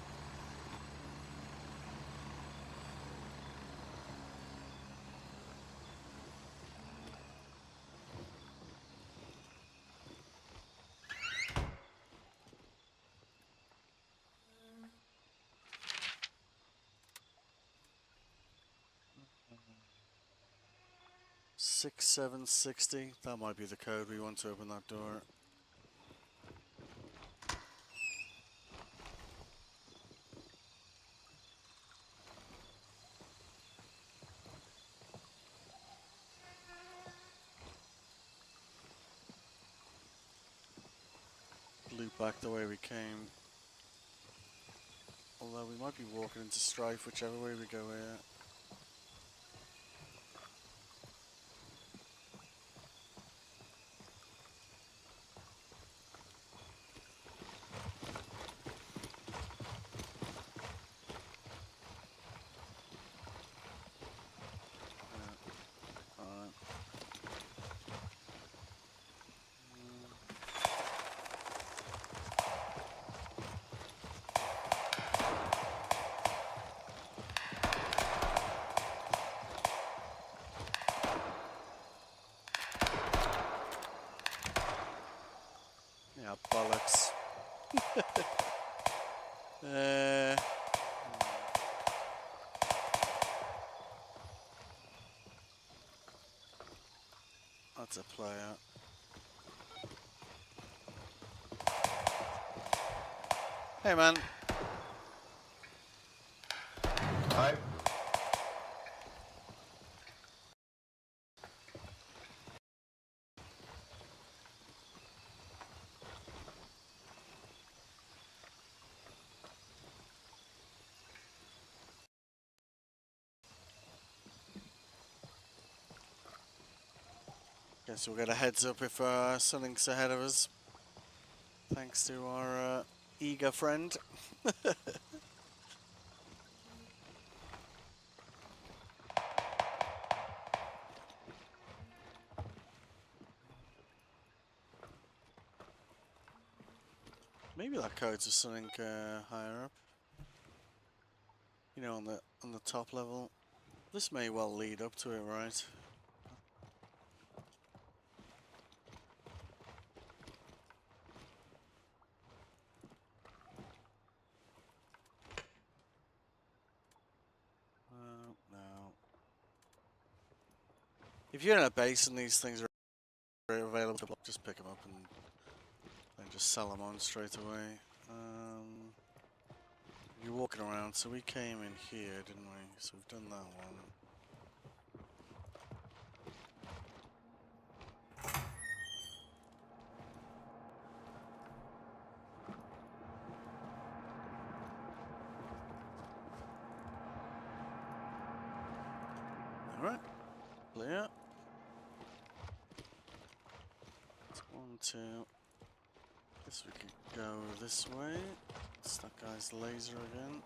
Six 760. That might be the code we want to open that door. Loop back the way we came. Although we might be walking into strife whichever way we go here. there. That's a player. Hey man. Hi. Guess we'll get a heads up if something's ahead of us. Thanks to our eager friend. Maybe that code's just something higher up. You know, on the top level. This may well lead up to it, right? No. If you're in a base and these things are available, just pick them up and then just sell them on straight away. You're walking around, so we came in here, didn't we? So we've done that one. Alright. Clear. That's 1, 2. Guess we could go this way. It's that guy's laser again.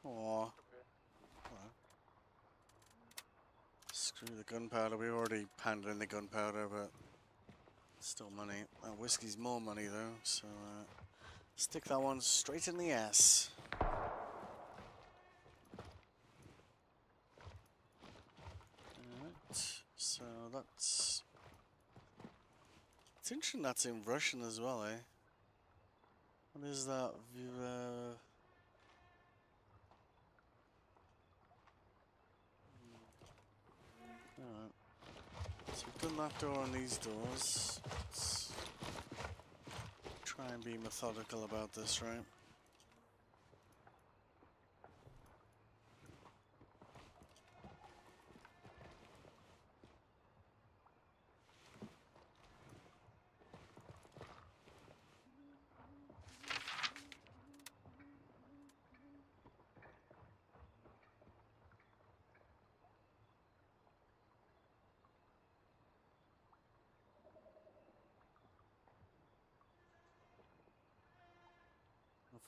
Aww. Screw the gunpowder. We already handed in the gunpowder, but still money. Whiskey's more money though, so stick that one straight in the ass. Alright, so that's... It's interesting that's in Russian as well, eh? What is that? Alright. So we've done that door and these doors. Let's try and be methodical about this, right?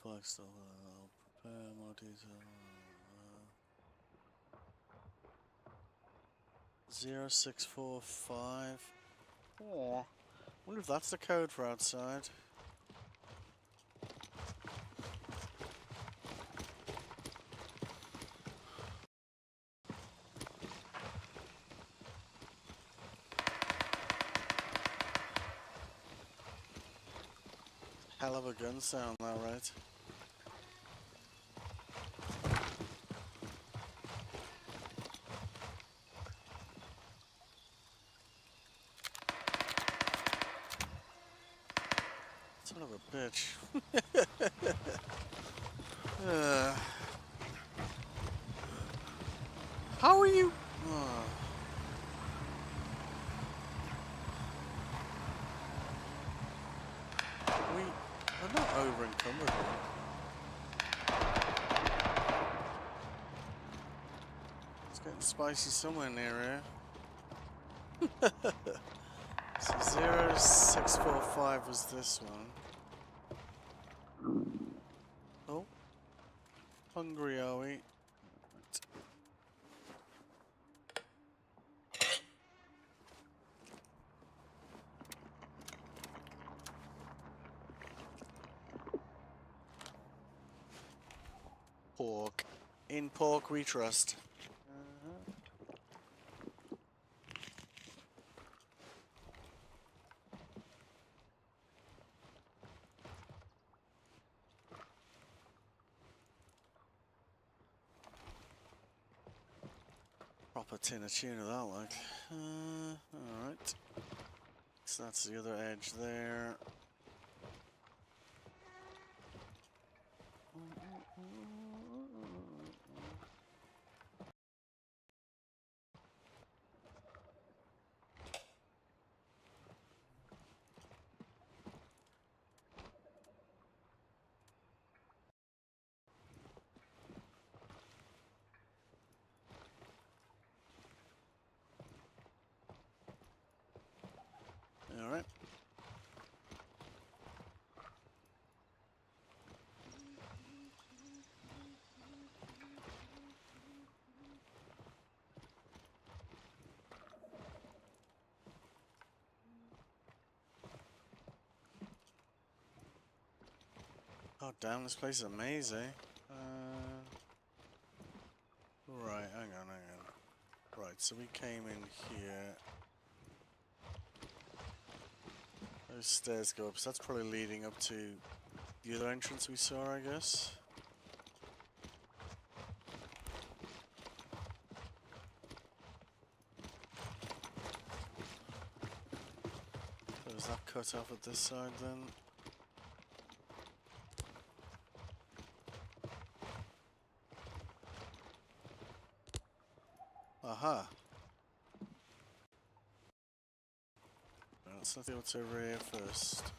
Flex still prepare more detail. 0645. Oh, wonder if that's the code for outside. Hell of a gun sound, that right? Son of a bitch. How are you? We're not over encumbered. It's getting spicy somewhere near here. So 0645 was this one. Oh. Hungry are we? Right. pork. In pork we trust. Uh-huh. Proper tin of tuna that like. Alright. So that's the other edge there. Alright. God damn, this place is amazing. Right, hang on. Right, so we came in here. Those stairs go up, so that's probably leading up to the other entrance we saw, I guess. So is that cut off at this side then? Aha! Well, let's see what's over here first.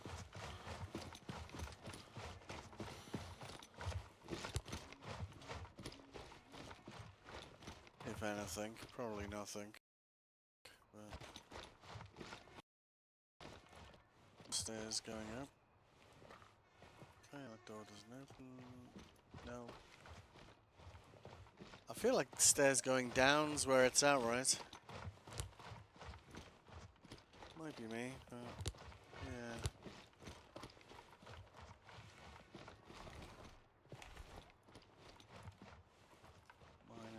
If anything, probably nothing. But stairs going up. Okay, that door doesn't open. No. I feel like the stairs going down's where it's at, right? Might be me, but yeah.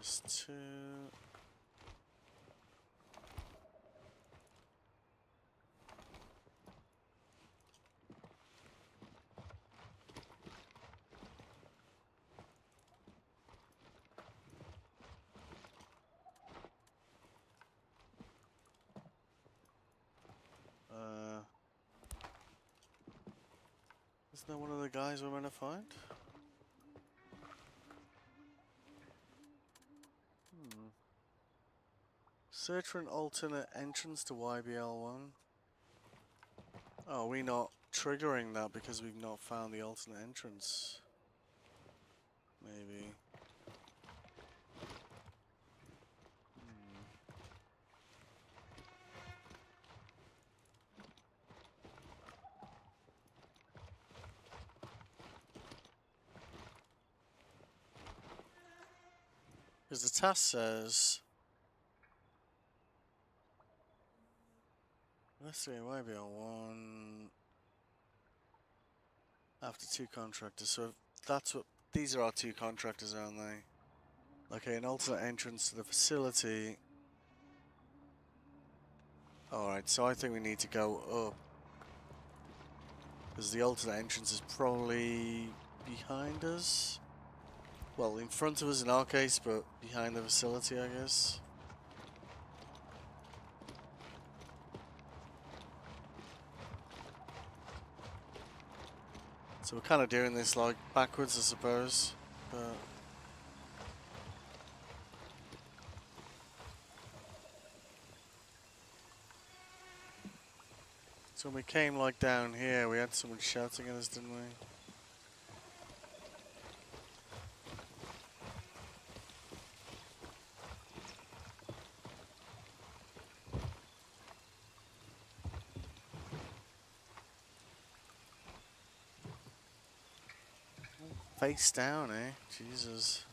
-2. Isn't that one of the guys we're gonna find? Search for an alternate entrance to YBL1. Oh, are we not triggering that because we've not found the alternate entrance? Maybe. Because the task says... Let's see, YBL1... After 2 contractors, so if that's what... These are our 2 contractors, aren't they? Okay, an alternate entrance to the facility. Alright, so I think we need to go up. Because the alternate entrance is probably behind us. Well, in front of us in our case, but behind the facility, I guess. So we're kind of doing this like backwards, I suppose. But so when we came like down here, we had someone shouting at us, didn't we? Face down, eh? Jesus.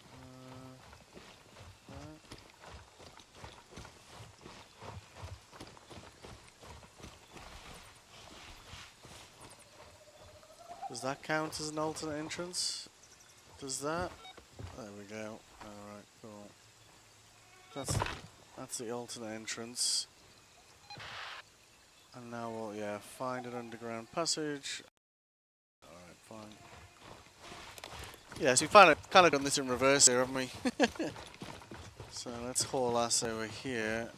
Does that count as an alternate entrance? Does that? There we go. Alright, cool. That's the alternate entrance. And now we'll, yeah, find an underground passage. Alright, fine. Yeah, so we've kind of done this in reverse here, haven't we? So let's haul ass over here.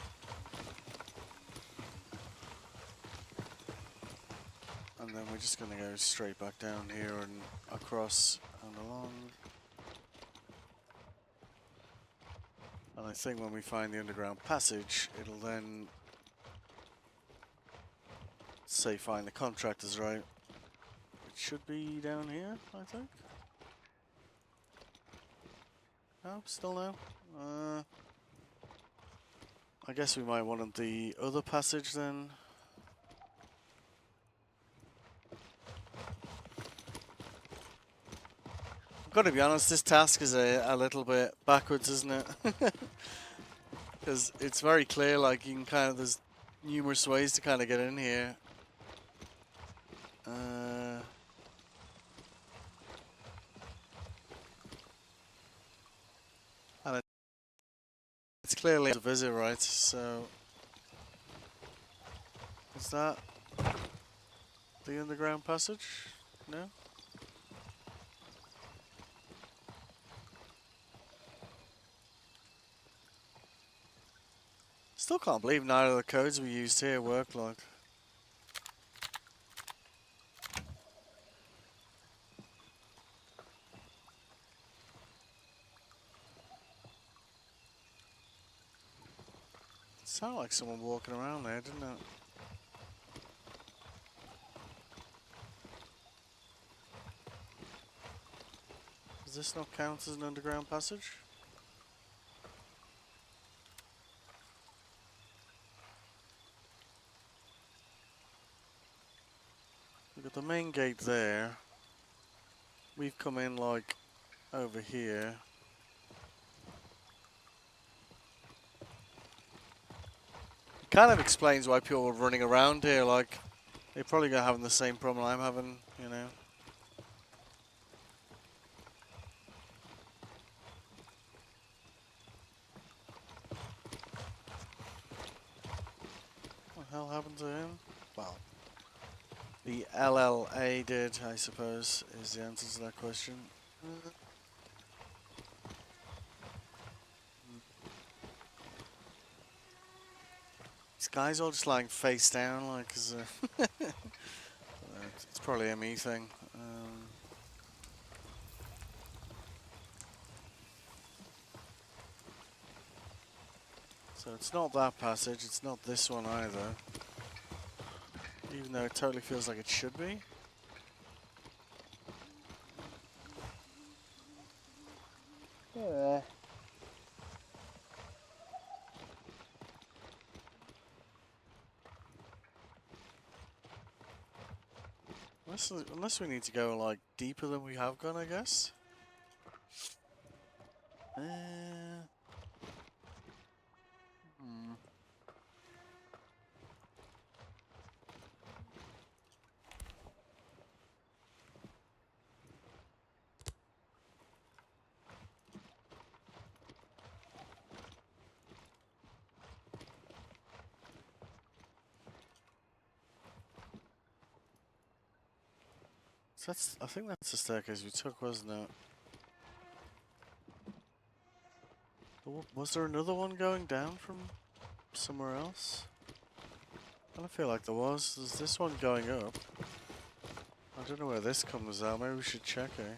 And then we're just going to go straight back down here and across and along. And I think when we find the underground passage, it'll then say find the contractors, right? It should be down here, I think. No, still no. I guess we might want the other passage then. I've got to be honest, this task is a little bit backwards, isn't it? Because it's very clear, like, you can kind of, there's numerous ways to kind of get in here. And it's clearly a visit, right? So, is that the underground passage? No? Still can't believe neither of the codes we used here work, like. It sounded like someone walking around there, didn't it? Does this not count as an underground passage? We've got the main gate there. We've come in like over here. It kind of explains why people are running around here, like they're probably gonna having the same problem I'm having, you know. What the hell happened to him? Well, the LLA did, I suppose, is the answer to that question. These guys all just lying face down, like, cause, it's probably a me thing. So it's not that passage, it's not this one either. Even though it totally feels like it should be. Yeah. Unless we need to go like deeper than we have gone, I guess. So I think that's the staircase we took, wasn't it? Was there another one going down from somewhere else? I don't feel like there was. There's this one going up. I don't know where this comes out. Maybe we should check, eh?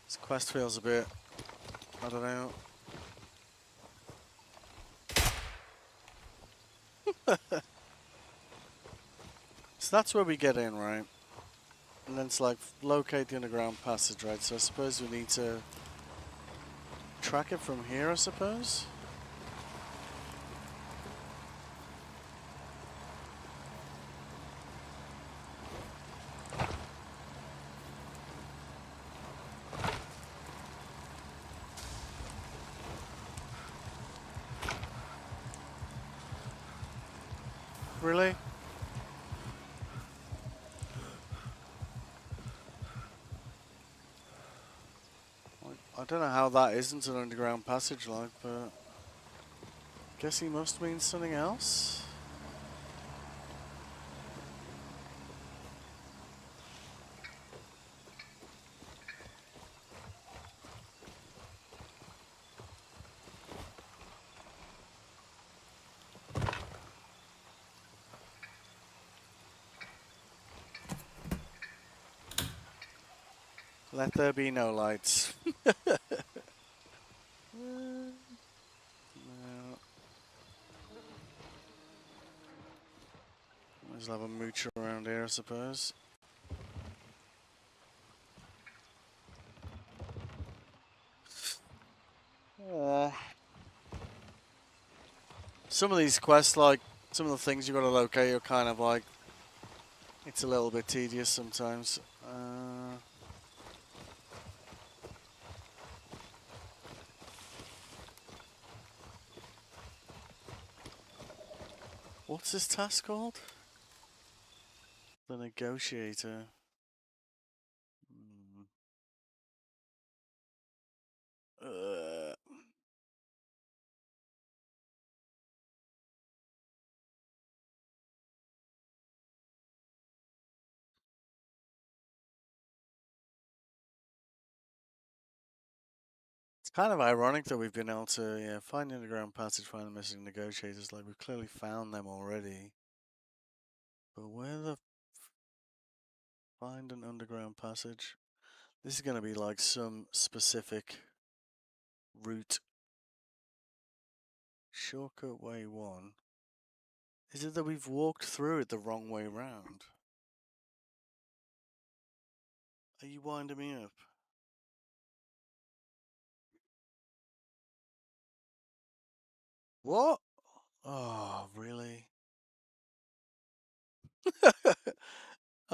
This quest feels a bit, I don't know. So that's where we get in, right? And then it's like locate the underground passage, right? So I suppose we need to track it from here, I suppose? Really? I don't know how that isn't an underground passage like, but guess he must mean something else. Let there be no lights. No. Might as well have a mooch around here, I suppose. Some of these quests, like, some of the things you gotta locate are kind of like, it's a little bit tedious sometimes. What's this task called? The Negotiator. Uh, it's kind of ironic that we've been able to find the underground passage, find the missing negotiators. Like, we've clearly found them already. But where the... Find an underground passage? This is going to be like some specific route. Shortcut way 1. Is it that we've walked through it the wrong way round? Are you winding me up? What? Oh, really?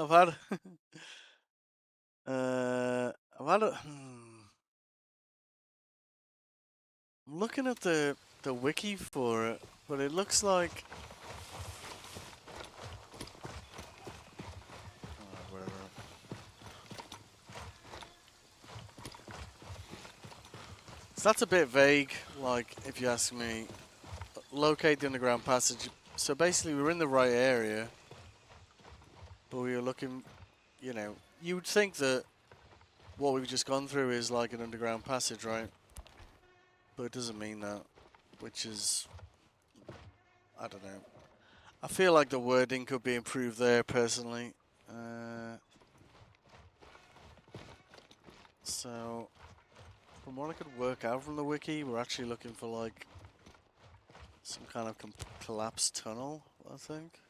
I've had... I've had a... I'm looking at the wiki for it, but it looks like... Whatever. So that's a bit vague, like, if you ask me. Locate the underground passage. So basically we're in the right area, but we were looking, you know, you would think that what we've just gone through is like an underground passage, right? But it doesn't mean that, which is, I don't know. I feel like the wording could be improved there, personally. So, from what I could work out from the wiki, we're actually looking for like some kind of collapsed tunnel, I think.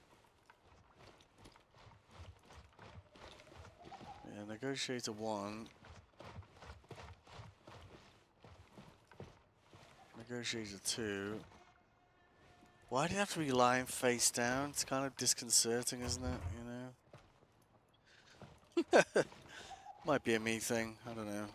Yeah, Negotiator 1. Negotiator 2. Why do you have to be lying face down? It's kind of disconcerting, isn't it? You know? Might be a me thing. I don't know.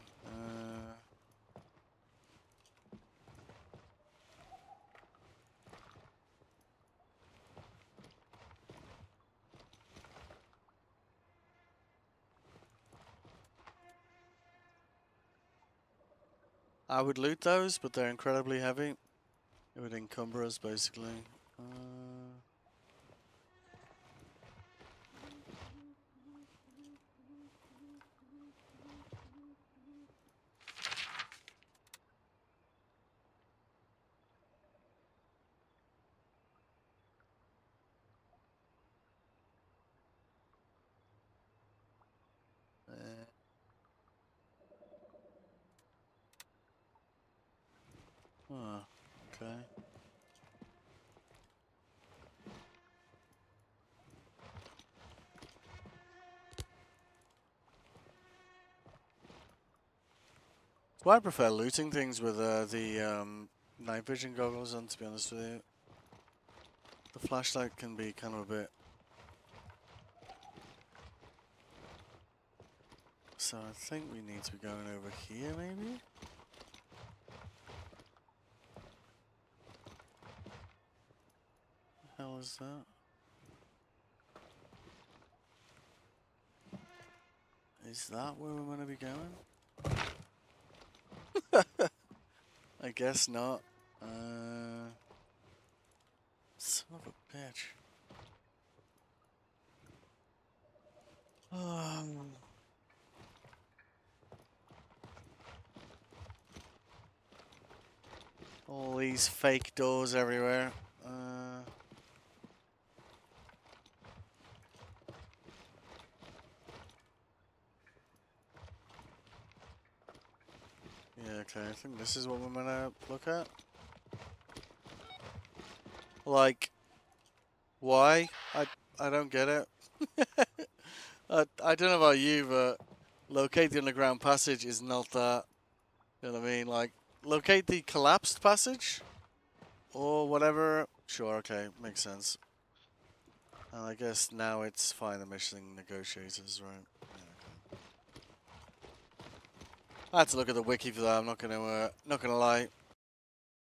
I would loot those, but they're incredibly heavy. It would encumber us, basically. Oh, okay. Well, I prefer looting things with the night vision goggles on, to be honest with you. The flashlight can be kind of a bit... So I think we need to be going over here, maybe? The hell is that? Is that where we're going to be going? I guess not. Son of a bitch. All these fake doors everywhere. Yeah, okay, I think this is what we're gonna look at. Like, why? I don't get it. I don't know about you, but locate the underground passage is not that. You know what I mean? Like, locate the collapsed passage? Or whatever. Sure, okay, makes sense. And I guess now it's find the mission negotiators, right? Yeah, okay. I had to look at the wiki for that, I'm not gonna lie.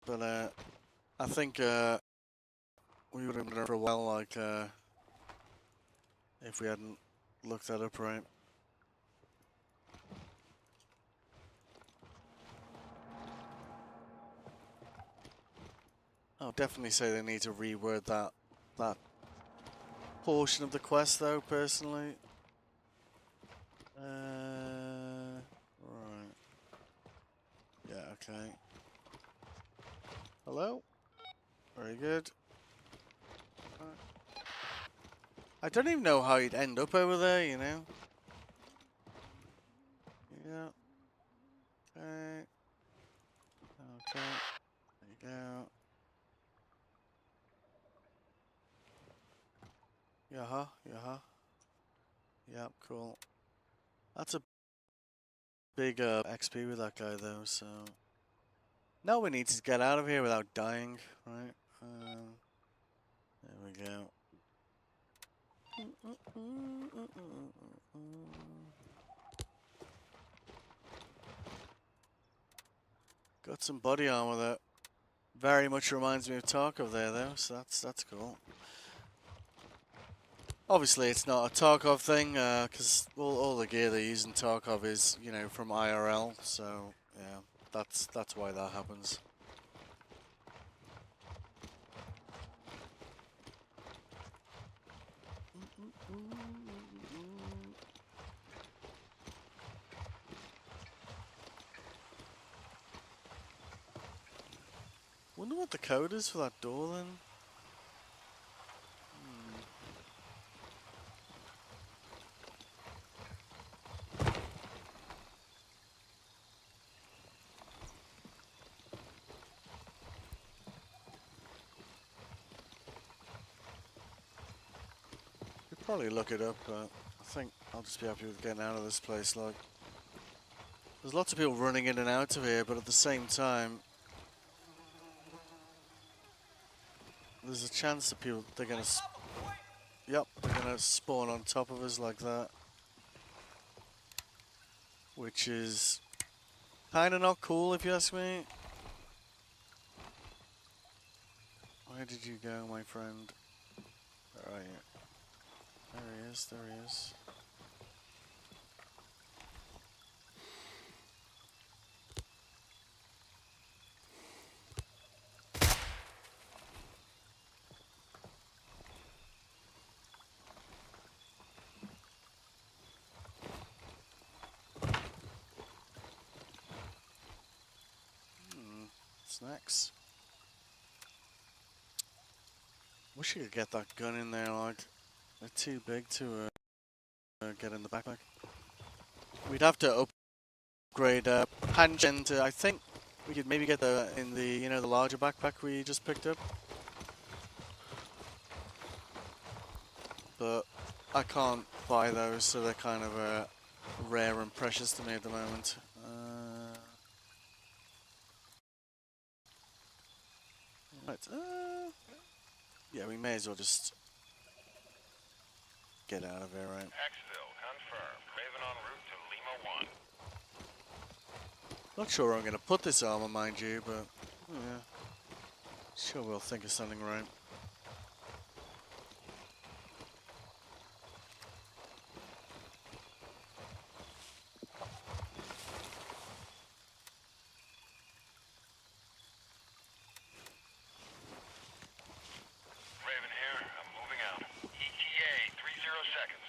But I think we would have been there for a while, like if we hadn't looked that up, right? I'll definitely say they need to reword that portion of the quest, though. Personally, right? Yeah, okay. Hello. Very good. I don't even know how you'd end up over there, you know. Yeah. Okay. Okay. There you go. Yaha, yaha. Yep, cool. That's a big XP with that guy though, so... Now we need to get out of here without dying, right? There we go. Got some body armor that very much reminds me of Tarkov there though, so that's cool. Obviously, it's not a Tarkov thing, because all the gear they use in Tarkov is, you know, from IRL. So yeah, that's why that happens. Wonder what the code is for that door then. Could probably look it up, but I think I'll just be happy with getting out of this place. Like, there's lots of people running in and out of here, but at the same time, there's a chance that they're gonna spawn on top of us like that, which is kind of not cool if you ask me. Where did you go, my friend? Where are you? There he is, there he is. Snacks. Wish you could get that gun in there, like, they're too big to get in the backpack. We'd have to upgrade Hanchen to, I think we could maybe get in the, you know, the larger backpack we just picked up. But I can't buy those, so they're kind of rare and precious to me at the moment. may as well just get out of here, right? Exfil, confirmed. Raven en route to Lima 1. Not sure where I'm going to put this armor, mind you, but yeah. Sure we'll think of something right. Raven here. I'm moving out. ETA 30 seconds.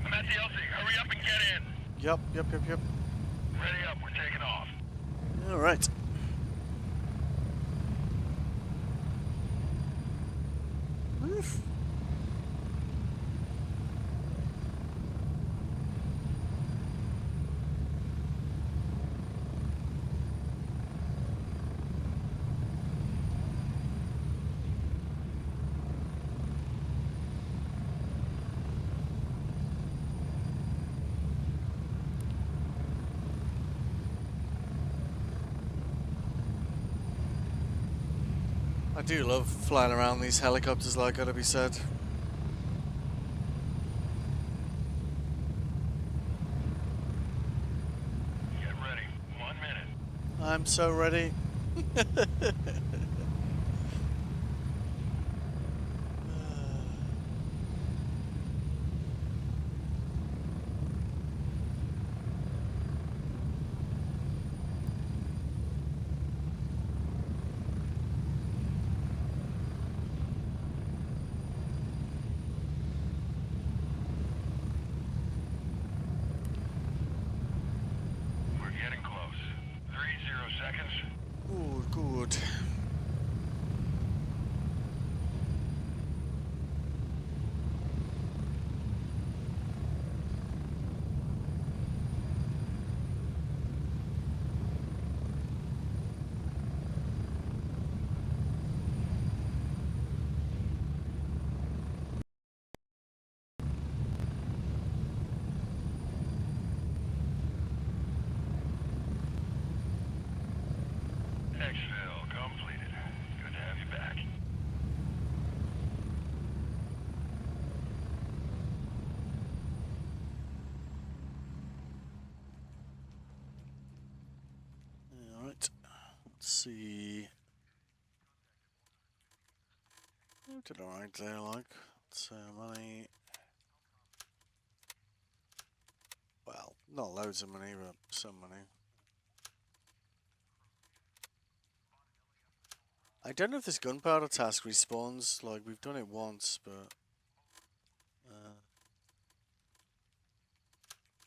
I'm at the LZ. Hurry up and get in. Yep. Ready up. We're taking off. Alright. Oof. I do love flying around these helicopters, like gotta be said. Get ready. 1 minute. I'm so ready. We're getting close. 30 seconds. Good. Exfil completed. Good to have you back. Alright. Let's see. Did alright there, like. So money. Well, not loads of money, but some money. I don't know if this gunpowder task respawns. Like, we've done it once, but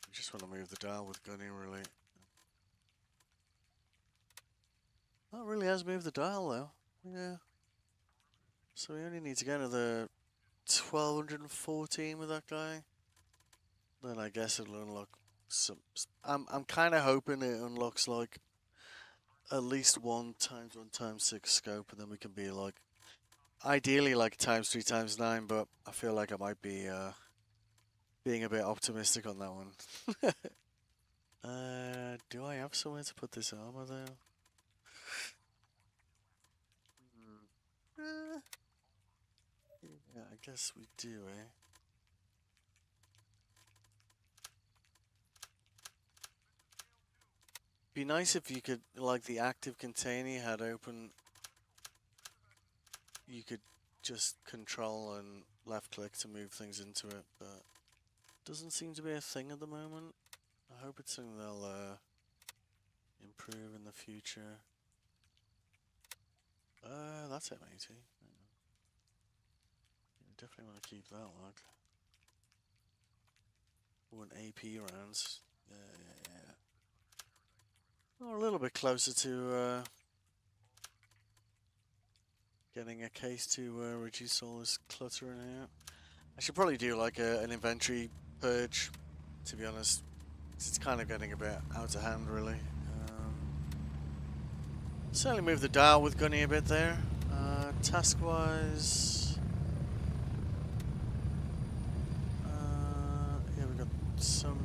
we just want to move the dial with gunning, really. That really has moved the dial, though. Yeah. So we only need to get another 1214 with that guy. Then I guess it'll unlock some. I'm kind of hoping it unlocks like at least 1x1x6 scope, and then we can be like, ideally like ×3×9. But I feel like I might be being a bit optimistic on that one. Do I have somewhere to put this armor though? Yeah, I guess we do, eh? Be nice if you could, like the active container you had open, you could just control and left click to move things into it, but doesn't seem to be a thing at the moment. I hope it's something they'll improve in the future. That's it, matey. Definitely want to keep that lock. One AP rounds. Yeah. Oh, a little bit closer to getting a case to reduce all this clutter in here. should probably do like an inventory purge, to be honest. 'Cause it's kind of getting a bit out of hand, really. Certainly move the dial with Gunny a bit there. Task-wise... yeah, we got some...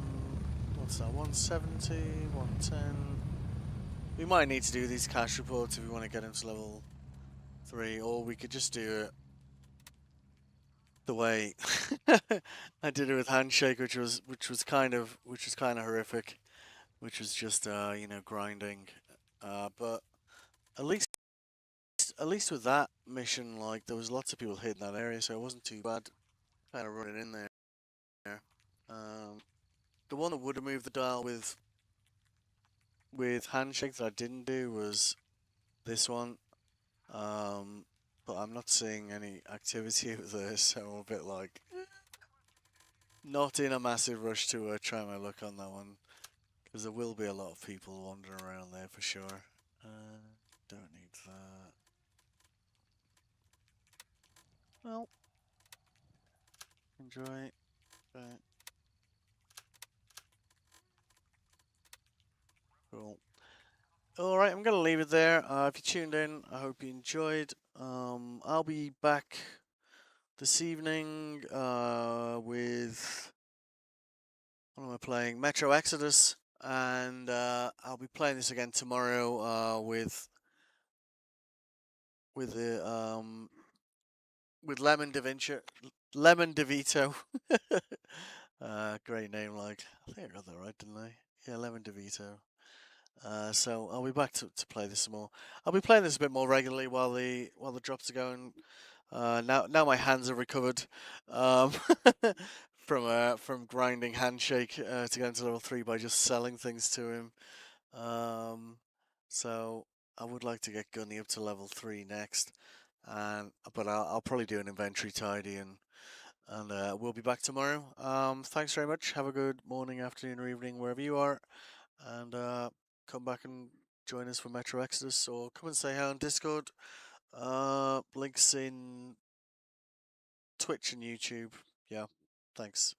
What's that? 170, 110... We might need to do these cash reports if we want to get him to level 3, or we could just do it the way I did it with Handshake, which was kind of horrific, which was just you know, grinding. But at least with that mission, like, there was lots of people hitting that area, so it wasn't too bad. Kind of running in there. The one that would have moved the dial with Handshake that I didn't do was this one. But I'm not seeing any activity with this, so I'm a bit like not in a massive rush to try my luck on that one, because there will be a lot of people wandering around there for sure. Don't need that. Well, enjoy. Right. Cool. Alright, I'm going to leave it there. If you tuned in, I hope you enjoyed. I'll be back this evening with... What am I playing? Metro Exodus. And I'll be playing this again tomorrow with Lemon DeVito. Great name, like. I think I got that right, didn't I? Yeah, Lemon DeVito. So I'll be back to play this some more. I'll be playing this a bit more regularly while the drops are going. Now my hands are recovered from grinding Handshake to get into level 3 by just selling things to him. So I would like to get Gunny up to level 3 next, but I'll probably do an inventory tidy and we'll be back tomorrow. Thanks very much. Have a good morning, afternoon, or evening wherever you are, and come back and join us for Metro Exodus, or come and say hi on Discord. Links in Twitch and YouTube. Yeah, thanks.